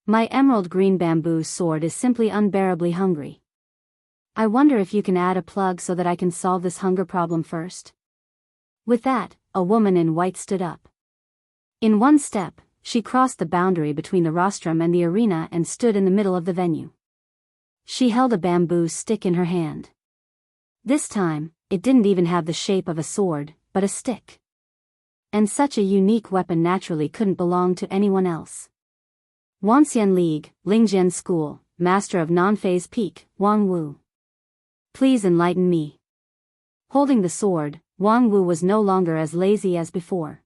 My emerald green bamboo sword is simply unbearably hungry. I wonder if you can add a plug so that I can solve this hunger problem first?" With that, a woman in white stood up. In one step, she crossed the boundary between the rostrum and the arena and stood in the middle of the venue. She held a bamboo stick in her hand. This time, it didn't even have the shape of a sword, but a stick. And such a unique weapon naturally couldn't belong to anyone else. Wanxian League, Lingjian School, Master of Non-Phase Peak, Wang Wu. Please enlighten me. Holding the sword, Wang Wu was no longer as lazy as before.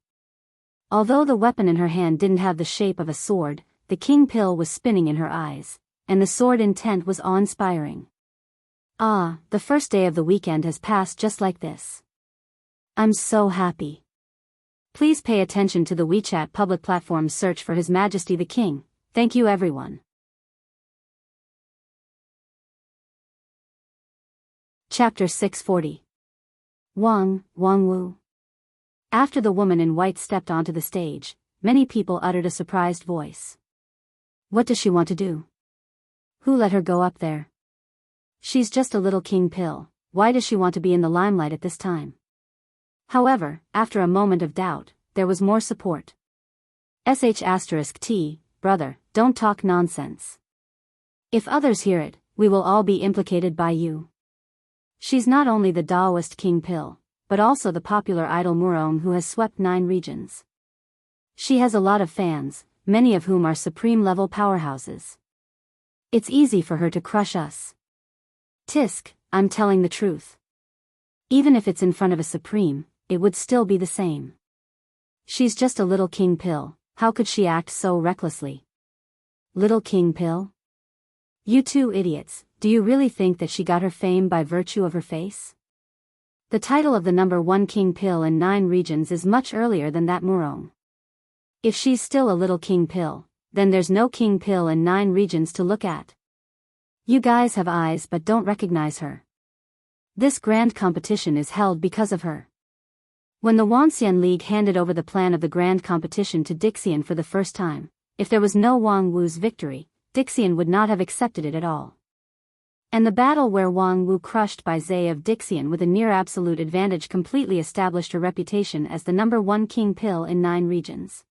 Although the weapon in her hand didn't have the shape of a sword, the King Pil was spinning in her eyes, and the sword intent was awe-inspiring. Ah, the first day of the weekend has passed just like this. I'm so happy. Please pay attention to the WeChat public platform search for His Majesty the King. Thank you everyone. Chapter 640. Wang Wu. After the woman in white stepped onto the stage, many people uttered a surprised voice. What does she want to do? Who let her go up there? She's just a little King Pil, why does she want to be in the limelight at this time? However, after a moment of doubt, there was more support. *T, brother, don't talk nonsense. If others hear it, we will all be implicated by you. She's not only the Daoist King Pil, but also the popular idol Murong who has swept 9 regions. She has a lot of fans, many of whom are supreme-level powerhouses. It's easy for her to crush us. Tisk, I'm telling the truth. Even if it's in front of a supreme, it would still be the same. She's just a little King Pil, how could she act so recklessly? Little King Pil? You two idiots, do you really think that she got her fame by virtue of her face? The title of the #1 King Pil in 9 regions is much earlier than that Murong. If she's still a little King Pil, then there's no King Pil in 9 regions to look at. You guys have eyes but don't recognize her. This grand competition is held because of her. When the Wanxian League handed over the plan of the grand competition to Dixian for the first time, if there was no Wang Wu's victory, Dixian would not have accepted it at all. And the battle where Wang Wu crushed by Zay of Dixian with a near-absolute advantage completely established her reputation as the #1 King Pil in 9 regions.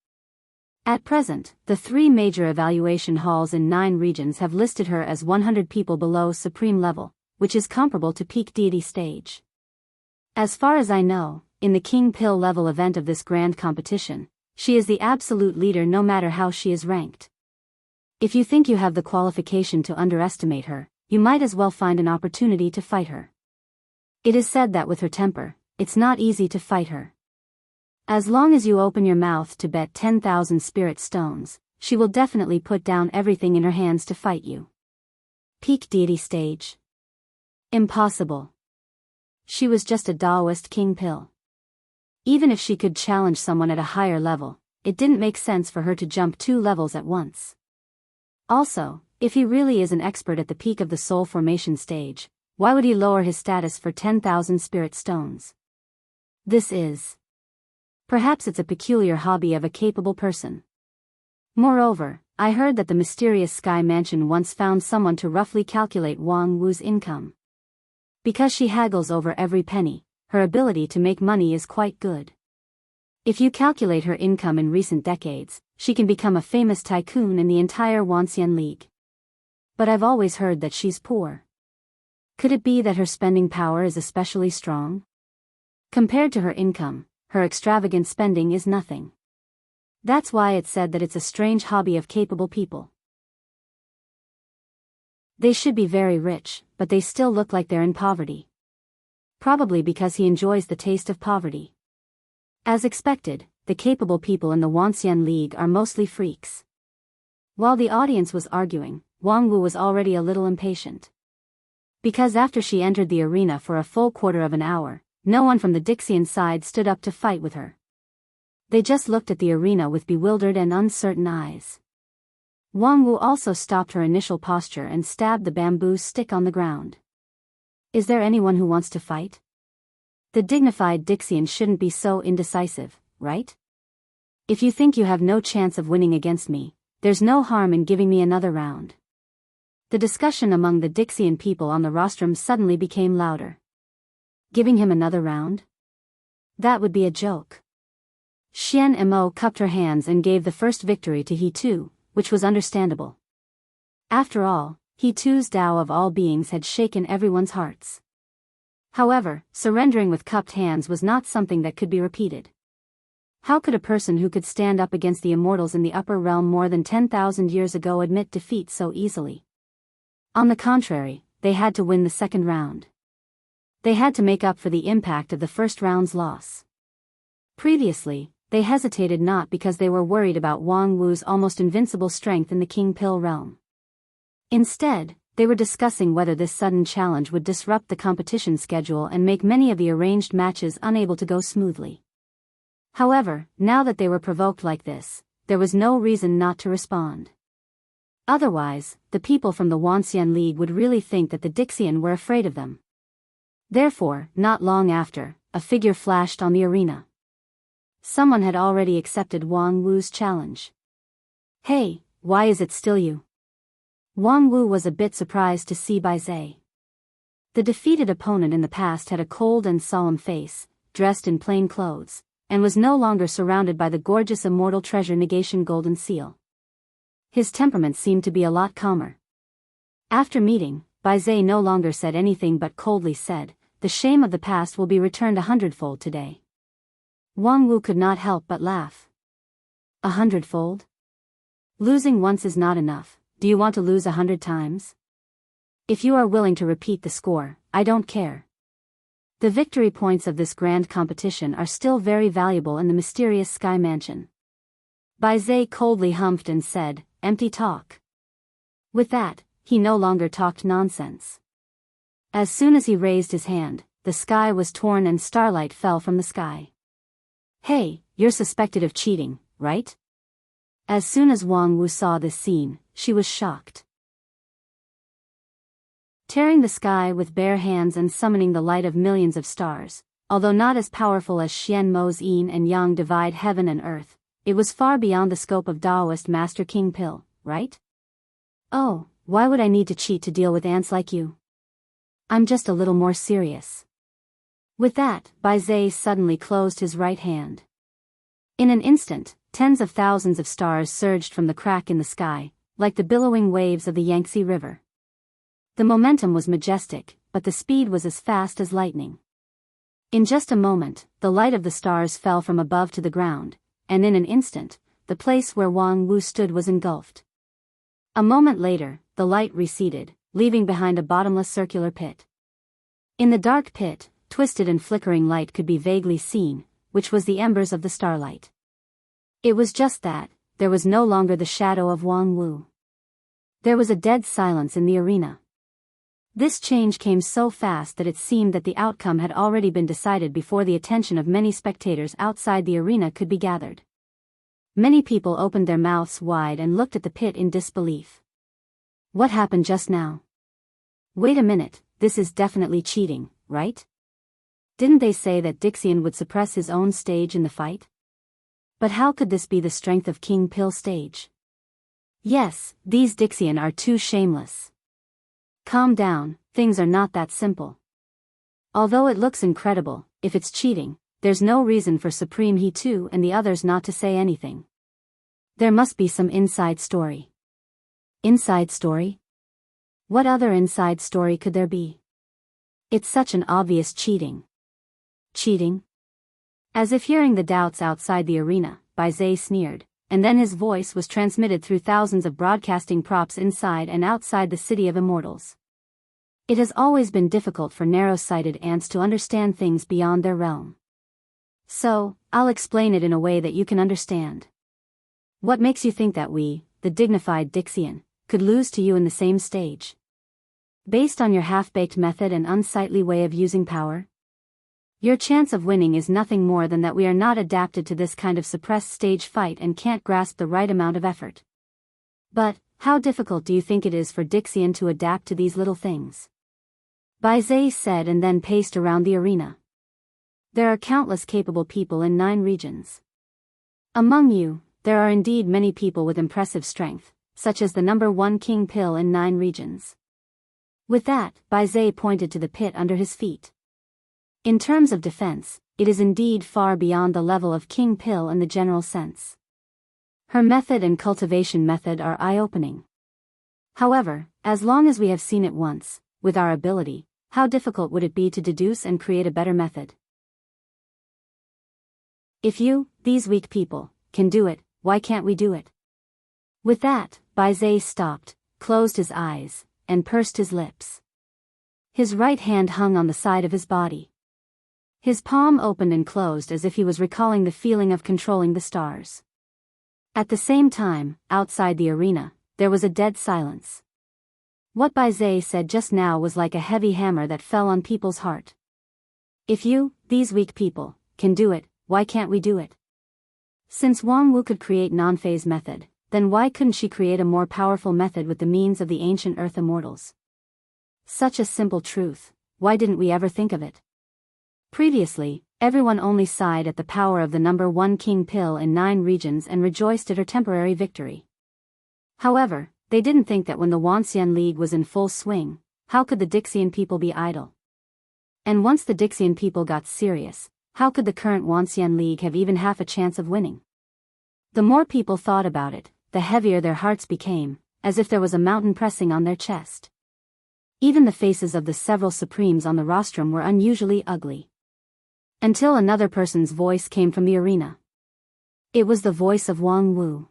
At present, the 3 major evaluation halls in 9 regions have listed her as 100 people below supreme level, which is comparable to peak deity stage. As far as I know, in the King Pil level event of this grand competition, she is the absolute leader no matter how she is ranked. If you think you have the qualification to underestimate her, you might as well find an opportunity to fight her. It is said that with her temper, it's not easy to fight her. As long as you open your mouth to bet 10,000 spirit stones, she will definitely put down everything in her hands to fight you. Peak deity stage? Impossible. She was just a Daoist King Pil. Even if she could challenge someone at a higher level, it didn't make sense for her to jump 2 levels at once. Also, if he really is an expert at the peak of the soul formation stage, why would he lower his status for 10,000 spirit stones? Perhaps it's a peculiar hobby of a capable person. Moreover, I heard that the mysterious Sky Mansion once found someone to roughly calculate Wang Wu's income. Because she haggles over every penny, her ability to make money is quite good. If you calculate her income in recent decades, she can become a famous tycoon in the entire Wanxian League. But I've always heard that she's poor. Could it be that her spending power is especially strong? Compared to her income, her extravagant spending is nothing. That's why it's said that it's a strange hobby of capable people. They should be very rich, but they still look like they're in poverty. Probably because he enjoys the taste of poverty. As expected, the capable people in the Wuxia League are mostly freaks. While the audience was arguing, Wang Wu was already a little impatient. Because after she entered the arena for a full quarter of an hour, no one from the Dixian side stood up to fight with her. They just looked at the arena with bewildered and uncertain eyes. Wang Wu also stopped her initial posture and stabbed the bamboo stick on the ground. Is there anyone who wants to fight? The dignified Dixian shouldn't be so indecisive, right? If you think you have no chance of winning against me, there's no harm in giving me another round. The discussion among the Dixian people on the rostrum suddenly became louder. Giving him another round? That would be a joke. Xian Mo cupped her hands and gave the first victory to He Tu, which was understandable. After all, He Tu's Tao of all beings had shaken everyone's hearts. However, surrendering with cupped hands was not something that could be repeated. How could a person who could stand up against the immortals in the upper realm more than 10,000 years ago admit defeat so easily? On the contrary, they had to win the second round. They had to make up for the impact of the first round's loss. Previously, they hesitated not because they were worried about Wang Wu's almost invincible strength in the King Pill realm. Instead, they were discussing whether this sudden challenge would disrupt the competition schedule and make many of the arranged matches unable to go smoothly. However, now that they were provoked like this, there was no reason not to respond. Otherwise, the people from the Wuxia League would really think that the Dixian were afraid of them. Therefore, not long after, a figure flashed on the arena. Someone had already accepted Wang Wu's challenge. Hey, why is it still you? Wang Wu was a bit surprised to see Biyao. The defeated opponent in the past had a cold and solemn face, dressed in plain clothes, and was no longer surrounded by the gorgeous immortal treasure negation golden seal. His temperament seemed to be a lot calmer. After meeting, Biyao no longer said anything but coldly said, "The shame of the past will be returned 100-fold today." Wang Wu could not help but laugh. 100-fold? Losing once is not enough. Do you want to lose 100 times? If you are willing to repeat the score, I don't care. The victory points of this grand competition are still very valuable in the mysterious Sky Mansion. Biyao coldly humphed and said, "Empty talk." With that, he no longer talked nonsense. As soon as he raised his hand, the sky was torn and starlight fell from the sky. Hey, you're suspected of cheating, right? As soon as Wang Wu saw this scene, she was shocked. Tearing the sky with bare hands and summoning the light of millions of stars, although not as powerful as Xian Mo's yin and yang divide heaven and earth, it was far beyond the scope of Taoist Master King Pill, right? Oh, why would I need to cheat to deal with ants like you? I'm just a little more serious. With that, Biyao suddenly closed his right hand. In an instant, tens of thousands of stars surged from the crack in the sky, like the billowing waves of the Yangtze River. The momentum was majestic, but the speed was as fast as lightning. In just a moment, the light of the stars fell from above to the ground, and in an instant, the place where Wang Wu stood was engulfed. A moment later, the light receded, leaving behind a bottomless circular pit. In the dark pit, twisted and flickering light could be vaguely seen, which was the embers of the starlight. It was just that, there was no longer the shadow of Wang Wu. There was a dead silence in the arena. This change came so fast that it seemed that the outcome had already been decided before the attention of many spectators outside the arena could be gathered. Many people opened their mouths wide and looked at the pit in disbelief. What happened just now? Wait a minute, this is definitely cheating, right? Didn't they say that Dixian would suppress his own stage in the fight? But how could this be the strength of King Pill's stage? Yes, these Dixian are too shameless. Calm down, things are not that simple. Although it looks incredible, if it's cheating, there's no reason for Supreme He Tu and the others not to say anything. There must be some inside story. Inside story? What other inside story could there be? It's such an obvious cheating. Cheating? As if hearing the doubts outside the arena, Biyao sneered, and then his voice was transmitted through thousands of broadcasting props inside and outside the City of Immortals. It has always been difficult for narrow-sighted ants to understand things beyond their realm. So, I'll explain it in a way that you can understand. What makes you think that we, the dignified Dixian, could lose to you in the same stage? Based on your half-baked method and unsightly way of using power? Your chance of winning is nothing more than that we are not adapted to this kind of suppressed stage fight and can't grasp the right amount of effort. But, how difficult do you think it is for Dixian to adapt to these little things? Biyao said and then paced around the arena. There are countless capable people in 9 regions. Among you, there are indeed many people with impressive strength, such as the number 1 King Pill in 9 regions. With that, Biyao pointed to the pit under his feet. In terms of defense, it is indeed far beyond the level of King Pill in the general sense. Her method and cultivation method are eye-opening. However, as long as we have seen it once, with our ability, how difficult would it be to deduce and create a better method? If you, these weak people, can do it, why can't we do it? With that, Biyao stopped, closed his eyes, and pursed his lips. His right hand hung on the side of his body. His palm opened and closed as if he was recalling the feeling of controlling the stars. At the same time, outside the arena, there was a dead silence. What Biyao said just now was like a heavy hammer that fell on people's heart. If you, these weak people, can do it, why can't we do it? Since Wang Wu could create non-phase method, then why couldn't she create a more powerful method with the means of the ancient Earth Immortals? Such a simple truth, why didn't we ever think of it? Previously, everyone only sighed at the power of the number 1 King Pill in 9 regions and rejoiced at her temporary victory. However, they didn't think that when the Wanxian League was in full swing, how could the Dixian people be idle? And once the Dixian people got serious, how could the current Wanxian League have even half a chance of winning? The more people thought about it, the heavier their hearts became, as if there was a mountain pressing on their chest. Even the faces of the several supremes on the rostrum were unusually ugly. Until another person's voice came from the arena. It was the voice of Wang Wu.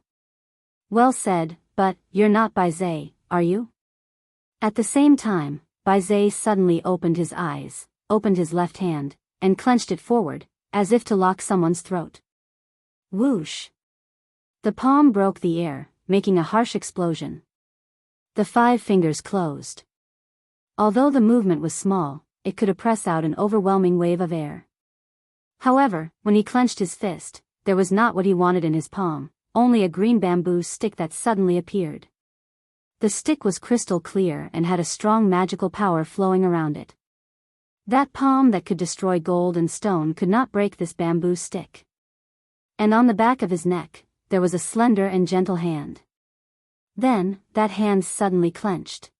Well said, but, you're not Biyao, are you? At the same time, Biyao suddenly opened his eyes, opened his left hand, and clenched it forward, as if to lock someone's throat. Whoosh! The palm broke the air, making a harsh explosion. The 5 fingers closed. Although the movement was small, it could press out an overwhelming wave of air. However, when he clenched his fist, there was not what he wanted in his palm, only a green bamboo stick that suddenly appeared. The stick was crystal clear and had a strong magical power flowing around it. That palm that could destroy gold and stone could not break this bamboo stick. And on the back of his neck, there was a slender and gentle hand. Then, that hand suddenly clenched.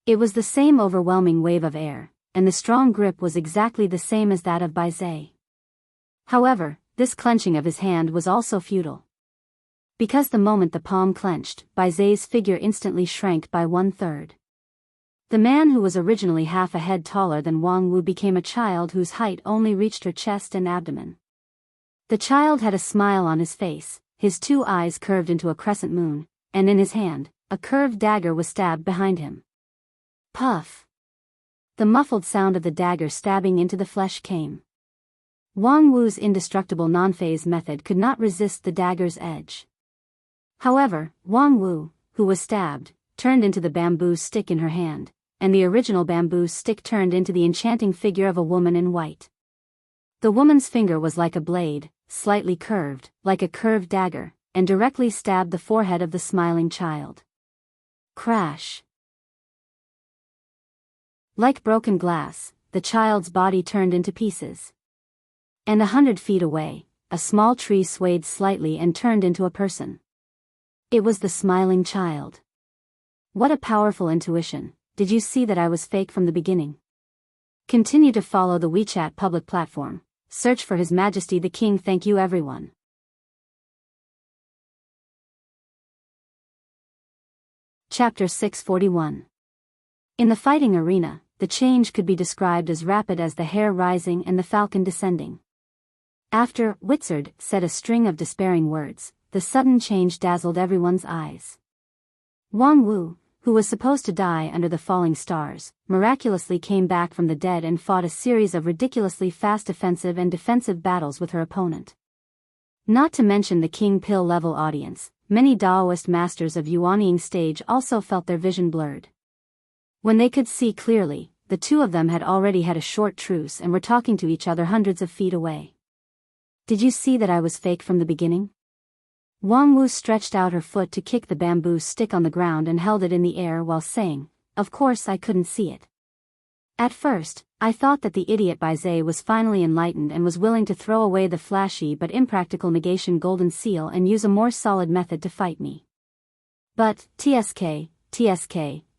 It was the same overwhelming wave of air, and the strong grip was exactly the same as that of Biyao. However, this clenching of his hand was also futile. Because the moment the palm clenched, Biyao's figure instantly shrank by 1/3. The man who was originally half a head taller than Wang Wu became a child whose height only reached her chest and abdomen. The child had a smile on his face, his 2 eyes curved into a crescent moon, and in his hand, a curved dagger was stabbed behind him. Puff! The muffled sound of the dagger stabbing into the flesh came. Wang Wu's indestructible non-phase method could not resist the dagger's edge. However, Wang Wu, who was stabbed, turned into the bamboo stick in her hand, and the original bamboo stick turned into the enchanting figure of a woman in white. The woman's finger was like a blade, slightly curved, like a curved dagger, and directly stabbed the forehead of the smiling child. Crash! Like broken glass, the child's body turned into pieces. And 100 feet away, a small tree swayed slightly and turned into a person. It was the smiling child. What a powerful intuition! Did you see that I was fake from the beginning? Continue to follow the WeChat public platform. Search for His Majesty the King. Thank you everyone. Chapter 641. In the fighting arena, the change could be described as rapid as the hare rising and the falcon descending. After Witzard said a string of despairing words, the sudden change dazzled everyone's eyes. Wang Wu, who was supposed to die under the falling stars, miraculously came back from the dead and fought a series of ridiculously fast offensive and defensive battles with her opponent. Not to mention the King Pill level audience, many Daoist masters of Yuanying stage also felt their vision blurred. When they could see clearly, the two of them had already had a short truce and were talking to each other hundreds of feet away. Did you see that I was fake from the beginning? Wang Wu stretched out her foot to kick the bamboo stick on the ground and held it in the air while saying, "Of course I couldn't see it. At first, I thought that the idiot Biyao was finally enlightened and was willing to throw away the flashy but impractical negation golden seal and use a more solid method to fight me. But, TSK,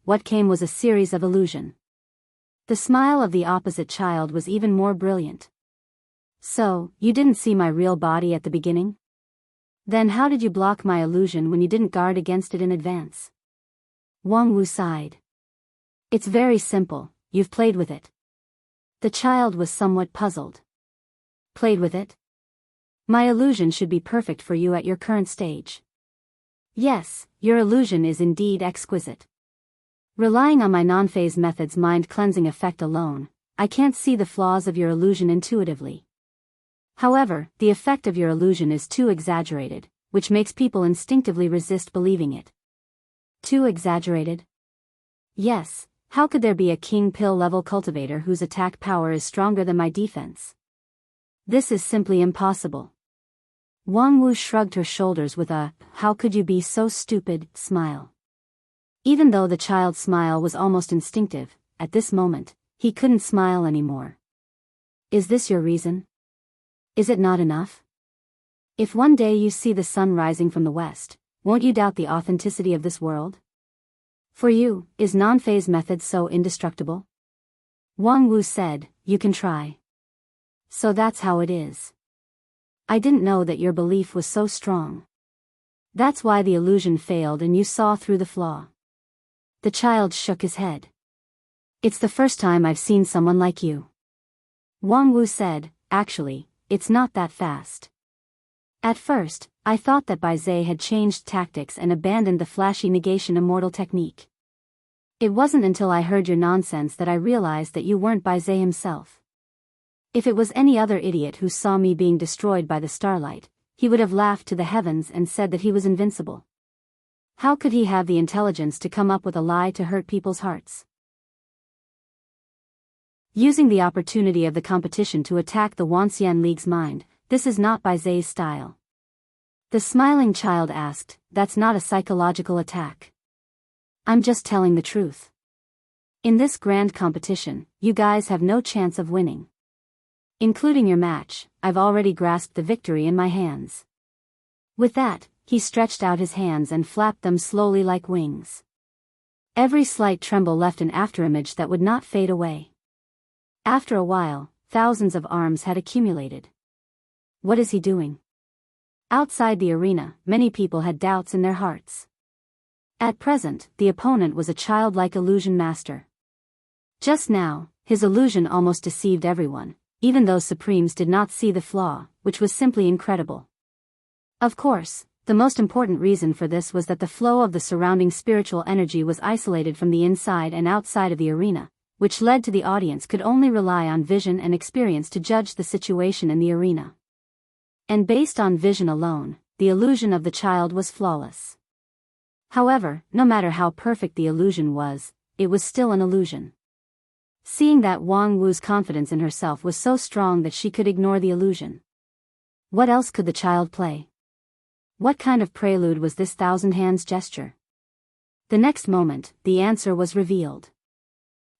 what came was a series of illusion." The smile of the opposite child was even more brilliant. "So, you didn't see my real body at the beginning? Then how did you block my illusion when you didn't guard against it in advance?" Wang Wu sighed. "It's very simple, you've played with it." The child was somewhat puzzled. "Played with it? My illusion should be perfect for you at your current stage." "Yes, your illusion is indeed exquisite. Relying on my non-phase method's mind-cleansing effect alone, I can't see the flaws of your illusion intuitively. However, the effect of your illusion is too exaggerated, which makes people instinctively resist believing it." Too exaggerated? Yes, how could there be a King Pill level cultivator whose attack power is stronger than my defense? This is simply impossible. Wang Wu shrugged her shoulders with a, "How could you be so stupid," smile. Even though the child's smile was almost instinctive, at this moment, he couldn't smile anymore. "Is this your reason? Is it not enough? If one day you see the sun rising from the west, won't you doubt the authenticity of this world? For you, is non-phase method so indestructible?" Wang Wu said, "You can try. So that's how it is. I didn't know that your belief was so strong. That's why the illusion failed and you saw through the flaw." The child shook his head. "It's the first time I've seen someone like you." Wang Wu said, "Actually, it's not that fast. At first, I thought that Biyao had changed tactics and abandoned the flashy negation immortal technique. It wasn't until I heard your nonsense that I realized that you weren't Biyao himself. If it was any other idiot who saw me being destroyed by the starlight, he would have laughed to the heavens and said that he was invincible. How could he have the intelligence to come up with a lie to hurt people's hearts?" Using the opportunity of the competition to attack the Wanxian League's mind, this is not Bizao's style. The smiling child asked, "That's not a psychological attack. I'm just telling the truth. In this grand competition, you guys have no chance of winning. Including your match, I've already grasped the victory in my hands." With that, he stretched out his hands and flapped them slowly like wings. Every slight tremble left an afterimage that would not fade away. After a while, thousands of arms had accumulated. What is he doing? Outside the arena, many people had doubts in their hearts. At present, the opponent was a childlike illusion master. Just now, his illusion almost deceived everyone, even those supremes did not see the flaw, which was simply incredible. Of course, the most important reason for this was that the flow of the surrounding spiritual energy was isolated from the inside and outside of the arena, which led to the audience could only rely on vision and experience to judge the situation in the arena. And based on vision alone, the illusion of the child was flawless. However, no matter how perfect the illusion was, it was still an illusion. Seeing that Wang Wu's confidence in herself was so strong that she could ignore the illusion. What else could the child play? What kind of prelude was this thousand hands gesture? The next moment, the answer was revealed.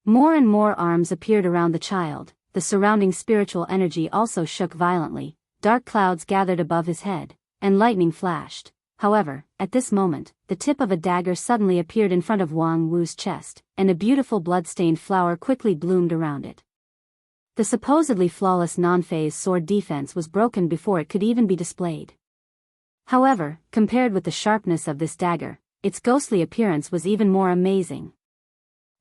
More and more arms appeared around the child, the surrounding spiritual energy also shook violently, dark clouds gathered above his head, and lightning flashed. However, at this moment, the tip of a dagger suddenly appeared in front of Wang Wu's chest, and a beautiful blood-stained flower quickly bloomed around it. The supposedly flawless non-phase sword defense was broken before it could even be displayed. However, compared with the sharpness of this dagger, its ghostly appearance was even more amazing.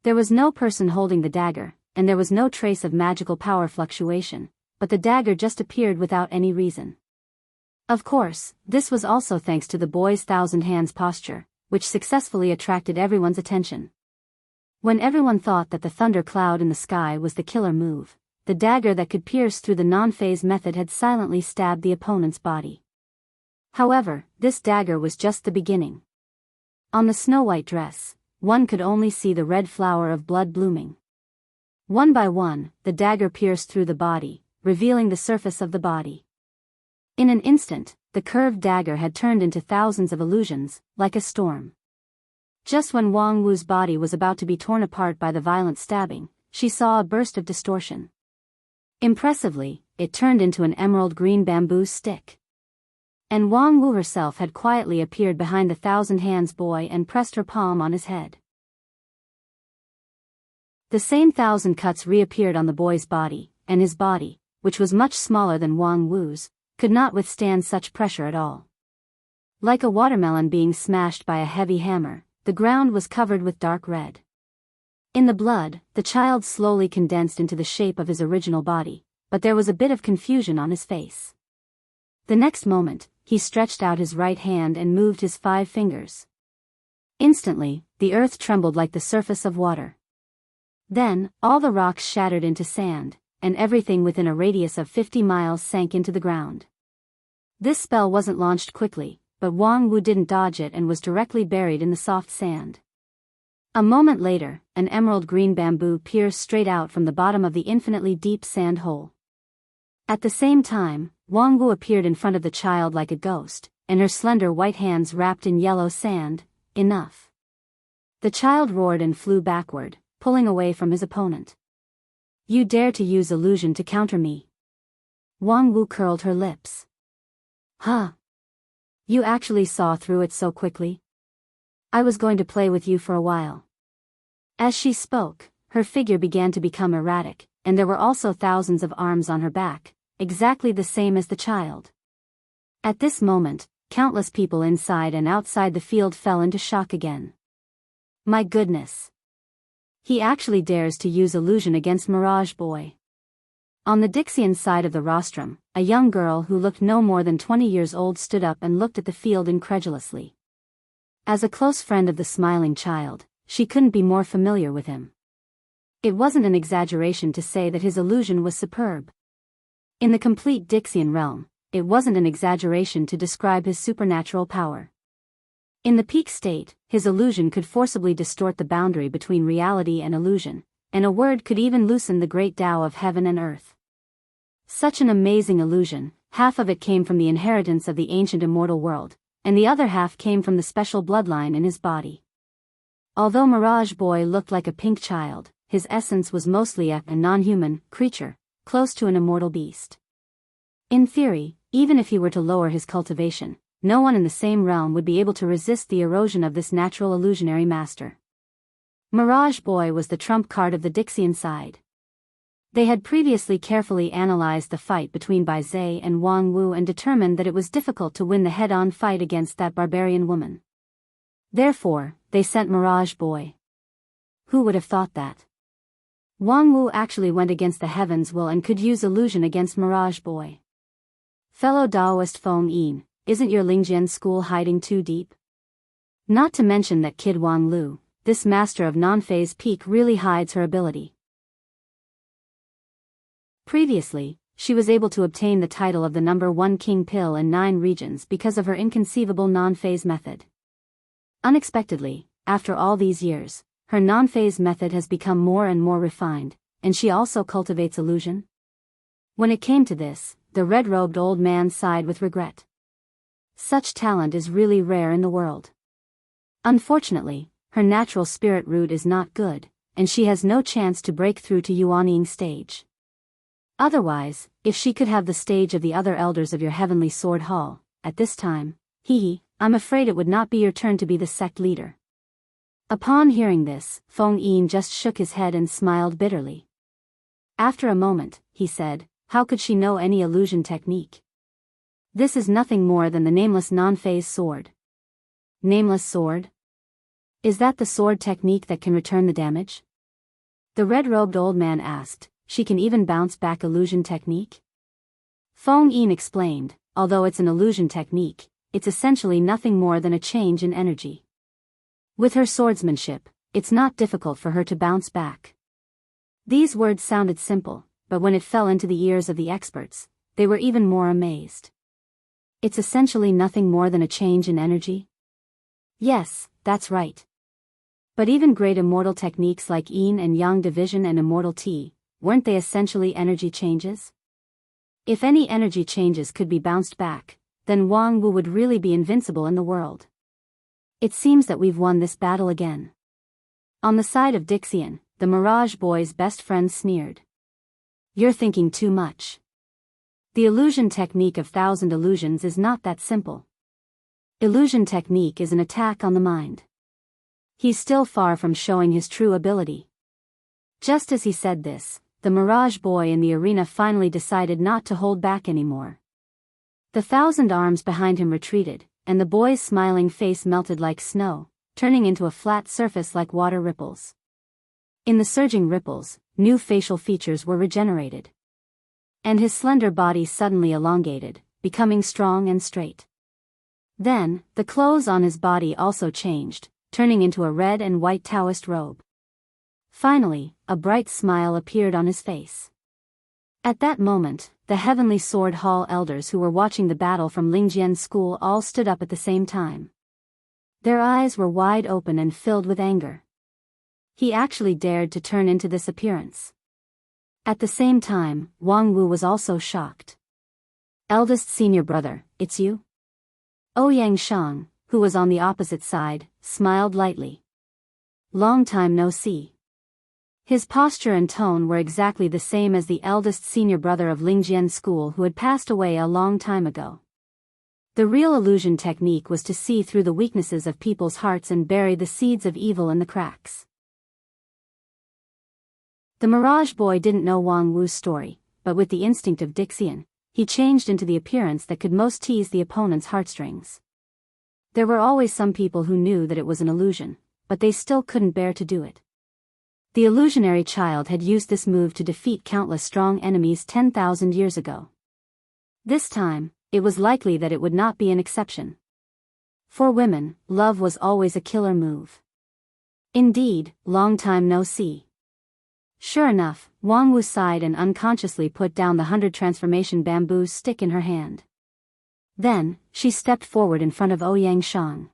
There was no person holding the dagger, and there was no trace of magical power fluctuation, but the dagger just appeared without any reason. Of course, this was also thanks to the boy's thousand hands posture, which successfully attracted everyone's attention. When everyone thought that the thunder cloud in the sky was the killer move, the dagger that could pierce through the non-phase method had silently stabbed the opponent's body. However, this dagger was just the beginning. On the snow-white dress, one could only see the red flower of blood blooming. One by one, the dagger pierced through the body, revealing the surface of the body. In an instant, the curved dagger had turned into thousands of illusions, like a storm. Just when Wang Wu's body was about to be torn apart by the violent stabbing, she saw a burst of distortion. Impressively, it turned into an emerald green bamboo stick. And Wang Wu herself had quietly appeared behind the thousand hands boy and pressed her palm on his head. The same thousand cuts reappeared on the boy's body, and his body, which was much smaller than Wang Wu's, could not withstand such pressure at all. Like a watermelon being smashed by a heavy hammer, the ground was covered with dark red. In the blood, the child slowly condensed into the shape of his original body, but there was a bit of confusion on his face. The next moment, he stretched out his right hand and moved his 5 fingers. Instantly, the earth trembled like the surface of water. Then, all the rocks shattered into sand, and everything within a radius of 50 miles sank into the ground. This spell wasn't launched quickly, but Wang Wu didn't dodge it and was directly buried in the soft sand. A moment later, an emerald green bamboo pierced straight out from the bottom of the infinitely deep sand hole. At the same time, Wang Wu appeared in front of the child like a ghost, and her slender white hands wrapped in yellow sand. Enough. The child roared and flew backward, pulling away from his opponent. You dare to use illusion to counter me? Wang Wu curled her lips. Huh? You actually saw through it so quickly? I was going to play with you for a while. As she spoke, her figure began to become erratic, and there were also thousands of arms on her back, exactly the same as the child. At this moment, countless people inside and outside the field fell into shock again. My goodness! He actually dares to use illusion against Mirage Boy. On the Dixian side of the rostrum, a young girl who looked no more than 20 years old stood up and looked at the field incredulously. As a close friend of the smiling child, she couldn't be more familiar with him. It wasn't an exaggeration to say that his illusion was superb. In the complete Dixian realm, it wasn't an exaggeration to describe his supernatural power. In the peak state, his illusion could forcibly distort the boundary between reality and illusion, and a word could even loosen the great Tao of heaven and earth. Such an amazing illusion, half of it came from the inheritance of the ancient immortal world, and the other half came from the special bloodline in his body. Although Mirage Boy looked like a pink child, his essence was mostly a non-human creature, close to an immortal beast. In theory, even if he were to lower his cultivation, no one in the same realm would be able to resist the erosion of this natural illusionary master. Mirage Boy was the trump card of the Dixian side. They had previously carefully analyzed the fight between Bai Zhe and Wang Wu and determined that it was difficult to win the head-on fight against that barbarian woman. Therefore, they sent Mirage Boy. Who would have thought that? Wang Wu actually went against the heaven's will and could use illusion against Mirage Boy. Fellow Daoist Feng Yin, isn't your Lingjian school hiding too deep? Not to mention that kid Wang Lu, this master of non-phase peak really hides her ability. Previously, she was able to obtain the title of the number 1 king pill in 9 regions because of her inconceivable non-phase method. Unexpectedly, after all these years, her non-phase method has become more and more refined, and she also cultivates illusion. When it came to this, the red-robed old man sighed with regret. Such talent is really rare in the world. Unfortunately, her natural spirit root is not good, and she has no chance to break through to Yuanying stage. Otherwise, if she could have the stage of the other elders of your heavenly sword hall, at this time, I'm afraid it would not be your turn to be the sect leader. Upon hearing this, Feng Yin just shook his head and smiled bitterly. After a moment, he said, how could she know any illusion technique? This is nothing more than the nameless non-phase sword. Nameless sword? Is that the sword technique that can return the damage? The red-robed old man asked. She can even bounce back illusion technique? Feng Yin explained, although it's an illusion technique, it's essentially nothing more than a change in energy. With her swordsmanship, it's not difficult for her to bounce back. These words sounded simple, but when it fell into the ears of the experts, they were even more amazed. It's essentially nothing more than a change in energy? Yes, that's right. But even great immortal techniques like Yin and Yang division and immortal T, weren't they essentially energy changes? If any energy changes could be bounced back, then Wang Wu would really be invincible in the world. It seems that we've won this battle again. On the side of Dixian, the Mirage Boy's best friend sneered. You're thinking too much. The illusion technique of 1,000 illusions is not that simple. Illusion technique is an attack on the mind. He's still far from showing his true ability. Just as he said this, the Mirage Boy in the arena finally decided not to hold back anymore. The 1,000 arms behind him retreated, and the boy's smiling face melted like snow, turning into a flat surface like water ripples. In the surging ripples, new facial features were regenerated. And his slender body suddenly elongated, becoming strong and straight. Then, the clothes on his body also changed, turning into a red and white Taoist robe. Finally, a bright smile appeared on his face. At that moment, the Heavenly Sword Hall elders who were watching the battle from Lingjian's school all stood up at the same time. Their eyes were wide open and filled with anger. He actually dared to turn into this appearance. At the same time, Wang Wu was also shocked. Eldest senior brother, it's you? Ouyang Shang, who was on the opposite side, smiled lightly. Long time no see. His posture and tone were exactly the same as the eldest senior brother of Lingjian's school who had passed away a long time ago. The real illusion technique was to see through the weaknesses of people's hearts and bury the seeds of evil in the cracks. The Mirage Boy didn't know Wang Wu's story, but with the instinct of Dixian, he changed into the appearance that could most tease the opponent's heartstrings. There were always some people who knew that it was an illusion, but they still couldn't bear to do it. The illusionary child had used this move to defeat countless strong enemies 10,000 years ago. This time, it was likely that it would not be an exception. For women, love was always a killer move. Indeed, long time no see. Sure enough, Wang Wu sighed and unconsciously put down the 100 transformation bamboo stick in her hand. Then, she stepped forward in front of Ouyang Shang.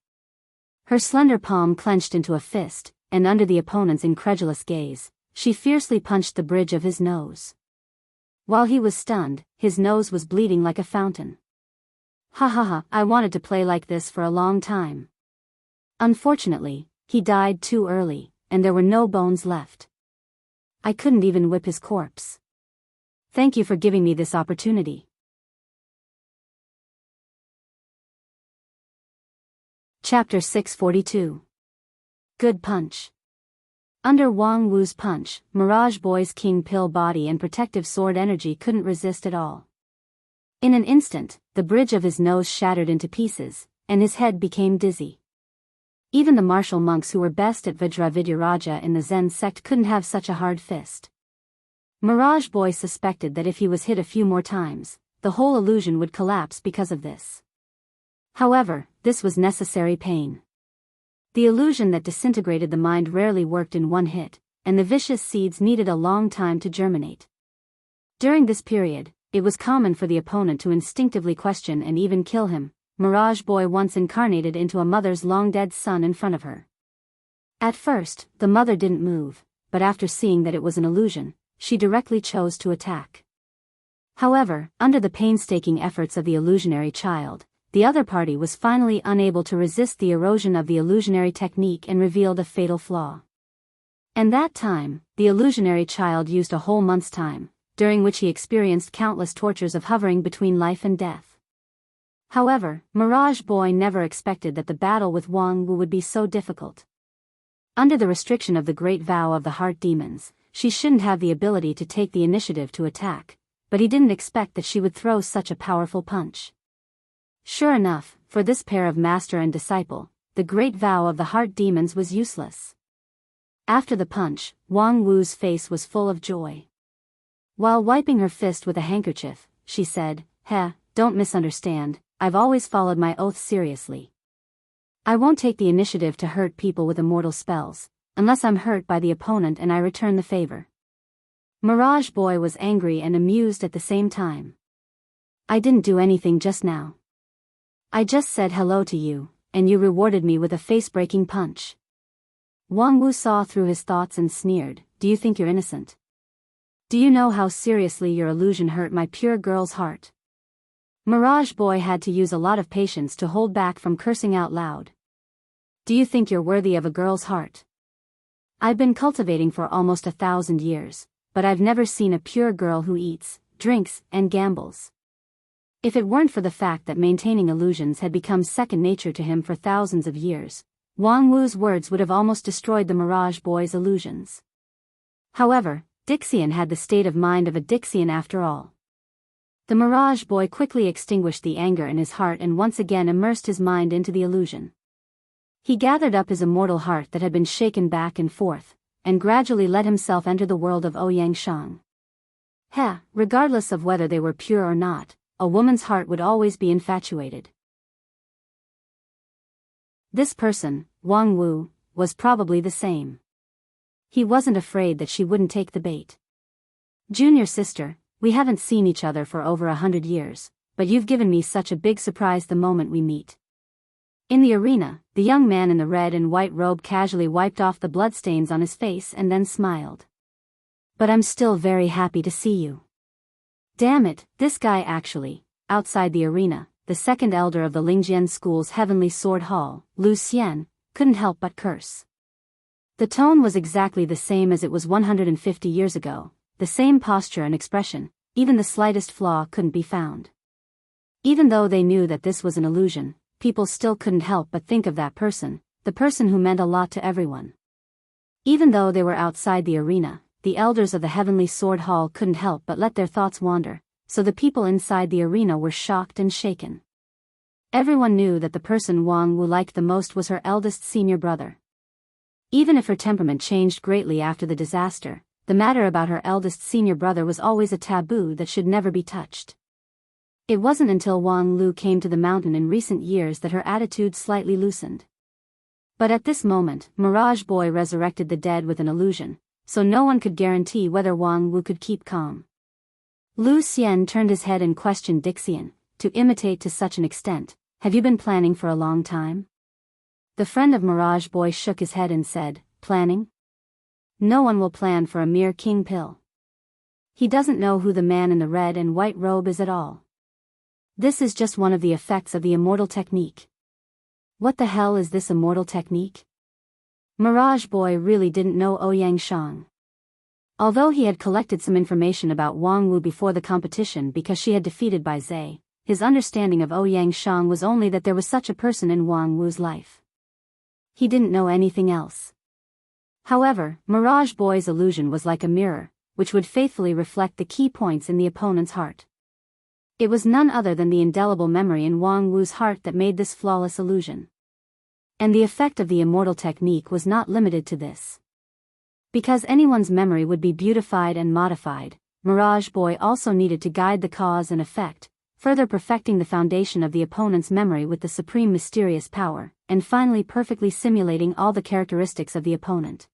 Her slender palm clenched into a fist, and under the opponent's incredulous gaze, she fiercely punched the bridge of his nose. While he was stunned, his nose was bleeding like a fountain. Ha ha ha, I wanted to play like this for a long time. Unfortunately, he died too early, and there were no bones left. I couldn't even whip his corpse. Thank you for giving me this opportunity. Chapter 642. Good punch. Under Wang Wu's punch, Mirage Boy's king pill body and protective sword energy couldn't resist at all. In an instant, the bridge of his nose shattered into pieces, and his head became dizzy. Even the martial monks who were best at Vajravidyaraja in the Zen sect couldn't have such a hard fist. Mirage Boy suspected that if he was hit a few more times, the whole illusion would collapse because of this. However, this was necessary pain. The illusion that disintegrated the mind rarely worked in one hit, and the vicious seeds needed a long time to germinate. During this period, it was common for the opponent to instinctively question and even kill him. Mirage Boy once incarnated into a mother's long-dead son in front of her. At first, the mother didn't move, but after seeing that it was an illusion, she directly chose to attack. However, under the painstaking efforts of the illusionary child, the other party was finally unable to resist the erosion of the illusionary technique and revealed a fatal flaw. And that time, the illusionary child used a whole month's time, during which he experienced countless tortures of hovering between life and death. However, Mirage Boy never expected that the battle with Wang Wu would be so difficult. Under the restriction of the great vow of the heart demons, she shouldn't have the ability to take the initiative to attack, but he didn't expect that she would throw such a powerful punch. Sure enough, for this pair of master and disciple, the great vow of the heart demons was useless. After the punch, Wang Wu's face was full of joy. While wiping her fist with a handkerchief, she said, don't misunderstand, I've always followed my oaths seriously. I won't take the initiative to hurt people with immortal spells, unless I'm hurt by the opponent and I return the favor. Mirage Boy was angry and amused at the same time. I didn't do anything just now. I just said hello to you, and you rewarded me with a face-breaking punch. Wang Wu saw through his thoughts and sneered, do you think you're innocent? Do you know how seriously your illusion hurt my pure girl's heart? Mirage Boy had to use a lot of patience to hold back from cursing out loud. Do you think you're worthy of a girl's heart? I've been cultivating for almost 1,000 years, but I've never seen a pure girl who eats, drinks, and gambles. If it weren't for the fact that maintaining illusions had become second nature to him for thousands of years, Wang Wu's words would have almost destroyed the Mirage Boy's illusions. However, Dixian had the state of mind of a Dixian after all. The Mirage Boy quickly extinguished the anger in his heart and once again immersed his mind into the illusion. He gathered up his immortal heart that had been shaken back and forth, and gradually let himself enter the world of Ouyang Shang. Regardless of whether they were pure or not, a woman's heart would always be infatuated. This person, Wang Wu, was probably the same. He wasn't afraid that she wouldn't take the bait. Junior sister, we haven't seen each other for over 100 years, but you've given me such a big surprise the moment we meet. In the arena, the young man in the red and white robe casually wiped off the bloodstains on his face and then smiled. But I'm still very happy to see you. Damn it, this guy actually. Outside the arena, the second elder of the Lingjian School's Heavenly Sword Hall, Lu Xian, couldn't help but curse. The tone was exactly the same as it was 150 years ago, the same posture and expression, even the slightest flaw couldn't be found. Even though they knew that this was an illusion, people still couldn't help but think of that person, the person who meant a lot to everyone. Even though they were outside the arena, the elders of the Heavenly Sword Hall couldn't help but let their thoughts wander, so the people inside the arena were shocked and shaken. Everyone knew that the person Wang Wu liked the most was her eldest senior brother. Even if her temperament changed greatly after the disaster, the matter about her eldest senior brother was always a taboo that should never be touched. It wasn't until Wang Lu came to the mountain in recent years that her attitude slightly loosened. But at this moment, Mirage Boy resurrected the dead with an illusion, so no one could guarantee whether Wang Wu could keep calm. Lu Xian turned his head and questioned Dixian, to imitate to such an extent, have you been planning for a long time? The friend of Mirage Boy shook his head and said, planning? No one will plan for a mere king pill. He doesn't know who the man in the red and white robe is at all. This is just one of the effects of the immortal technique. What the hell is this immortal technique? Mirage Boy really didn't know Ouyang Shang. Although he had collected some information about Wang Wu before the competition because she had defeated Bai Zhe, his understanding of Ouyang Shang was only that there was such a person in Wang Wu's life. He didn't know anything else. However, Mirage Boy's illusion was like a mirror, which would faithfully reflect the key points in the opponent's heart. It was none other than the indelible memory in Wang Wu's heart that made this flawless illusion. And the effect of the immortal technique was not limited to this. Because anyone's memory would be beautified and modified, Mirage Boy also needed to guide the cause and effect, further perfecting the foundation of the opponent's memory with the supreme mysterious power, and finally perfectly simulating all the characteristics of the opponent.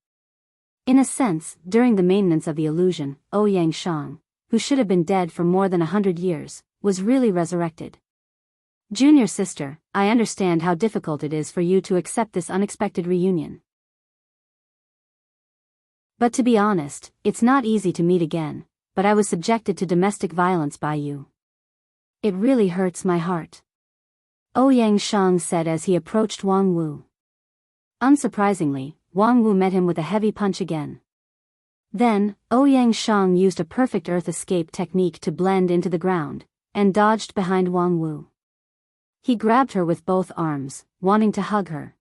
In a sense, during the maintenance of the illusion, Ouyang Shang, who should have been dead for more than 100 years, was really resurrected. Junior sister, I understand how difficult it is for you to accept this unexpected reunion. But to be honest, it's not easy to meet again, but I was subjected to domestic violence by you. It really hurts my heart. Ouyang Shang said as he approached Wang Wu. Unsurprisingly, Wang Wu met him with a heavy punch again. Then, Ouyang Shang used a perfect earth escape technique to blend into the ground, and dodged behind Wang Wu. He grabbed her with both arms, wanting to hug her.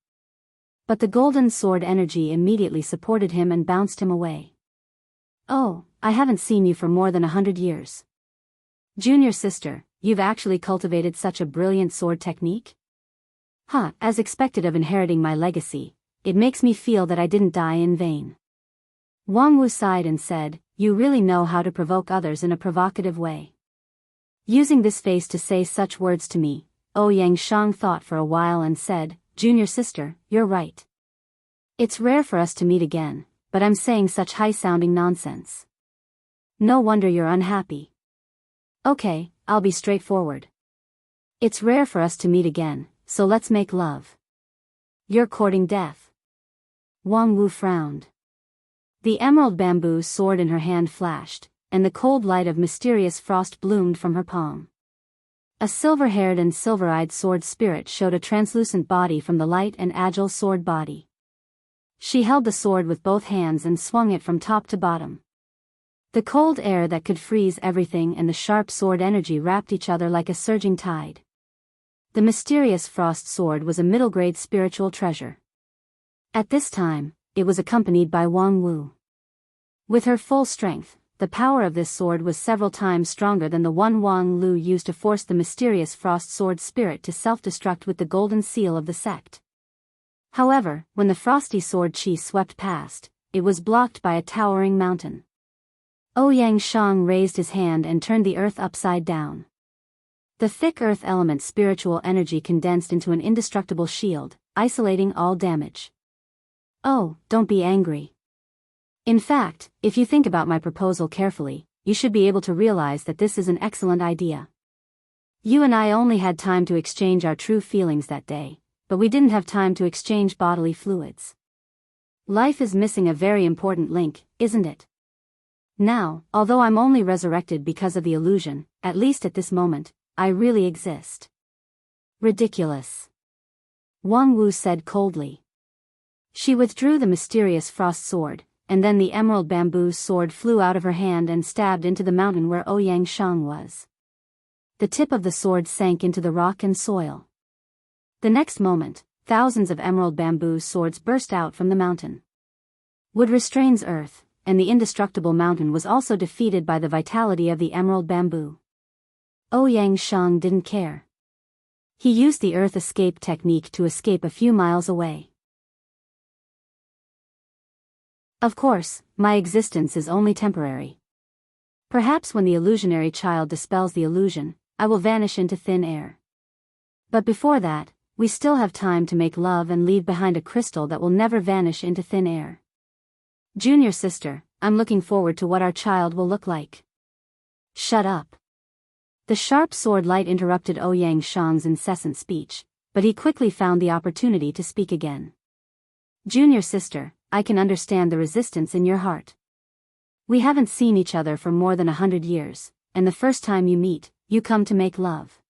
But the golden sword energy immediately supported him and bounced him away. Oh, I haven't seen you for more than 100 years. Junior sister, you've actually cultivated such a brilliant sword technique? As expected of inheriting my legacy, it makes me feel that I didn't die in vain. Wang Wu sighed and said, you really know how to provoke others in a provocative way. Using this face to say such words to me, Ouyang Shang thought for a while and said, "Junior sister, you're right. It's rare for us to meet again, but I'm saying such high-sounding nonsense. No wonder you're unhappy. Okay, I'll be straightforward. It's rare for us to meet again, so let's make love. You're courting death." Wang Wu frowned. The emerald bamboo sword in her hand flashed, and the cold light of mysterious frost bloomed from her palm. A silver-haired and silver-eyed sword spirit showed a translucent body from the light and agile sword body. She held the sword with both hands and swung it from top to bottom. The cold air that could freeze everything and the sharp sword energy wrapped each other like a surging tide. The mysterious frost sword was a middle-grade spiritual treasure. At this time, it was accompanied by Wang Wu. With her full strength, the power of this sword was several times stronger than the one Wang Lu used to force the mysterious frost sword spirit to self-destruct with the golden seal of the sect. However, when the frosty sword chi swept past, it was blocked by a towering mountain. Ouyang Shang raised his hand and turned the earth upside down. The thick earth element spiritual energy condensed into an indestructible shield, isolating all damage. Oh, don't be angry. In fact, if you think about my proposal carefully, you should be able to realize that this is an excellent idea. You and I only had time to exchange our true feelings that day, but we didn't have time to exchange bodily fluids. Life is missing a very important link, isn't it? Now, although I'm only resurrected because of the illusion, at least at this moment, I really exist. Ridiculous. Wang Wu said coldly. She withdrew the mysterious frost sword, and then the emerald bamboo sword flew out of her hand and stabbed into the mountain where Ouyang Shang was. The tip of the sword sank into the rock and soil. The next moment, thousands of emerald bamboo swords burst out from the mountain. Wood restrains earth, and the indestructible mountain was also defeated by the vitality of the emerald bamboo. Ouyang Shang didn't care. He used the earth escape technique to escape a few miles away. Of course, my existence is only temporary. Perhaps when the illusionary child dispels the illusion, I will vanish into thin air. But before that, we still have time to make love and leave behind a crystal that will never vanish into thin air. Junior sister, I'm looking forward to what our child will look like. Shut up. The sharp sword light interrupted Ouyang Shang's incessant speech, but he quickly found the opportunity to speak again. Junior sister, I can understand the resistance in your heart. We haven't seen each other for more than 100 years, and the first time you meet, you come to make love.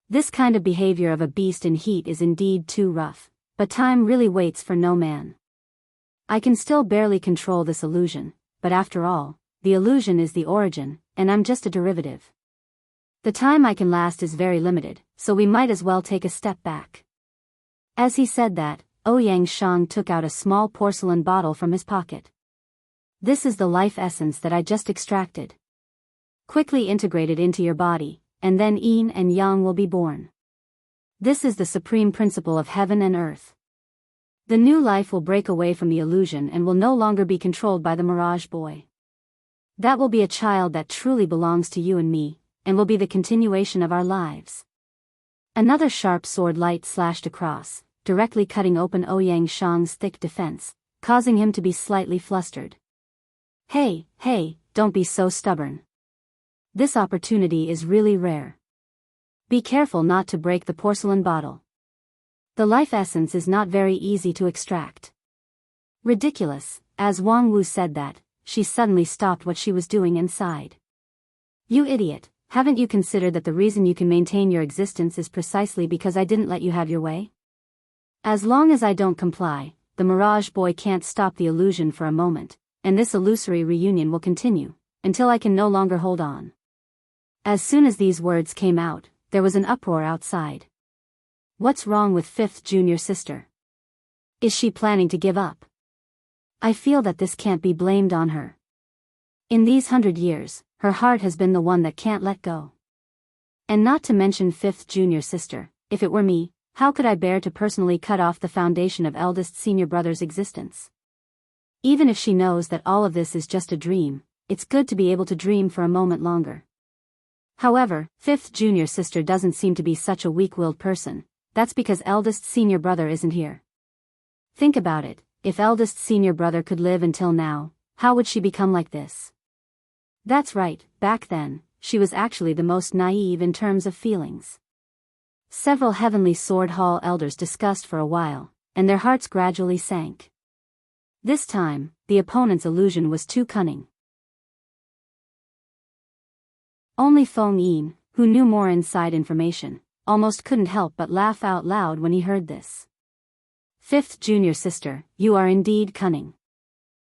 This kind of behavior of a beast in heat is indeed too rough, but time really waits for no man. I can still barely control this illusion, but after all, the illusion is the origin, and I'm just a derivative. The time I can last is very limited, so we might as well take a step back. As he said that, Ouyang Shang took out a small porcelain bottle from his pocket. This is the life essence that I just extracted. Quickly integrate it into your body, and then yin and yang will be born. This is the supreme principle of heaven and earth. The new life will break away from the illusion and will no longer be controlled by the mirage boy. That will be a child that truly belongs to you and me, and will be the continuation of our lives. Another sharp sword light slashed across, directly cutting open Ouyang Shang's thick defense, causing him to be slightly flustered. Hey, don't be so stubborn. This opportunity is really rare. Be careful not to break the porcelain bottle. The life essence is not very easy to extract. Ridiculous. As Wang Wu said that, she suddenly stopped what she was doing and sighed. You idiot, haven't you considered that the reason you can maintain your existence is precisely because I didn't let you have your way? As long as I don't comply, the mirage boy can't stop the illusion for a moment, and this illusory reunion will continue, until I can no longer hold on. As soon as these words came out, there was an uproar outside. What's wrong with fifth junior sister? Is she planning to give up? I feel that this can't be blamed on her. In these 100 years, her heart has been the one that can't let go. And not to mention fifth junior sister, if it were me, how could I bear to personally cut off the foundation of eldest senior brother's existence? Even if she knows that all of this is just a dream, it's good to be able to dream for a moment longer. However, 5th junior sister doesn't seem to be such a weak-willed person. That's because eldest senior brother isn't here. Think about it, if eldest senior brother could live until now, how would she become like this? That's right, back then, she was actually the most naive in terms of feelings. Several Heavenly Sword Hall elders discussed for a while, and their hearts gradually sank. This time, the opponent's illusion was too cunning. Only Feng Yin, who knew more inside information, almost couldn't help but laugh out loud when he heard this. 5th junior sister, you are indeed cunning.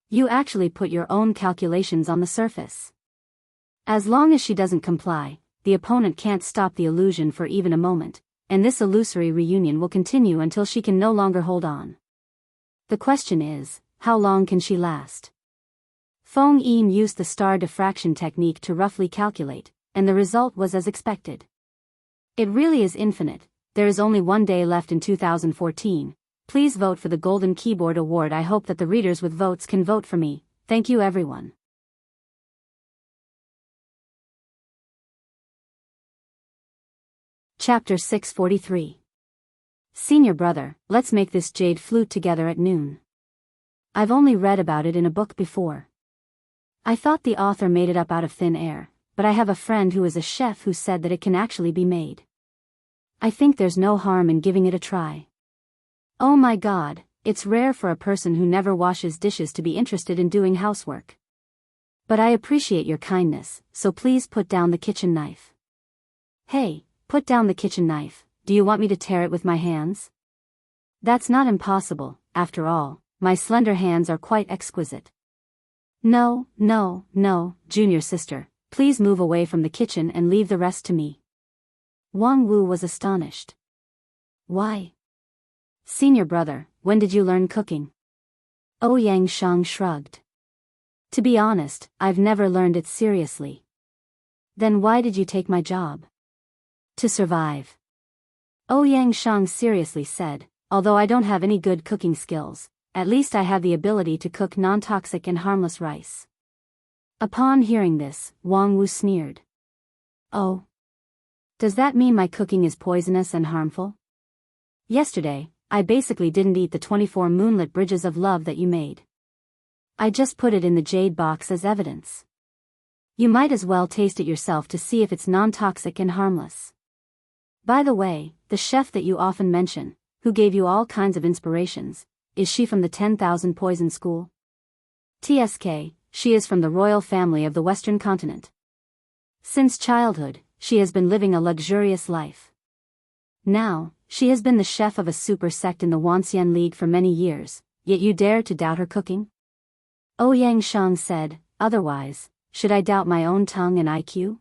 You actually put your own calculations on the surface. As long as she doesn't comply, the opponent can't stop the illusion for even a moment, and this illusory reunion will continue until she can no longer hold on. The question is, how long can she last? Feng Yin used the star diffraction technique to roughly calculate, and the result was as expected. It really is infinite. There is only one day left in 2014. Please vote for the Golden Keyboard Award. I hope that the readers with votes can vote for me. Thank you everyone. Chapter 643. Senior brother, let's make this jade flute together at noon. I've only read about it in a book before. I thought the author made it up out of thin air, but I have a friend who is a chef who said that it can actually be made. I think there's no harm in giving it a try. Oh my God, it's rare for a person who never washes dishes to be interested in doing housework. But I appreciate your kindness, so please put down the kitchen knife. Hey, put down the kitchen knife. Do you want me to tear it with my hands? That's not impossible, after all, my slender hands are quite exquisite. No, junior sister, please move away from the kitchen and leave the rest to me. Wang Wu was astonished. Why? Senior brother, when did you learn cooking? Ouyang Shang shrugged. To be honest, I've never learned it seriously. Then why did you take my job? To survive. Ouyang Shang seriously said, although I don't have any good cooking skills, at least I have the ability to cook non-toxic and harmless rice. Upon hearing this, Wang Wu sneered. Oh. Does that mean my cooking is poisonous and harmful? Yesterday, I basically didn't eat the 24 moonlit bridges of love that you made. I just put it in the jade box as evidence. You might as well taste it yourself to see if it's non-toxic and harmless. By the way, the chef that you often mention, who gave you all kinds of inspirations, is she from the 10,000 Poison School? TSK, she is from the royal family of the Western continent. Since childhood, she has been living a luxurious life. Now, she has been the chef of a super sect in the Wanxian League for many years, yet you dare to doubt her cooking? Ouyang Shang said, otherwise, should I doubt my own tongue and IQ?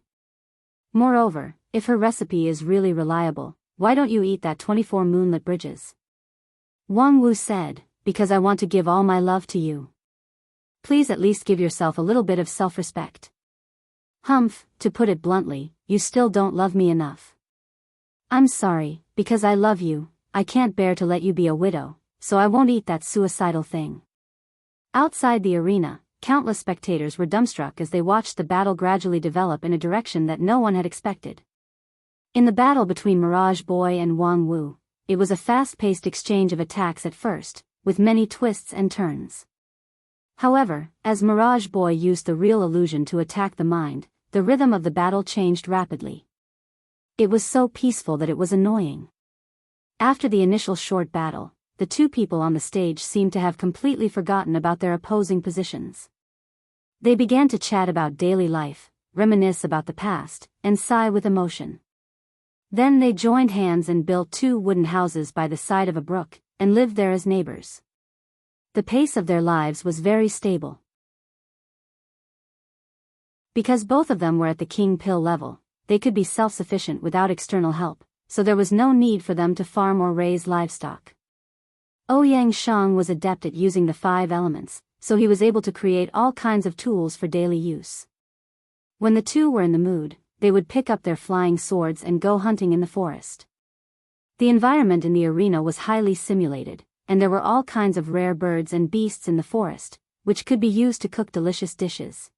Moreover, if her recipe is really reliable, why don't you eat that 24 moonlit bridges? Wang Wu said, because I want to give all my love to you. Please at least give yourself a little bit of self-respect. Humph, to put it bluntly, you still don't love me enough. I'm sorry, because I love you, I can't bear to let you be a widow, so I won't eat that suicidal thing. Outside the arena, countless spectators were dumbstruck as they watched the battle gradually develop in a direction that no one had expected. In the battle between Mirage Boy and Wang Wu, it was a fast-paced exchange of attacks at first, with many twists and turns. However, as Mirage Boy used the real illusion to attack the mind, the rhythm of the battle changed rapidly. It was so peaceful that it was annoying. After the initial short battle, the two people on the stage seemed to have completely forgotten about their opposing positions. They began to chat about daily life, reminisce about the past, and sigh with emotion. Then they joined hands and built 2 wooden houses by the side of a brook, and lived there as neighbors. The pace of their lives was very stable. Because both of them were at the king pill level, they could be self-sufficient without external help, so there was no need for them to farm or raise livestock. Ouyang Shang was adept at using the 5 elements, so he was able to create all kinds of tools for daily use. When the two were in the mood, they would pick up their flying swords and go hunting in the forest. The environment in the arena was highly simulated, and there were all kinds of rare birds and beasts in the forest, which could be used to cook delicious dishes.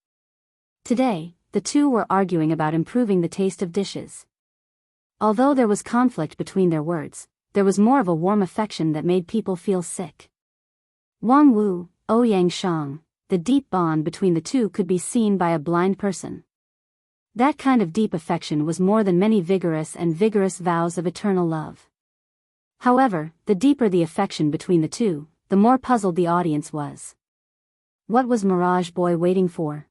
Today, the two were arguing about improving the taste of dishes. Although there was conflict between their words, there was more of a warm affection that made people feel sick. Wang Wu, Ouyang Shang, the deep bond between the two could be seen by a blind person. That kind of deep affection was more than many vigorous vows of eternal love. However, the deeper the affection between the two, the more puzzled the audience was. What was Mirage Boy waiting for?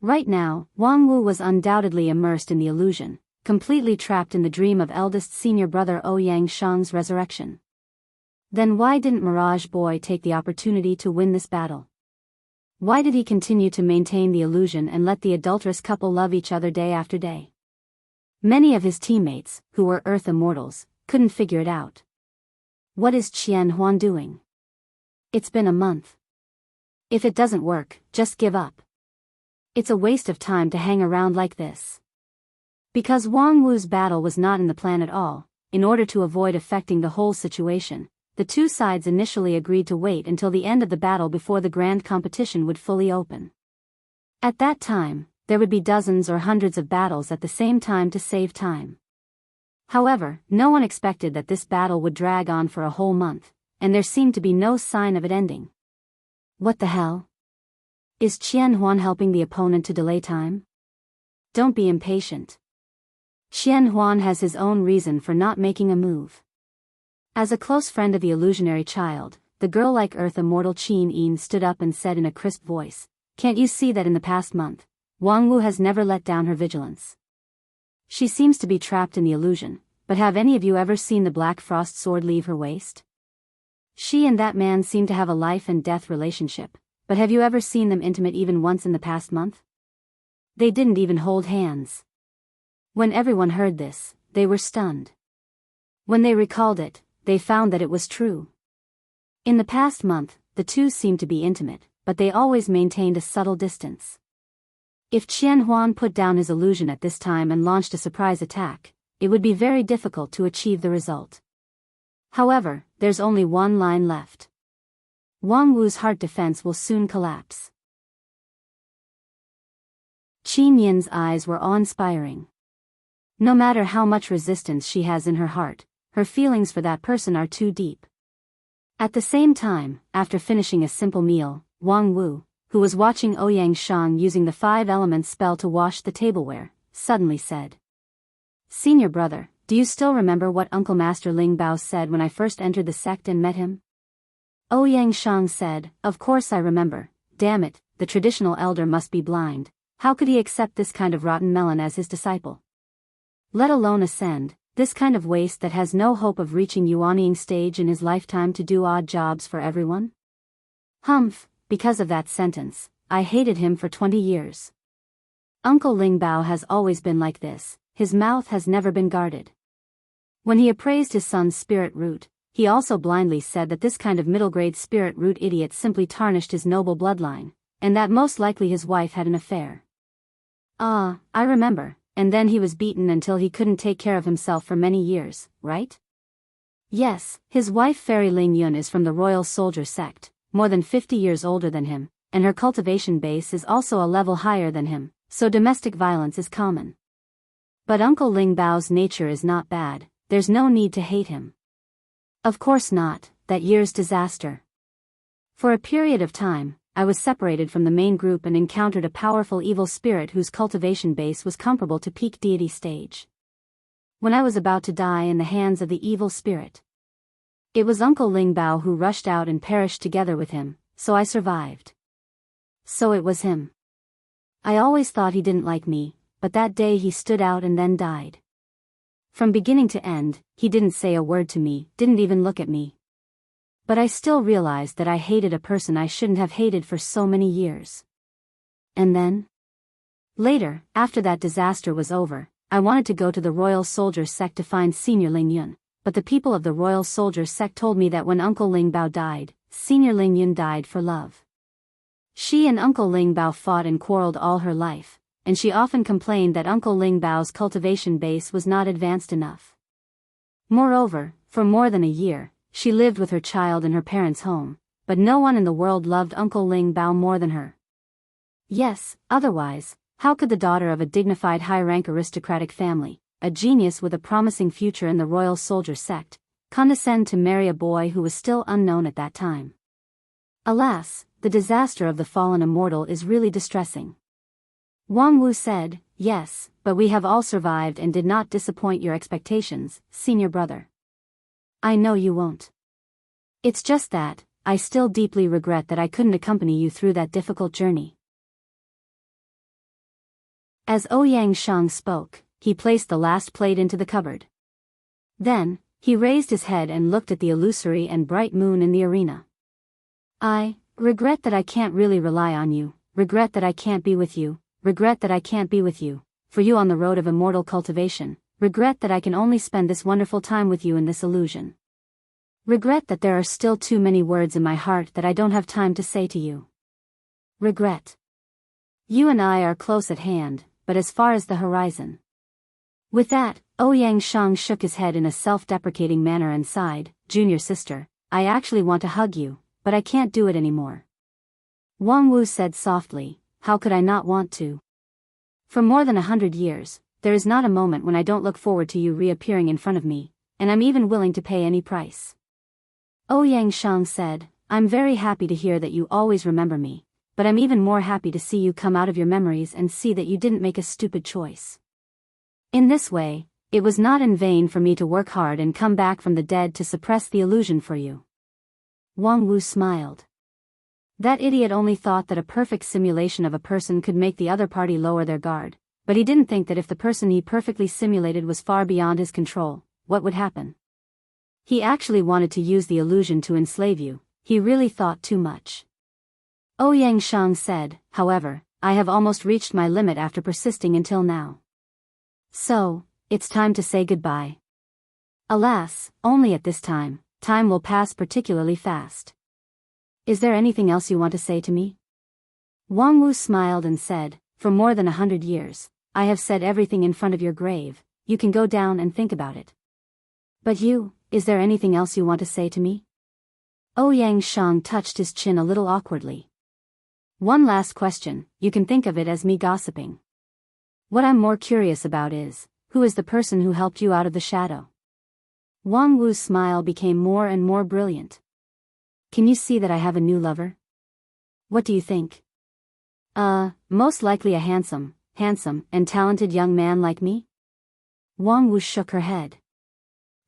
Right now, Wang Wu was undoubtedly immersed in the illusion, completely trapped in the dream of eldest senior brother Ouyang Shang's resurrection. Then why didn't Mirage Boy take the opportunity to win this battle? Why did he continue to maintain the illusion and let the adulterous couple love each other day after day? Many of his teammates, who were Earth Immortals, couldn't figure it out. What is Qian Huan doing? It's been a month. If it doesn't work, just give up. It's a waste of time to hang around like this. Because Wang Wu's battle was not in the plan at all, in order to avoid affecting the whole situation, the two sides initially agreed to wait until the end of the battle before the grand competition would fully open. At that time, there would be dozens or hundreds of battles at the same time to save time. However, no one expected that this battle would drag on for a whole month, and there seemed to be no sign of it ending. What the hell? Is Qian Huan helping the opponent to delay time? Don't be impatient. Qian Huan has his own reason for not making a move. As a close friend of the illusionary child, the girl-like Earth Immortal Qin Yin stood up and said in a crisp voice, "Can't you see that in the past month, Wang Wu has never let down her vigilance? She seems to be trapped in the illusion, but have any of you ever seen the Black Frost sword leave her waist? She and that man seem to have a life and death relationship, but have you ever seen them intimate even once in the past month? They didn't even hold hands." When everyone heard this, they were stunned. When they recalled it, they found that it was true. In the past month, the two seemed to be intimate, but they always maintained a subtle distance. If Qian Huan put down his illusion at this time and launched a surprise attack, it would be very difficult to achieve the result. However, there's only one line left. Wang Wu's heart defense will soon collapse. Qin Yin's eyes were awe-inspiring. No matter how much resistance she has in her heart, her feelings for that person are too deep. At the same time, after finishing a simple meal, Wang Wu, who was watching Ouyang Shang using the 5 elements spell to wash the tableware, suddenly said, "Senior brother, do you still remember what Uncle Master Ling Bao said when I first entered the sect and met him?" Ouyang Shang said, "Of course I remember. Damn it, the traditional elder must be blind. How could he accept this kind of rotten melon as his disciple? Let alone ascend, this kind of waste that has no hope of reaching Yuanying stage in his lifetime to do odd jobs for everyone?" Humph, because of that sentence, I hated him for 20 years. Uncle Ling Bao has always been like this, his mouth has never been guarded. When he appraised his son's spirit root, he also blindly said that this kind of middle-grade spirit root idiot simply tarnished his noble bloodline, and that most likely his wife had an affair. Ah, I remember. And then he was beaten until he couldn't take care of himself for many years, right? Yes, his wife Fairy Ling Yun is from the Royal Soldier sect, more than 50 years older than him, and her cultivation base is also a level higher than him, so domestic violence is common. But Uncle Ling Bao's nature is not bad, there's no need to hate him. Of course not, that year's disaster. For a period of time, I was separated from the main group and encountered a powerful evil spirit whose cultivation base was comparable to peak deity stage. When I was about to die in the hands of the evil spirit, it was Uncle Ling Bao who rushed out and perished together with him, so I survived. So it was him. I always thought he didn't like me, but that day he stood out and then died. From beginning to end, he didn't say a word to me, didn't even look at me. But I still realized that I hated a person I shouldn't have hated for so many years. And then? Later, after that disaster was over, I wanted to go to the Royal Soldier sect to find Senior Ling Yun, but the people of the Royal Soldier sect told me that when Uncle Ling Bao died, Senior Ling Yun died for love. She and Uncle Ling Bao fought and quarreled all her life, and she often complained that Uncle Ling Bao's cultivation base was not advanced enough. Moreover, for more than a year, she lived with her child in her parents' home, but no one in the world loved Uncle Ling Bao more than her. Yes, otherwise, How could the daughter of a dignified high-rank aristocratic family, a genius with a promising future in the royal soldier sect, condescend to marry a boy who was still unknown at that time? Alas, the disaster of the fallen immortal is really distressing. Wang Wu said, yes, but we have all survived and did not disappoint your expectations, senior brother. I know you won't. It's just that, I still deeply regret that I couldn't accompany you through that difficult journey. As Ouyang Shang spoke, he placed the last plate into the cupboard. Then, he raised his head and looked at the illusory and bright moon in the arena. I regret that I can't really rely on you, regret that I can't be with you, regret that I can't be with you, for you on the road of immortal cultivation, regret that I can only spend this wonderful time with you in this illusion. Regret that there are still too many words in my heart that I don't have time to say to you. Regret. You and I are close at hand, but as far as the horizon. With that, Ouyang Shang shook his head in a self-deprecating manner and sighed, Junior sister, I actually want to hug you, but I can't do it anymore. Wang Wu said softly, how could I not want to? For more than 100 years, there is not a moment when I don't look forward to you reappearing in front of me, and I'm even willing to pay any price. Ouyang Shang said, I'm very happy to hear that you always remember me, but I'm even more happy to see you come out of your memories and see that you didn't make a stupid choice. In this way, it was not in vain for me to work hard and come back from the dead to suppress the illusion for you. Wang Wu smiled. That idiot only thought that a perfect simulation of a person could make the other party lower their guard, but he didn't think that if the person he perfectly simulated was far beyond his control, what would happen? He actually wanted to use the illusion to enslave you. He really thought too much. Ouyang Shang said, however, I have almost reached my limit after persisting until now. So, it's time to say goodbye. Alas, only at this time, time will pass particularly fast. Is there anything else you want to say to me? Wang Wu smiled and said, for more than 100 years, I have said everything in front of your grave, you can go down and think about it. But you, is there anything else you want to say to me? Ouyang Shang touched his chin a little awkwardly. One last question, you can think of it as me gossiping. What I'm more curious about is, who is the person who helped you out of the shadow? Wang Wu's smile became more and more brilliant. Can you see that I have a new lover? What do you think? Most likely a handsome, and talented young man like me? Wang Wu shook her head.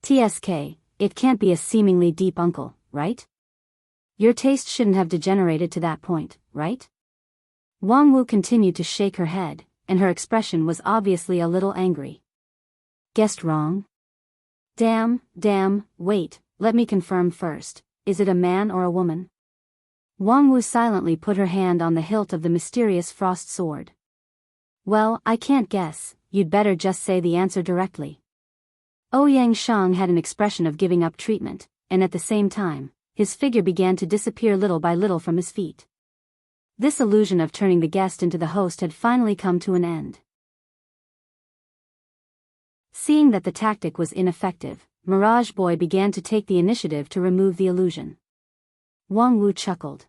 TSK, it can't be a seemingly deep uncle, right? Your taste shouldn't have degenerated to that point, right? Wang Wu continued to shake her head, and her expression was obviously a little angry. Guessed wrong? Damn, wait, let me confirm first, is it a man or a woman? Wang Wu silently put her hand on the hilt of the mysterious frost sword. Well, I can't guess, you'd better just say the answer directly. Ouyang Shang had an expression of giving up treatment, and at the same time, his figure began to disappear little by little from his feet. This illusion of turning the guest into the host had finally come to an end. Seeing that the tactic was ineffective, Mirage Boy began to take the initiative to remove the illusion. Wang Wu chuckled.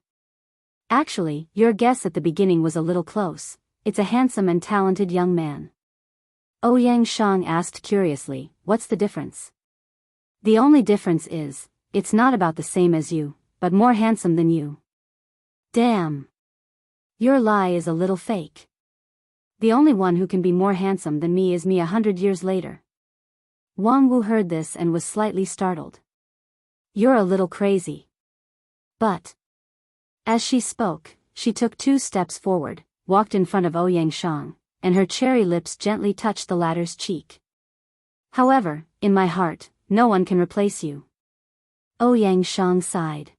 Actually, your guess at the beginning was a little close, it's a handsome and talented young man. Ouyang Shang asked curiously, what's the difference? The only difference is, it's not about the same as you, but more handsome than you. Damn. Your lie is a little fake. The only one who can be more handsome than me is me 100 years later. Wang Wu heard this and was slightly startled. You're a little crazy. But. As she spoke, she took 2 steps forward, walked in front of Ouyang Shang, and her cherry lips gently touched the latter's cheek. However, in my heart, no one can replace you. Ouyang Shang sighed.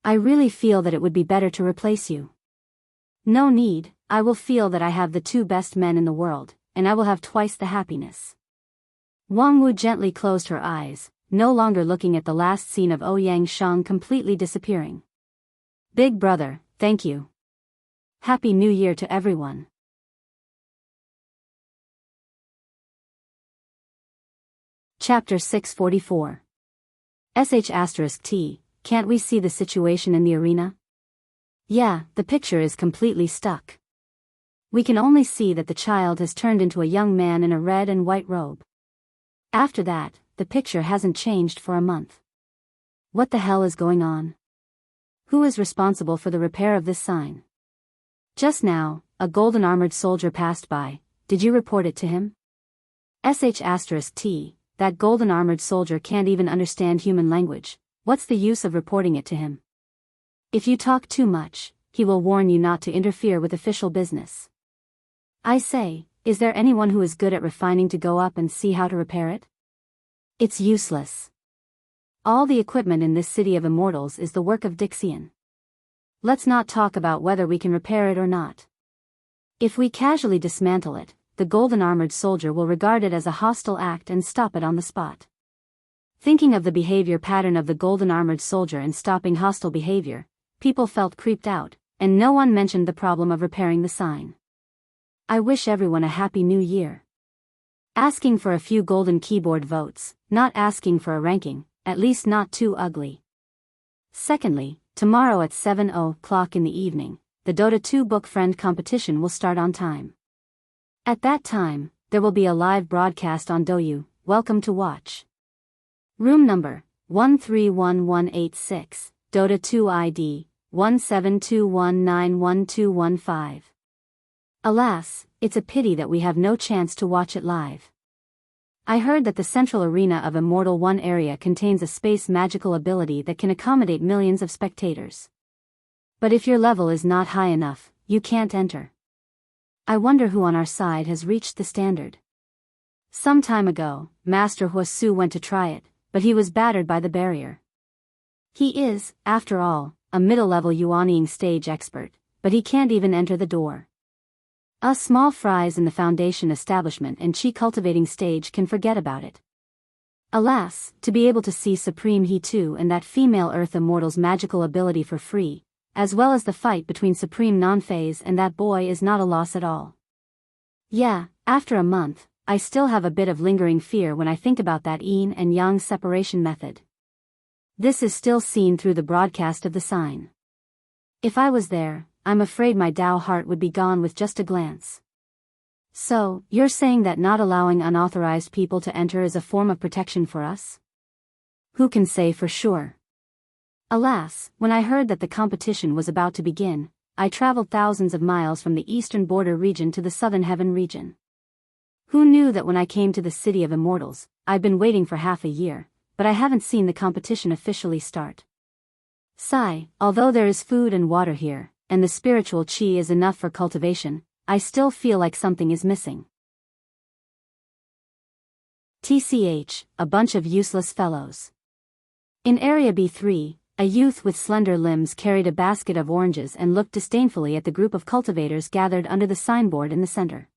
I really feel that it would be better to replace you. No need, I will feel that I have the 2 best men in the world, and I will have twice the happiness. Wang Wu gently closed her eyes, no longer looking at the last scene of Ouyang Shang completely disappearing. Big brother, thank you. Happy New Year to everyone. Chapter 644. *T, can't we see the situation in the arena? Yeah, the picture is completely stuck. We can only see that the child has turned into a young man in a red and white robe. After that, the picture hasn't changed for a month. What the hell is going on? Who is responsible for the repair of this sign? Just now, a golden armored soldier passed by. Did you report it to him? *T. That golden armored soldier can't even understand human language. What's the use of reporting it to him? If you talk too much, he will warn you not to interfere with official business. I say, is there anyone who is good at refining to go up and see how to repair it? It's useless. All the equipment in this city of immortals is the work of Dixian. Let's not talk about whether we can repair it or not. If we casually dismantle it, the golden armored soldier will regard it as a hostile act and stop it on the spot. Thinking of the behavior pattern of the golden armored soldier and stopping hostile behavior, people felt creeped out, and no one mentioned the problem of repairing the sign. I wish everyone a happy new year. Asking for a few golden keyboard votes, not asking for a ranking, at least not too ugly. Secondly, tomorrow at 7:00 in the evening, the Dota 2 book friend competition will start on time. At that time, there will be a live broadcast on Douyu. Welcome to watch. Room number 131186, Dota 2 ID 1721911215. Alas, it's a pity that we have no chance to watch it live. I heard that the central arena of Immortal 1 area contains a space magical ability that can accommodate millions of spectators. But if your level is not high enough, you can't enter. I wonder who on our side has reached the standard. Some time ago, Master Huasu went to try it, but he was battered by the barrier. He is, after all, a middle-level Yuaniing stage expert, but he can't even enter the door. Us small fries in the foundation establishment and chi cultivating stage can forget about it. Alas, to be able to see Supreme He 2 and that female Earth Immortal's magical ability for free, as well as the fight between Supreme Non-Phase and that boy is not a loss at all. Yeah, after a month, I still have a bit of lingering fear when I think about that yin and yang separation method. This is still seen through the broadcast of the sign. If I was there, I'm afraid my Tao heart would be gone with just a glance. So, you're saying that not allowing unauthorized people to enter is a form of protection for us? Who can say for sure? Alas, when I heard that the competition was about to begin, I traveled thousands of miles from the eastern border region to the southern heaven region. Who knew that when I came to the city of immortals, I'd been waiting for half a year, but I haven't seen the competition officially start. Sigh, although there is food and water here, and the spiritual chi is enough for cultivation, I still feel like something is missing. TCH, a bunch of useless fellows. In Area B3, a youth with slender limbs carried a basket of oranges and looked disdainfully at the group of cultivators gathered under the signboard in the center.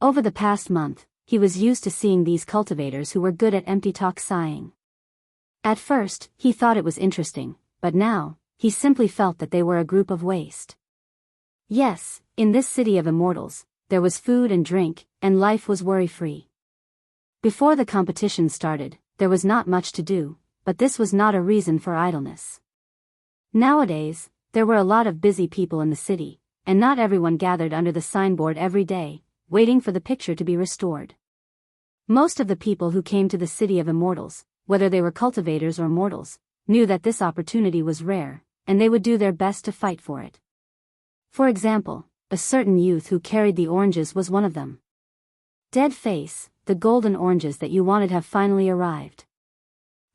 Over the past month, he was used to seeing these cultivators who were good at empty talk sighing. At first, he thought it was interesting, but now, he simply felt that they were a group of waste. Yes, in this city of immortals, there was food and drink, and life was worry-free. Before the competition started, there was not much to do, but this was not a reason for idleness. Nowadays, there were a lot of busy people in the city, and not everyone gathered under the signboard every day, waiting for the picture to be restored. Most of the people who came to the city of immortals, whether they were cultivators or mortals, knew that this opportunity was rare, and they would do their best to fight for it. For example, a certain youth who carried the oranges was one of them. Dead face, the golden oranges that you wanted have finally arrived.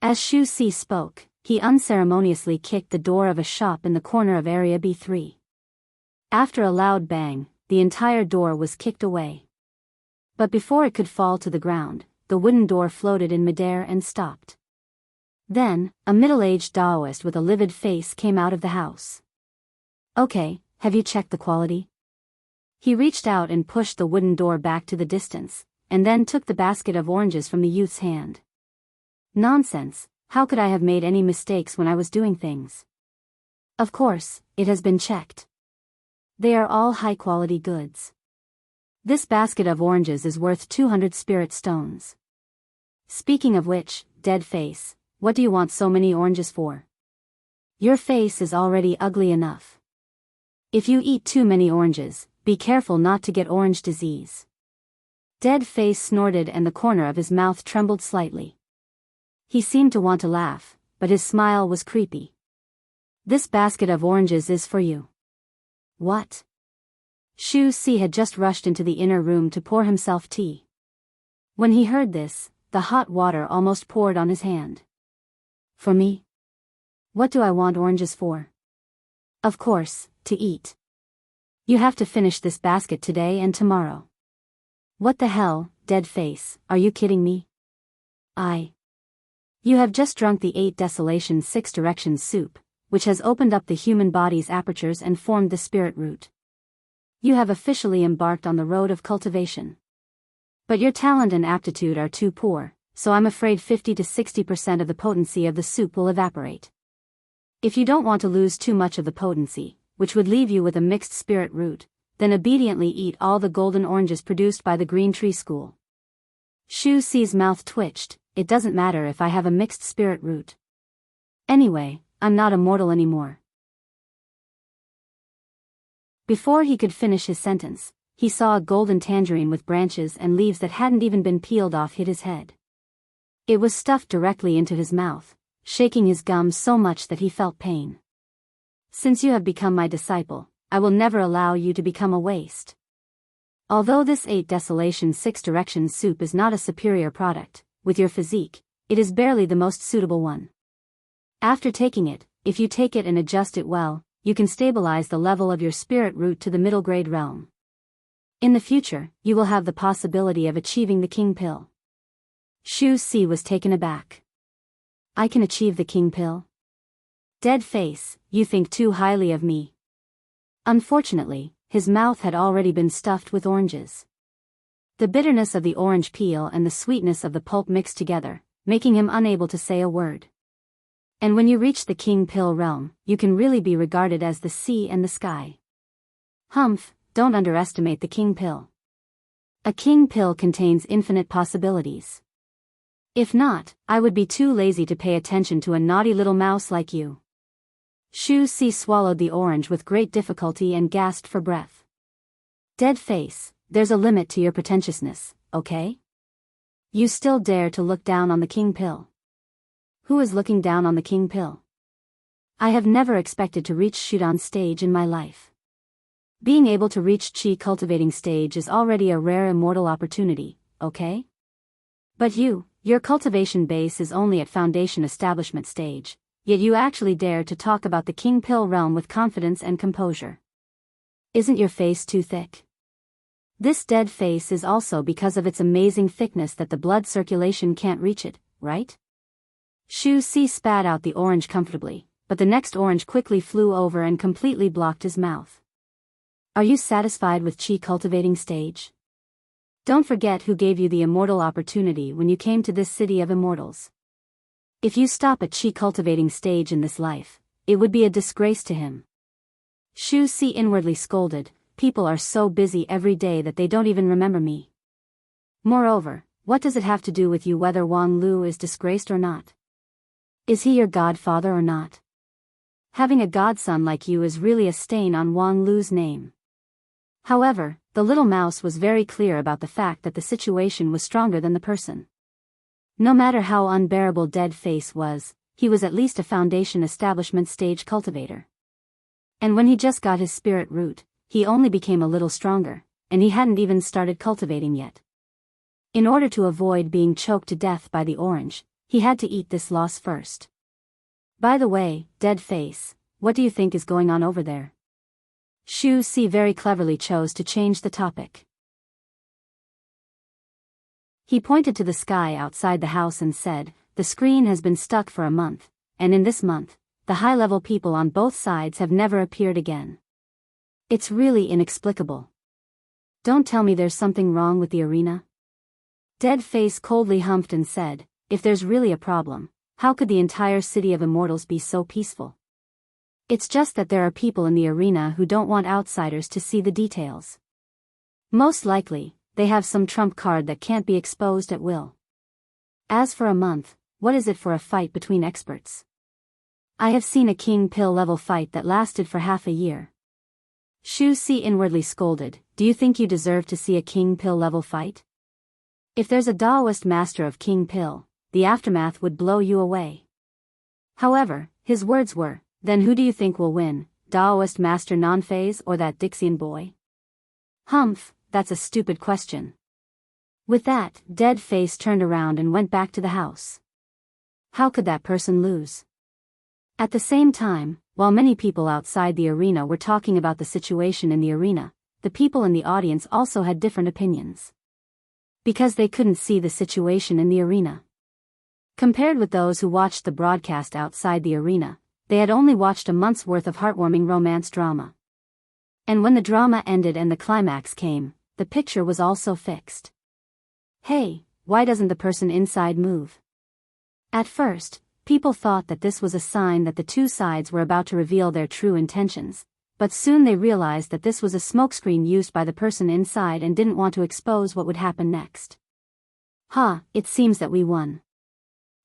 As Shu Si spoke, he unceremoniously kicked the door of a shop in the corner of Area B3. After a loud bang, the entire door was kicked away. But before it could fall to the ground, the wooden door floated in midair and stopped. Then, a middle-aged Taoist with a livid face came out of the house. Okay, have you checked the quality? He reached out and pushed the wooden door back to the distance, and then took the basket of oranges from the youth's hand. Nonsense, how could I have made any mistakes when I was doing things? Of course, it has been checked. They are all high-quality goods. This basket of oranges is worth 200 spirit stones. Speaking of which, dead face, what do you want so many oranges for? Your face is already ugly enough. If you eat too many oranges, be careful not to get orange disease. Dead Face snorted and the corner of his mouth trembled slightly. He seemed to want to laugh, but his smile was creepy. This basket of oranges is for you. What? Shu Si had just rushed into the inner room to pour himself tea. When he heard this, the hot water almost poured on his hand. For me? What do I want oranges for? Of course, to eat. You have to finish this basket today and tomorrow. What the hell, Dead Face, are you kidding me? You have just drunk the 8 Desolation 6 Directions soup, which has opened up the human body's apertures and formed the spirit root. You have officially embarked on the road of cultivation. But your talent and aptitude are too poor, so I'm afraid 50 to 60% of the potency of the soup will evaporate. If you don't want to lose too much of the potency, which would leave you with a mixed spirit root, then obediently eat all the golden oranges produced by the Green Tree School. Shu Si's mouth twitched. It doesn't matter if I have a mixed spirit root. Anyway, I'm not immortal anymore. Before he could finish his sentence, he saw a golden tangerine with branches and leaves that hadn't even been peeled off hit his head. It was stuffed directly into his mouth, shaking his gums so much that he felt pain. Since you have become my disciple, I will never allow you to become a waste. Although this 8 Desolation 6 Directions soup is not a superior product, with your physique, it is barely the most suitable one. After taking it, if you take it and adjust it well, you can stabilize the level of your spirit root to the middle grade realm. In the future, you will have the possibility of achieving the King Pill. Shu Si was taken aback. I can achieve the King Pill? Dead Face, you think too highly of me. Unfortunately, his mouth had already been stuffed with oranges. The bitterness of the orange peel and the sweetness of the pulp mixed together, making him unable to say a word. And when you reach the King Pill realm, you can really be regarded as the sea and the sky. Humph, don't underestimate the King Pill. A King Pill contains infinite possibilities. If not, I would be too lazy to pay attention to a naughty little mouse like you. Shu Si swallowed the orange with great difficulty and gasped for breath. Dead Face, there's a limit to your pretentiousness, okay? You still dare to look down on the King Pill? Who is looking down on the King Pill? I have never expected to reach Shudan stage in my life. Being able to reach Qi cultivating stage is already a rare immortal opportunity, okay? But your cultivation base is only at foundation establishment stage, yet you actually dare to talk about the King Pill realm with confidence and composure. Isn't your face too thick? This Dead Face is also because of its amazing thickness that the blood circulation can't reach it, right? Shu Si spat out the orange comfortably, but the next orange quickly flew over and completely blocked his mouth. Are you satisfied with Qi cultivating stage? Don't forget who gave you the immortal opportunity when you came to this city of immortals. If you stop at Qi cultivating stage in this life, it would be a disgrace to him. Shu Si inwardly scolded, people are so busy every day that they don't even remember me. Moreover, what does it have to do with you whether Wang Lu is disgraced or not? Is he your godfather or not? Having a godson like you is really a stain on Wang Lu's name. However, the little mouse was very clear about the fact that the situation was stronger than the person. No matter how unbearable Dead Face was, he was at least a foundation establishment stage cultivator. And when he just got his spirit root, he only became a little stronger, and he hadn't even started cultivating yet. In order to avoid being choked to death by the orange, he had to eat this loss first. By the way, Dead Face, what do you think is going on over there? Shu Si very cleverly chose to change the topic. He pointed to the sky outside the house and said, the screen has been stuck for a month, and in this month, the high-level people on both sides have never appeared again. It's really inexplicable. Don't tell me there's something wrong with the arena? Dead Face coldly humphed and said, if there's really a problem, how could the entire city of immortals be so peaceful? It's just that there are people in the arena who don't want outsiders to see the details. Most likely, they have some trump card that can't be exposed at will. As for a month, what is it for a fight between experts? I have seen a King Pill level fight that lasted for half a year. Shu Si inwardly scolded, do you think you deserve to see a King Pill level fight? If there's a Daoist master of King Pill, the aftermath would blow you away. However, his words were, then who do you think will win, Daoist master Nanfei's or that Dixian boy? Humph, that's a stupid question. With that, Dead Face turned around and went back to the house. How could that person lose? At the same time, while many people outside the arena were talking about the situation in the arena, the people in the audience also had different opinions. Because they couldn't see the situation in the arena. Compared with those who watched the broadcast outside the arena, they had only watched a month's worth of heartwarming romance drama. And when the drama ended and the climax came, the picture was also fixed. Hey, why doesn't the person inside move? At first, people thought that this was a sign that the two sides were about to reveal their true intentions, but soon they realized that this was a smokescreen used by the person inside and didn't want to expose what would happen next. It seems that we won.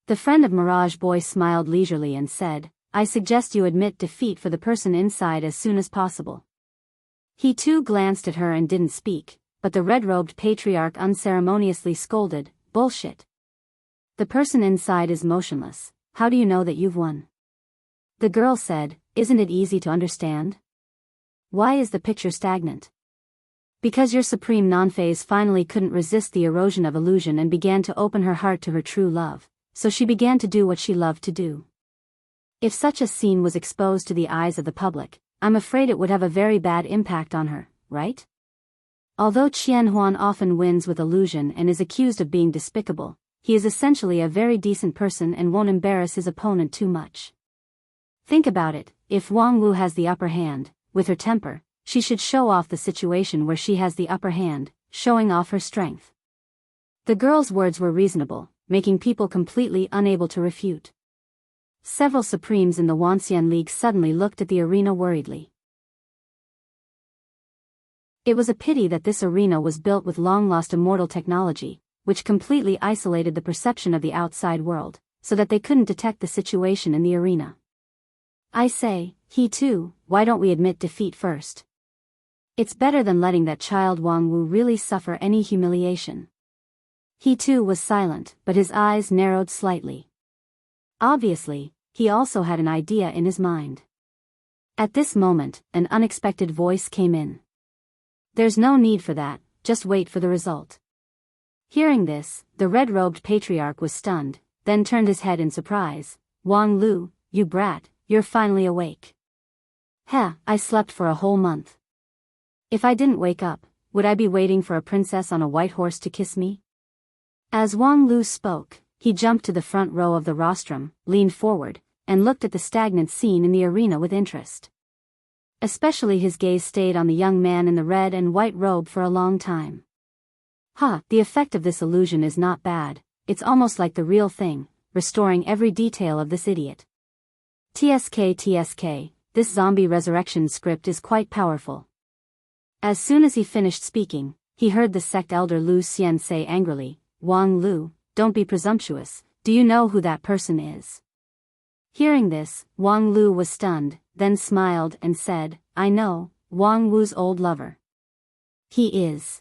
The friend of Mirage Boy smiled leisurely and said, I suggest you admit defeat for the person inside as soon as possible. He too glanced at her and didn't speak, but the red-robed patriarch unceremoniously scolded, bullshit. The person inside is motionless, how do you know that you've won? The girl said, isn't it easy to understand? Why is the picture stagnant? Because your supreme Nanfei's finally couldn't resist the erosion of illusion and began to open her heart to her true love, so she began to do what she loved to do. If such a scene was exposed to the eyes of the public, I'm afraid it would have a very bad impact on her, right? Although Qian Huan often wins with illusion and is accused of being despicable, he is essentially a very decent person and won't embarrass his opponent too much. Think about it, if Wang Wu has the upper hand, with her temper, she should show off the situation where she has the upper hand, showing off her strength. The girl's words were reasonable, making people completely unable to refute. Several Supremes in the Wanxian League suddenly looked at the arena worriedly. It was a pity that this arena was built with long-lost immortal technology, which completely isolated the perception of the outside world, so that they couldn't detect the situation in the arena. I say, he too, why don't we admit defeat first? It's better than letting that child Wang Wu really suffer any humiliation. He too was silent, but his eyes narrowed slightly. Obviously, he also had an idea in his mind. At this moment, an unexpected voice came in. There's no need for that, just wait for the result. Hearing this, the red-robed patriarch was stunned, then turned his head in surprise. Wang Lu, you brat, you're finally awake. I slept for a whole month. If I didn't wake up, would I be waiting for a princess on a white horse to kiss me? As Wang Lu spoke, he jumped to the front row of the rostrum, leaned forward, and looked at the stagnant scene in the arena with interest. Especially his gaze stayed on the young man in the red and white robe for a long time. The effect of this illusion is not bad, it's almost like the real thing, restoring every detail of this idiot. TSK, this zombie resurrection script is quite powerful. As soon as he finished speaking, he heard the sect elder Lu Xian say angrily, Wang Lu, don't be presumptuous, do you know who that person is? Hearing this, Wang Lu was stunned, then smiled and said, I know, Wang Wu's old lover. He is.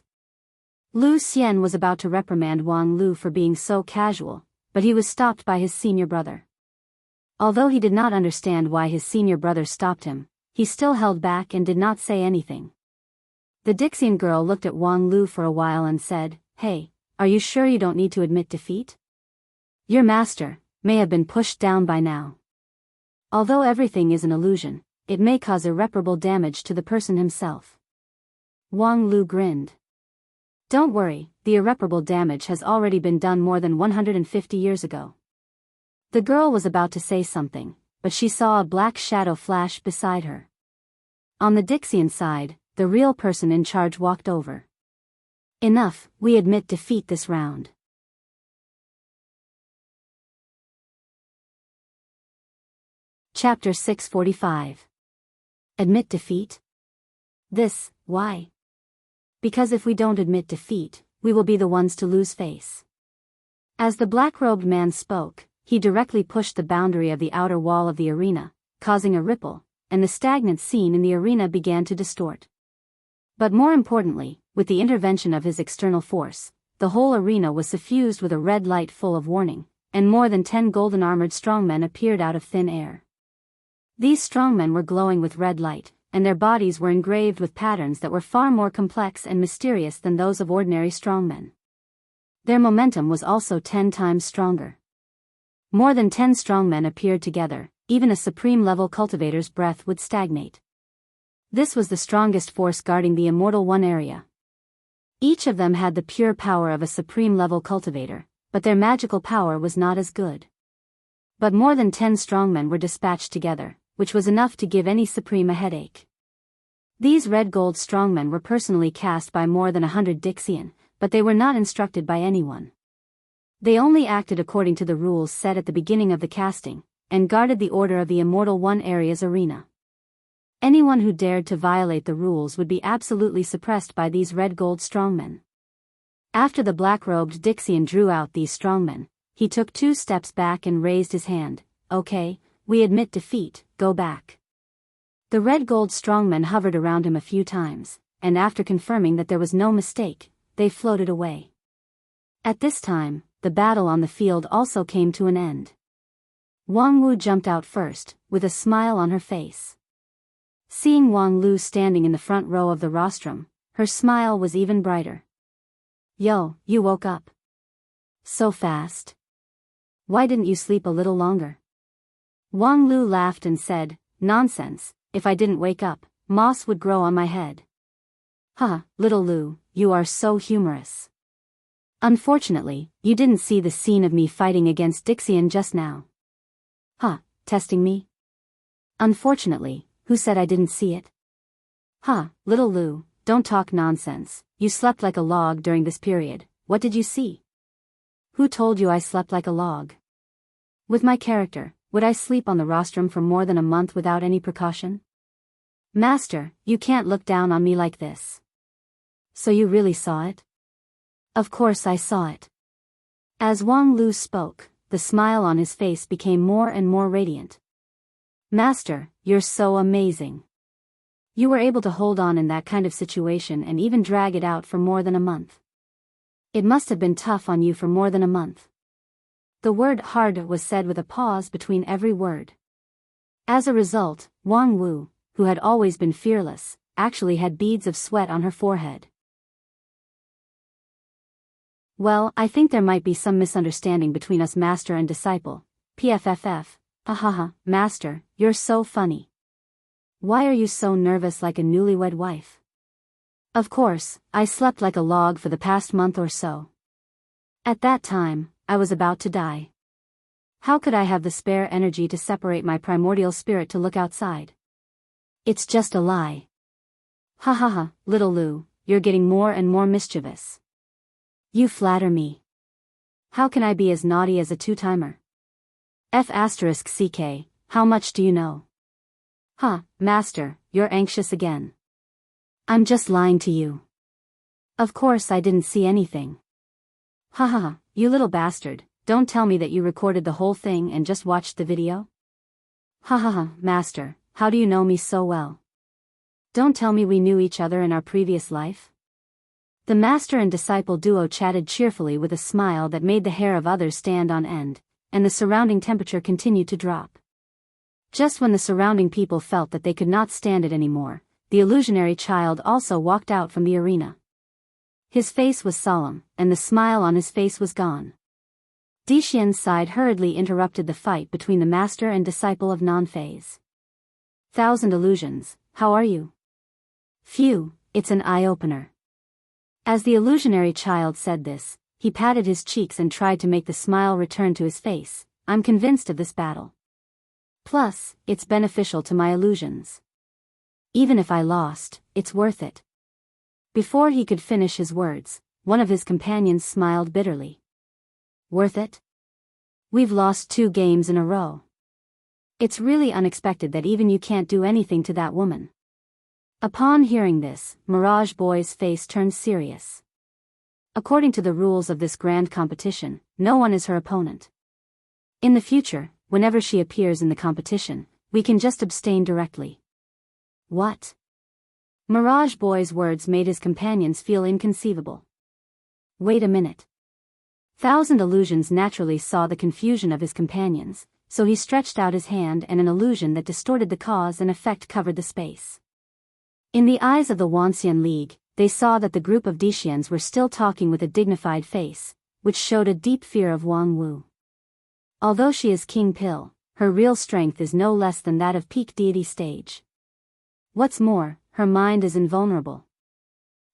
Lu Xian was about to reprimand Wang Lu for being so casual, but he was stopped by his senior brother. Although he did not understand why his senior brother stopped him, he still held back and did not say anything. The Dixian girl looked at Wang Lu for a while and said, Hey, are you sure you don't need to admit defeat? Your master may have been pushed down by now. Although everything is an illusion, it may cause irreparable damage to the person himself. Wang Lu grinned. Don't worry, the irreparable damage has already been done more than 150 years ago. The girl was about to say something, but she saw a black shadow flash beside her. On the Dixian side, the real person in charge walked over. Enough, we admit defeat this round. Chapter 645. Admit defeat? Why? Because if we don't admit defeat, we will be the ones to lose face. As the black-robed man spoke, he directly pushed the boundary of the outer wall of the arena, causing a ripple, and the stagnant scene in the arena began to distort. But more importantly, with the intervention of his external force, the whole arena was suffused with a red light full of warning, and more than 10 golden-armored strongmen appeared out of thin air. These strongmen were glowing with red light, and their bodies were engraved with patterns that were far more complex and mysterious than those of ordinary strongmen. Their momentum was also 10 times stronger. More than 10 strongmen appeared together, even a supreme-level cultivator's breath would stagnate. This was the strongest force guarding the Immortal One area. Each of them had the pure power of a supreme-level cultivator, but their magical power was not as good. But more than 10 strongmen were dispatched together, which was enough to give any supreme a headache. These red-gold strongmen were personally cast by more than 100 Dixian, but they were not instructed by anyone. They only acted according to the rules set at the beginning of the casting, and guarded the order of the Immortal One area's arena. Anyone who dared to violate the rules would be absolutely suppressed by these red-gold strongmen. After the black-robed Dixian drew out these strongmen, he took 2 steps back and raised his hand. "Okay, we admit defeat, go back." The red-gold strongmen hovered around him a few times, and after confirming that there was no mistake, they floated away. At this time, the battle on the field also came to an end. Wang Wu jumped out first, with a smile on her face. Seeing Wang Lu standing in the front row of the rostrum, her smile was even brighter. "Yo, you woke up so fast. Why didn't you sleep a little longer?" Wang Lu laughed and said, "Nonsense, if I didn't wake up, moss would grow on my head." "Huh, little Lu, you are so humorous. Unfortunately, you didn't see the scene of me fighting against Dixian just now." "Huh, testing me?" "Unfortunately, who said I didn't see it?" "Huh, little Lu, don't talk nonsense, you slept like a log during this period, what did you see?" "Who told you I slept like a log? With my character, would I sleep on the rostrum for more than a month without any precaution?" "Master, you can't look down on me like this." "So you really saw it?" "Of course I saw it." As Wang Lu spoke, the smile on his face became more and more radiant. "Master, you're so amazing. You were able to hold on in that kind of situation and even drag it out for more than a month. It must have been tough on you for more than a month." The word hard was said with a pause between every word. As a result, Wang Wu, who had always been fearless, actually had beads of sweat on her forehead. "Well, I think there might be some misunderstanding between us, master and disciple. PFFF. Ahaha, master, you're so funny. Why are you so nervous like a newlywed wife?" "Of course, I slept like a log for the past month or so. At that time, I was about to die. How could I have the spare energy to separate my primordial spirit to look outside? It's just a lie." "Ha ha ha, little Lu, you're getting more and more mischievous. You flatter me. How can I be as naughty as a two-timer? F***ck, how much do you know?" "Huh, master, you're anxious again." "I'm just lying to you. Of course I didn't see anything." "Ha ha ha, you little bastard, don't tell me that you recorded the whole thing and just watched the video?" "Ha ha ha, master, how do you know me so well? Don't tell me we knew each other in our previous life?" The master and disciple duo chatted cheerfully with a smile that made the hair of others stand on end, and the surrounding temperature continued to drop. Just when the surrounding people felt that they could not stand it anymore, the illusionary child also walked out from the arena. His face was solemn, and the smile on his face was gone. Dixian's side hurriedly interrupted the fight between the master and disciple of non-phase. "Thousand illusions, how are you?" "Phew, it's an eye-opener." As the illusionary child said this, he patted his cheeks and tried to make the smile return to his face. "I'm convinced of this battle. Plus, it's beneficial to my illusions. Even if I lost, it's worth it." Before he could finish his words, one of his companions smiled bitterly. "Worth it? We've lost 2 games in a row. It's really unexpected that even you can't do anything to that woman." Upon hearing this, Mirage Boy's face turned serious. According to the rules of this grand competition, no one is her opponent. In the future, whenever she appears in the competition, we can just abstain directly. What? Mirage Boy's words made his companions feel inconceivable. Wait a minute. Thousand Illusions naturally saw the confusion of his companions, so he stretched out his hand and an illusion that distorted the cause and effect covered the space. In the eyes of the Wanxian League, they saw that the group of Dixians were still talking with a dignified face, which showed a deep fear of Wang Wu. Although she is King Pill, her real strength is no less than that of peak deity stage. What's more, her mind is invulnerable.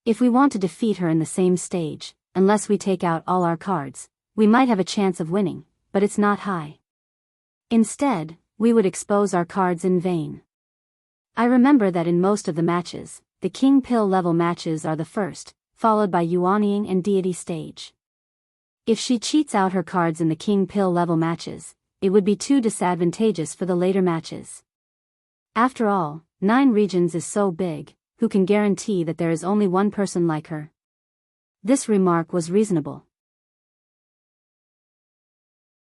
If we want to defeat her in the same stage, unless we take out all our cards, we might have a chance of winning, but it's not high. Instead, we would expose our cards in vain. I remember that in most of the matches, the King Pill level matches are the first, followed by Yuanying and deity stage. If she cheats out her cards in the King Pill level matches, it would be too disadvantageous for the later matches. After all, 9 regions is so big, who can guarantee that there is only one person like her? This remark was reasonable.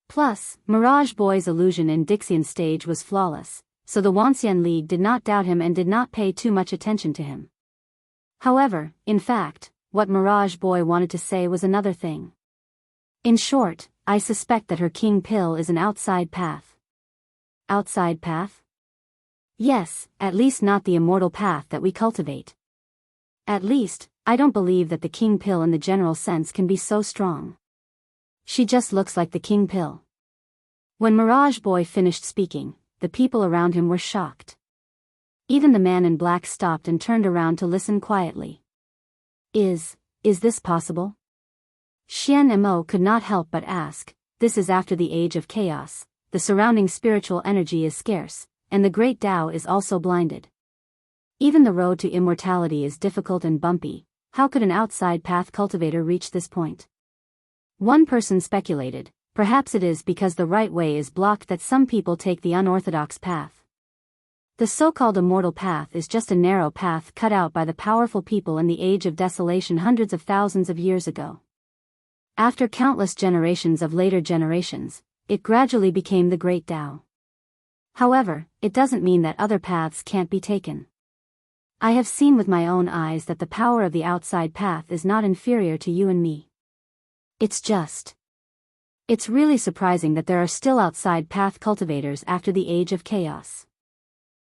Plus, Mirage Boy's illusion in Dixian stage was flawless, so the Wanxian League did not doubt him and did not pay too much attention to him. However, in fact, what Mirage Boy wanted to say was another thing. In short, I suspect that her King Pill is an outside path. Outside path? Yes, at least not the immortal path that we cultivate. At least, I don't believe that the King Pill in the general sense can be so strong. She just looks like the King Pill. When Mirage Boy finished speaking, the people around him were shocked. Even the man in black stopped and turned around to listen quietly. Is this possible? Xian Mo could not help but ask. This is after the age of chaos, the surrounding spiritual energy is scarce, and the great Tao is also blinded. Even the road to immortality is difficult and bumpy. How could an outside path cultivator reach this point? One person speculated, perhaps it is because the right way is blocked that some people take the unorthodox path. The so-called immortal path is just a narrow path cut out by the powerful people in the age of desolation hundreds of thousands of years ago. After countless generations of later generations, it gradually became the Great Tao. However, it doesn't mean that other paths can't be taken. I have seen with my own eyes that the power of the outside path is not inferior to you and me. It's really surprising that there are still outside path cultivators after the age of chaos.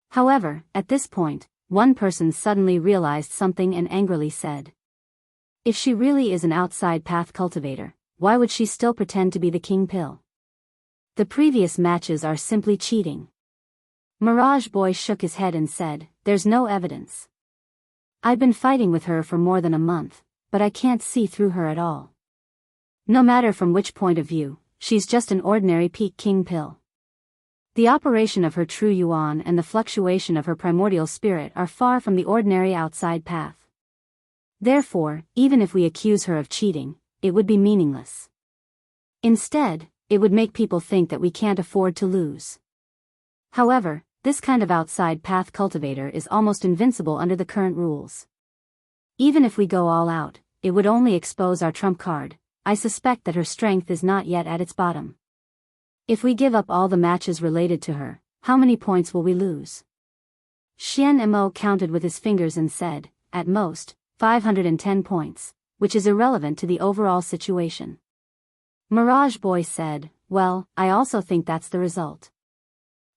However, at this point, one person suddenly realized something and angrily said, if she really is an outside path cultivator, why would she still pretend to be the King Pill? The previous matches are simply cheating. Mirage Boy shook his head and said, there's no evidence. I've been fighting with her for more than a month, but I can't see through her at all. No matter from which point of view, she's just an ordinary peak King Pill. The operation of her true yuan and the fluctuation of her primordial spirit are far from the ordinary outside path. Therefore, even if we accuse her of cheating, it would be meaningless. Instead, it would make people think that we can't afford to lose. However, this kind of outside path cultivator is almost invincible under the current rules. Even if we go all out, it would only expose our trump card. I suspect that her strength is not yet at its bottom. If we give up all the matches related to her, how many points will we lose? Xian Mo counted with his fingers and said, at most, 510 points, which is irrelevant to the overall situation. Mirage Boy said, well, I also think that's the result.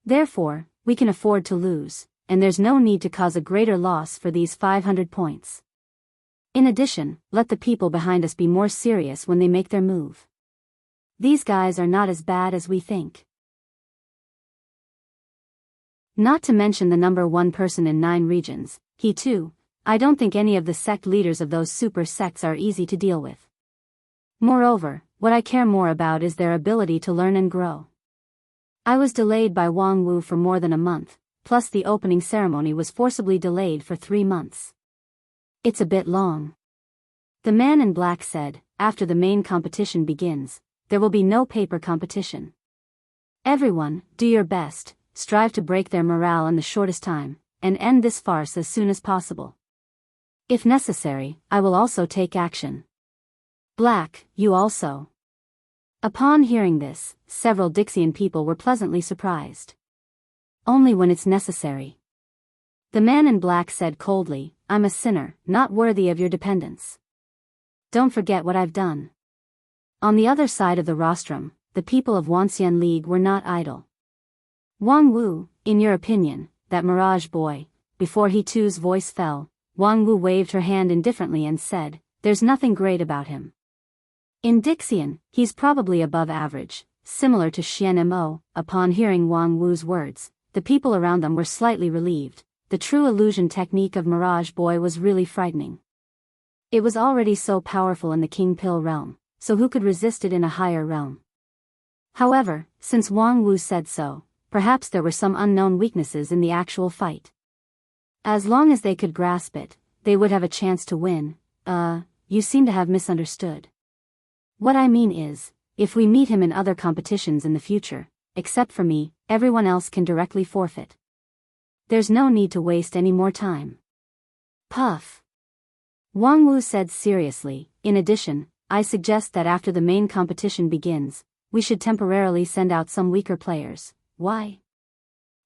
Therefore, we can afford to lose, and there's no need to cause a greater loss for these 500 points. In addition, let the people behind us be more serious when they make their move. These guys are not as bad as we think. Not to mention the number one person in 9 regions, he too. I don't think any of the sect leaders of those super sects are easy to deal with. Moreover, what I care more about is their ability to learn and grow. I was delayed by Wang Wu for more than a month, plus the opening ceremony was forcibly delayed for 3 months. It's a bit long. The man in black said, after the main competition begins, there will be no paper competition. Everyone, do your best, strive to break their morale in the shortest time, and end this farce as soon as possible. If necessary, I will also take action. Black, you also. Upon hearing this, several Dixian people were pleasantly surprised. Only when it's necessary. The man in black said coldly, I'm a sinner, not worthy of your dependence. Don't forget what I've done. On the other side of the rostrum, the people of Wuxia League were not idle. Wang Wu, in your opinion, that Mirage boy, before he too's voice fell, Wang Wu waved her hand indifferently and said, there's nothing great about him. In Dixian, he's probably above average, similar to Xian Mo. Upon hearing Wang Wu's words, the people around them were slightly relieved. The true illusion technique of Mirage boy was really frightening. It was already so powerful in the King Pill realm, so who could resist it in a higher realm? However, since Wang Wu said so, perhaps there were some unknown weaknesses in the actual fight. As long as they could grasp it, they would have a chance to win. You seem to have misunderstood. What I mean is, if we meet him in other competitions in the future, except for me, everyone else can directly forfeit. There's no need to waste any more time. Puff. Wang Wu said seriously, in addition, I suggest that after the main competition begins, we should temporarily send out some weaker players. Why?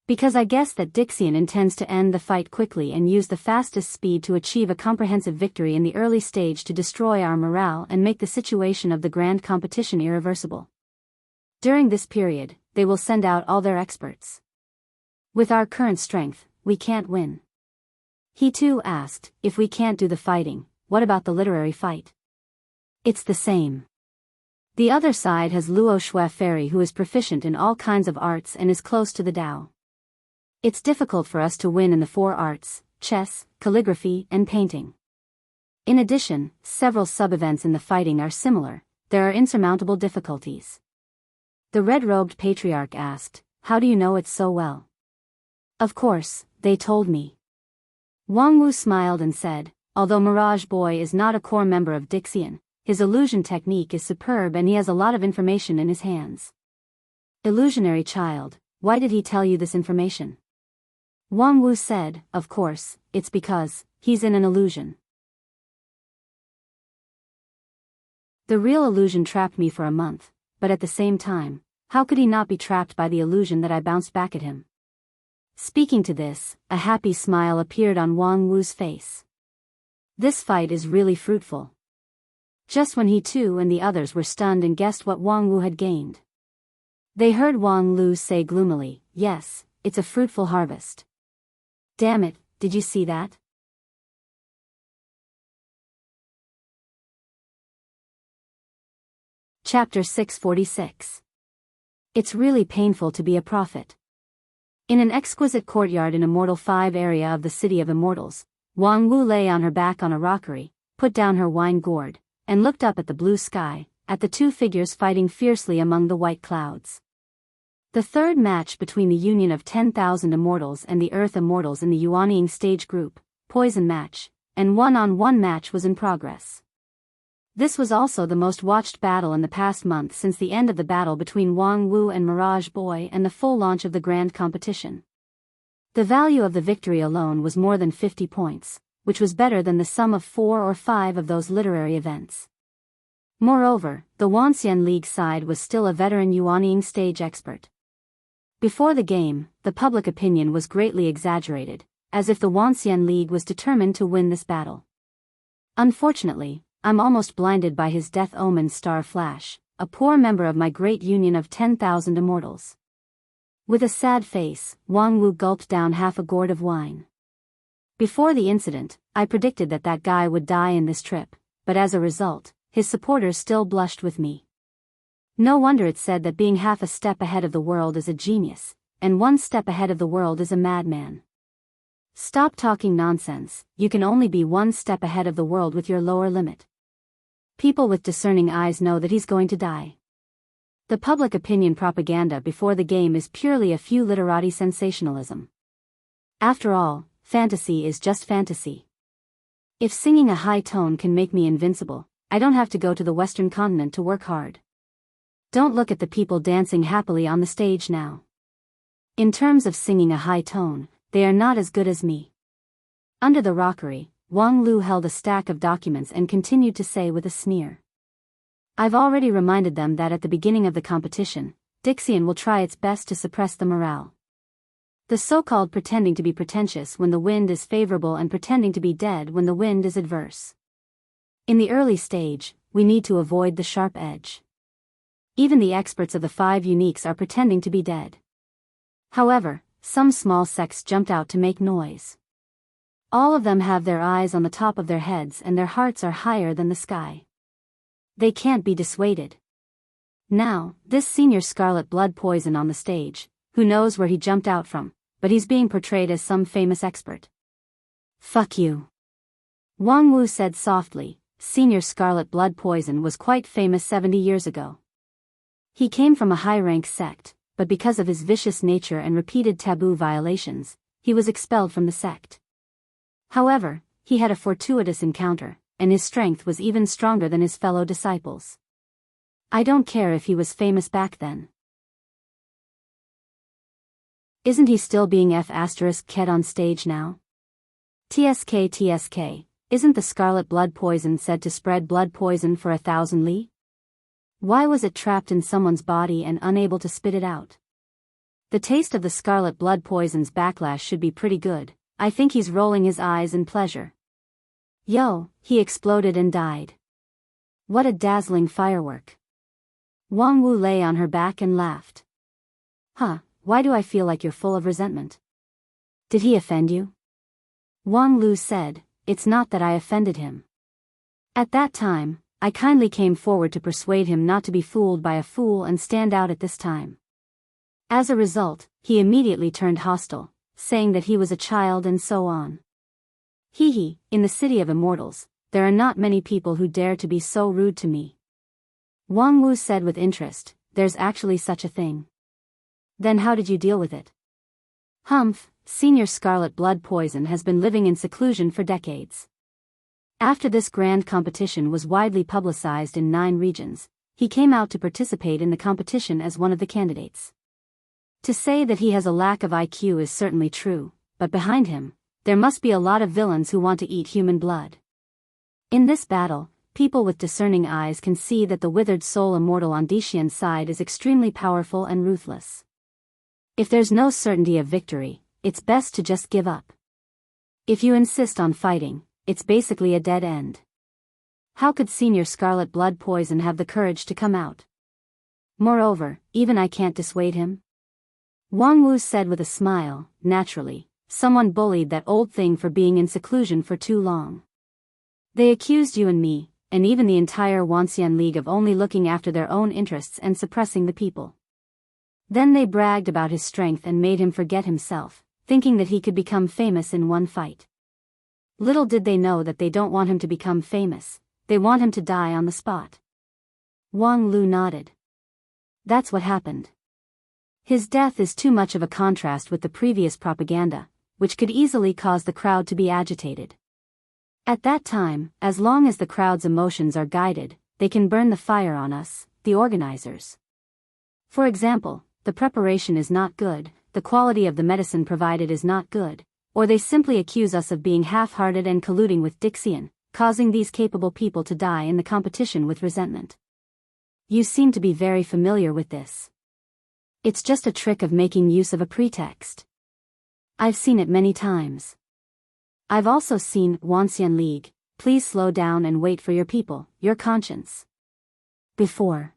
Because I guess that Dixian intends to end the fight quickly and use the fastest speed to achieve a comprehensive victory in the early stage to destroy our morale and make the situation of the grand competition irreversible. During this period, they will send out all their experts. With our current strength, we can't win. He too asked, if we can't do the fighting, what about the literary fight? It's the same. The other side has Luo Shui Fairy who is proficient in all kinds of arts and is close to the Tao. It's difficult for us to win in the 4 arts, chess, calligraphy, and painting. In addition, several sub-events in the fighting are similar, there are insurmountable difficulties. The red-robed patriarch asked, how do you know it so well? Of course, they told me. Wang Wu smiled and said, although Mirage Boy is not a core member of Dixian, his illusion technique is superb and he has a lot of information in his hands. Illusionary child, why did he tell you this information? Wang Wu said, of course, it's because he's in an illusion. The real illusion trapped me for a month, but at the same time, how could he not be trapped by the illusion that I bounced back at him? Speaking to this, a happy smile appeared on Wang Wu's face. This fight is really fruitful. Just when he too and the others were stunned and guessed what Wang Wu had gained. They heard Wang Lu say gloomily, yes, it's a fruitful harvest. Damn it, did you see that? Chapter 646. It's really painful to be a prophet. In an exquisite courtyard in Immortal 5 area of the City of Immortals, Wang Wu lay on her back on a rockery, put down her wine gourd, and looked up at the blue sky, at the 2 figures fighting fiercely among the white clouds. The third match between the union of 10,000 immortals and the Earth Immortals in the Yuanying stage group, Poison match, and one-on-one match was in progress. This was also the most watched battle in the past month since the end of the battle between Wang Wu and Mirage Boy and the full launch of the grand competition. The value of the victory alone was more than 50 points, which was better than the sum of 4 or 5 of those literary events. Moreover, the Wuxia League side was still a veteran Yuanying stage expert. Before the game, the public opinion was greatly exaggerated, as if the Wuxia League was determined to win this battle. Unfortunately, I'm almost blinded by his death omen star flash, a poor member of my great union of 10,000 immortals. With a sad face, Wang Wu gulped down half a gourd of wine. Before the incident, I predicted that that guy would die in this trip, but as a result, his supporters still blushed with me. No wonder it's said that being half a step ahead of the world is a genius, and 1 step ahead of the world is a madman. Stop talking nonsense, you can only be 1 step ahead of the world with your lower limit. People with discerning eyes know that he's going to die. The public opinion propaganda before the game is purely a few literati sensationalism. After all, fantasy is just fantasy. If singing a high tone can make me invincible, I don't have to go to the Western continent to work hard. Don't look at the people dancing happily on the stage now. In terms of singing a high tone, they are not as good as me. Under the rockery, Wang Lu held a stack of documents and continued to say with a sneer. I've already reminded them that at the beginning of the competition, Dixian will try its best to suppress the morale. The so-called pretending to be pretentious when the wind is favorable and pretending to be dead when the wind is adverse. In the early stage, we need to avoid the sharp edge. Even the experts of the 5 uniques are pretending to be dead. However, some small sects jumped out to make noise. All of them have their eyes on the top of their heads and their hearts are higher than the sky. They can't be dissuaded. Now, this senior Scarlet Blood Poison on the stage, who knows where he jumped out from, but he's being portrayed as some famous expert. Fuck you. Wang Wu said softly. Senior Scarlet Blood Poison was quite famous 70 years ago. He came from a high-rank sect, but because of his vicious nature and repeated taboo violations, he was expelled from the sect. However, he had a fortuitous encounter, and his strength was even stronger than his fellow disciples. I don't care if he was famous back then. Isn't he still being F***ed on stage now? TSK, isn't the scarlet blood poison said to spread blood poison for 1,000 li? Why was it trapped in someone's body and unable to spit it out? The taste of the scarlet blood poison's backlash should be pretty good. I think he's rolling his eyes in pleasure. Yo, he exploded and died. What a dazzling firework. Wang Wu lay on her back and laughed. Huh, why do I feel like you're full of resentment? Did he offend you? Wang Lu said, it's not that I offended him. At that time, I kindly came forward to persuade him not to be fooled by a fool and stand out at this time. As a result, he immediately turned hostile, saying that he was a child and so on. Hee, in the city of immortals, there are not many people who dare to be so rude to me. Wang Wu said with interest, there's actually such a thing. Then how did you deal with it? Humph, Senior Scarlet Blood Poison has been living in seclusion for decades. After this grand competition was widely publicized in 9 regions, he came out to participate in the competition as one of the candidates. To say that he has a lack of IQ is certainly true, but behind him, there must be a lot of villains who want to eat human blood. In this battle, people with discerning eyes can see that the withered soul immortal on Dixian's side is extremely powerful and ruthless. If there's no certainty of victory, it's best to just give up. If you insist on fighting, it's basically a dead end. How could Senior Scarlet Blood Poison have the courage to come out? Moreover, even I can't dissuade him. Wang Wu said with a smile, naturally, someone bullied that old thing for being in seclusion for too long. They accused you and me, and even the entire Wanxian League of only looking after their own interests and suppressing the people. Then they bragged about his strength and made him forget himself, thinking that he could become famous in one fight. Little did they know that they don't want him to become famous, they want him to die on the spot. Wang Lu nodded. That's what happened. His death is too much of a contrast with the previous propaganda, which could easily cause the crowd to be agitated. At that time, as long as the crowd's emotions are guided, they can burn the fire on us, the organizers. For example, the preparation is not good, the quality of the medicine provided is not good, or they simply accuse us of being half-hearted and colluding with Dixian, causing these capable people to die in the competition with resentment. You seem to be very familiar with this. It's just a trick of making use of a pretext. I've seen it many times. I've also seen Wanxian League, please slow down and wait for your people, your conscience. Before.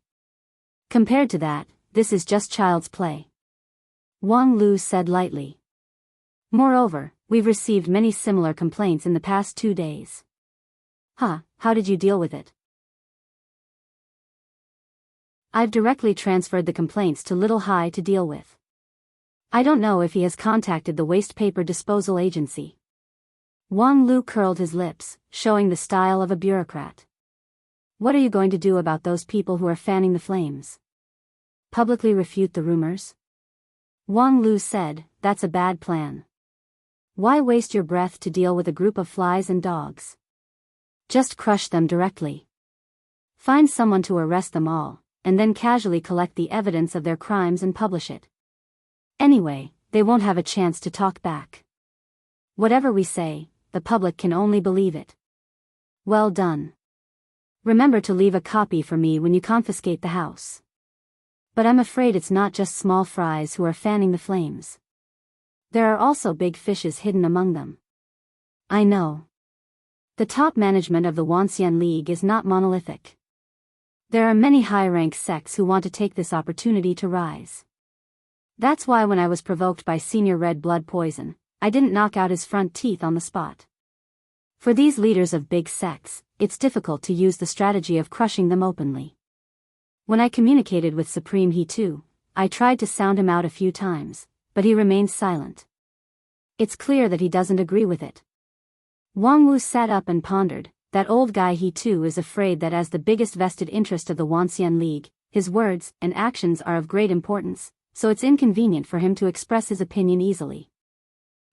Compared to that, this is just child's play. Wang Lu said lightly. Moreover, we've received many similar complaints in the past 2 days. How did you deal with it? I've directly transferred the complaints to Little Hai to deal with. I don't know if he has contacted the waste paper disposal agency. Wang Lu curled his lips, showing the style of a bureaucrat. What are you going to do about those people who are fanning the flames? Publicly refute the rumors? Wang Lu said, that's a bad plan. Why waste your breath to deal with a group of flies and dogs? Just crush them directly. Find someone to arrest them all, and then casually collect the evidence of their crimes and publish it. Anyway, they won't have a chance to talk back. Whatever we say, the public can only believe it. Well done. Remember to leave a copy for me when you confiscate the house. But I'm afraid it's not just small fries who are fanning the flames. There are also big fishes hidden among them. I know. The top management of the Wuxia League is not monolithic. There are many high-rank sects who want to take this opportunity to rise. That's why when I was provoked by Senior Red Blood Poison, I didn't knock out his front teeth on the spot. For these leaders of big sects, it's difficult to use the strategy of crushing them openly. When I communicated with Supreme He too, I tried to sound him out a few times, but he remained silent. It's clear that he doesn't agree with it. Wang Wu sat up and pondered. That old guy He too is afraid that as the biggest vested interest of the Wuxia League, his words and actions are of great importance, so it's inconvenient for him to express his opinion easily.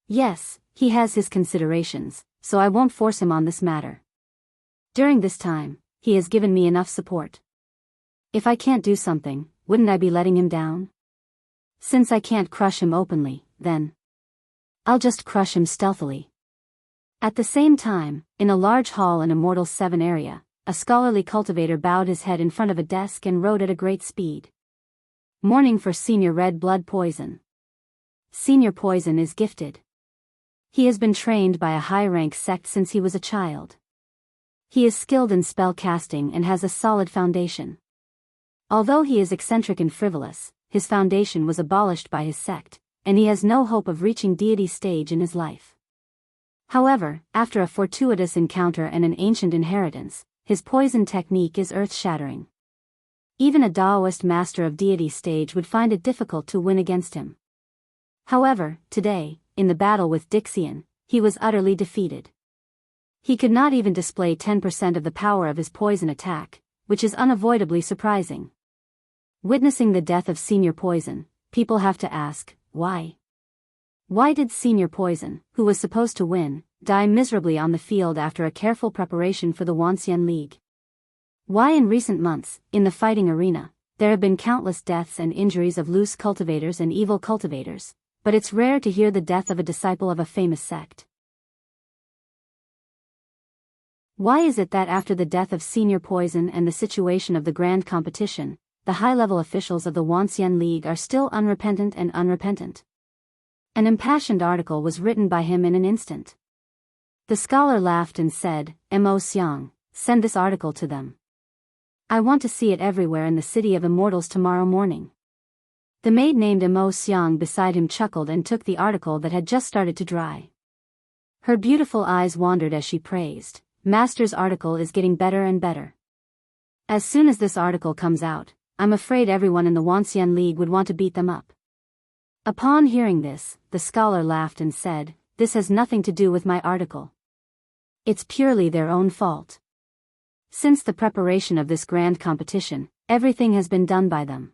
Yes, he has his considerations, so I won't force him on this matter. During this time, he has given me enough support. If I can't do something, wouldn't I be letting him down? Since I can't crush him openly, then I'll just crush him stealthily. At the same time, in a large hall in Immortal 7 area, a scholarly cultivator bowed his head in front of a desk and wrote at a great speed. Mourning for Senior Red Blood Poison. Senior Poison is gifted. He has been trained by a high-rank sect since he was a child. He is skilled in spell casting and has a solid foundation. Although he is eccentric and frivolous, his foundation was abolished by his sect, and he has no hope of reaching deity stage in his life. However, after a fortuitous encounter and an ancient inheritance, his poison technique is earth-shattering. Even a Taoist master of deity stage would find it difficult to win against him. However, today, in the battle with Dixian, he was utterly defeated. He could not even display 10% of the power of his poison attack, which is unavoidably surprising. Witnessing the death of Senior Poison, people have to ask, why? Why did Senior Poison, who was supposed to win, die miserably on the field after a careful preparation for the Wuxia League? Why in recent months, in the fighting arena, there have been countless deaths and injuries of loose cultivators and evil cultivators, but it's rare to hear the death of a disciple of a famous sect. Why is it that after the death of Senior Poison and the situation of the grand competition, the high-level officials of the Wuxia League are still unrepentant and unrepentant? An impassioned article was written by him in an instant. The scholar laughed and said, Mo Xiang, send this article to them. I want to see it everywhere in the city of immortals tomorrow morning. The maid named Mo Xiang beside him chuckled and took the article that had just started to dry. Her beautiful eyes wandered as she praised, Master's article is getting better and better. As soon as this article comes out, I'm afraid everyone in the Wuxia League would want to beat them up. Upon hearing this, the scholar laughed and said, this has nothing to do with my article. It's purely their own fault. Since the preparation of this grand competition, everything has been done by them.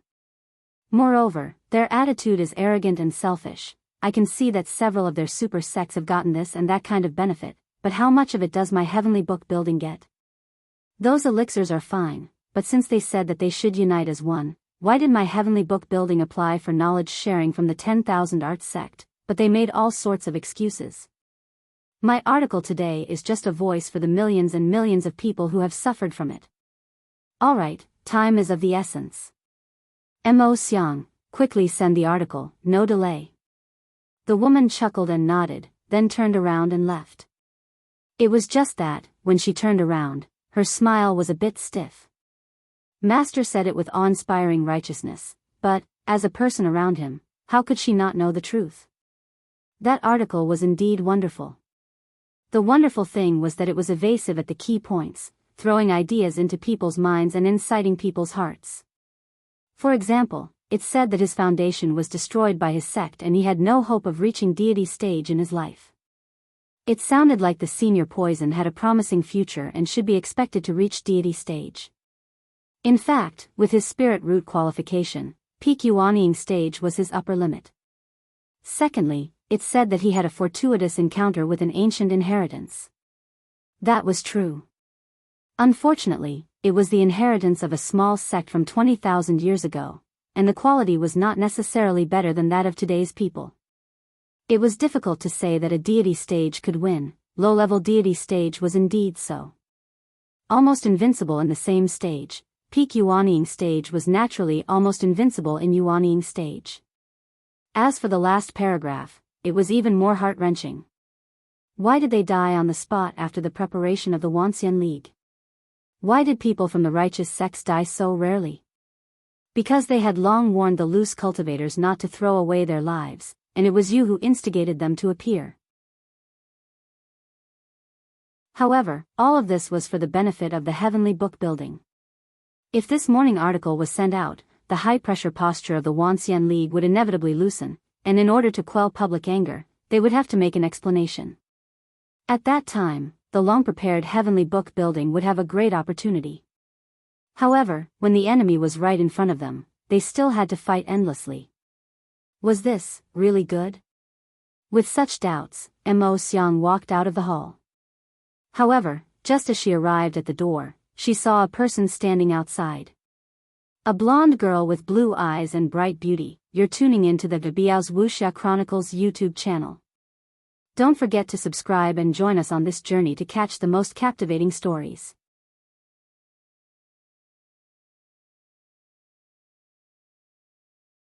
Moreover, their attitude is arrogant and selfish. I can see that several of their super sects have gotten this and that kind of benefit, but how much of it does my heavenly book building get? Those elixirs are fine, but since they said that they should unite as one, why did my heavenly book building apply for knowledge sharing from the 10,000 Arts sect, but they made all sorts of excuses? My article today is just a voice for the millions and millions of people who have suffered from it. Alright, time is of the essence. Mo Xiang, quickly send the article, no delay. The woman chuckled and nodded, then turned around and left. It was just that, when she turned around, her smile was a bit stiff. Master said it with awe-inspiring righteousness, but, as a person around him, how could she not know the truth? That article was indeed wonderful. The wonderful thing was that it was evasive at the key points, throwing ideas into people's minds and inciting people's hearts. For example, it said that his foundation was destroyed by his sect and he had no hope of reaching deity stage in his life. It sounded like the Senior Poison had a promising future and should be expected to reach deity stage. In fact, with his spirit root qualification, peak Yuanying stage was his upper limit. Secondly, it said that he had a fortuitous encounter with an ancient inheritance. That was true. Unfortunately, it was the inheritance of a small sect from 20,000 years ago, and the quality was not necessarily better than that of today's people. It was difficult to say that a deity stage could win. Low-level deity stage was indeed so. Almost invincible in the same stage, peak Yuanying stage was naturally almost invincible in Yuanying stage. As for the last paragraph, it was even more heart-wrenching. Why did they die on the spot after the preparation of the Wanxian League? Why did people from the righteous sects die so rarely? Because they had long warned the loose cultivators not to throw away their lives, and it was you who instigated them to appear. However, all of this was for the benefit of the heavenly book building. If this morning article was sent out, the high-pressure posture of the Wanxian League would inevitably loosen, and in order to quell public anger, they would have to make an explanation. At that time, the long-prepared heavenly book building would have a great opportunity. However, when the enemy was right in front of them, they still had to fight endlessly. Was this really good? With such doubts, Mo Xiang walked out of the hall. However, just as she arrived at the door, she saw a person standing outside. A blonde girl with blue eyes and bright beauty. You're tuning into the Biyao's Wuxia Chronicles YouTube channel. Don't forget to subscribe and join us on this journey to catch the most captivating stories.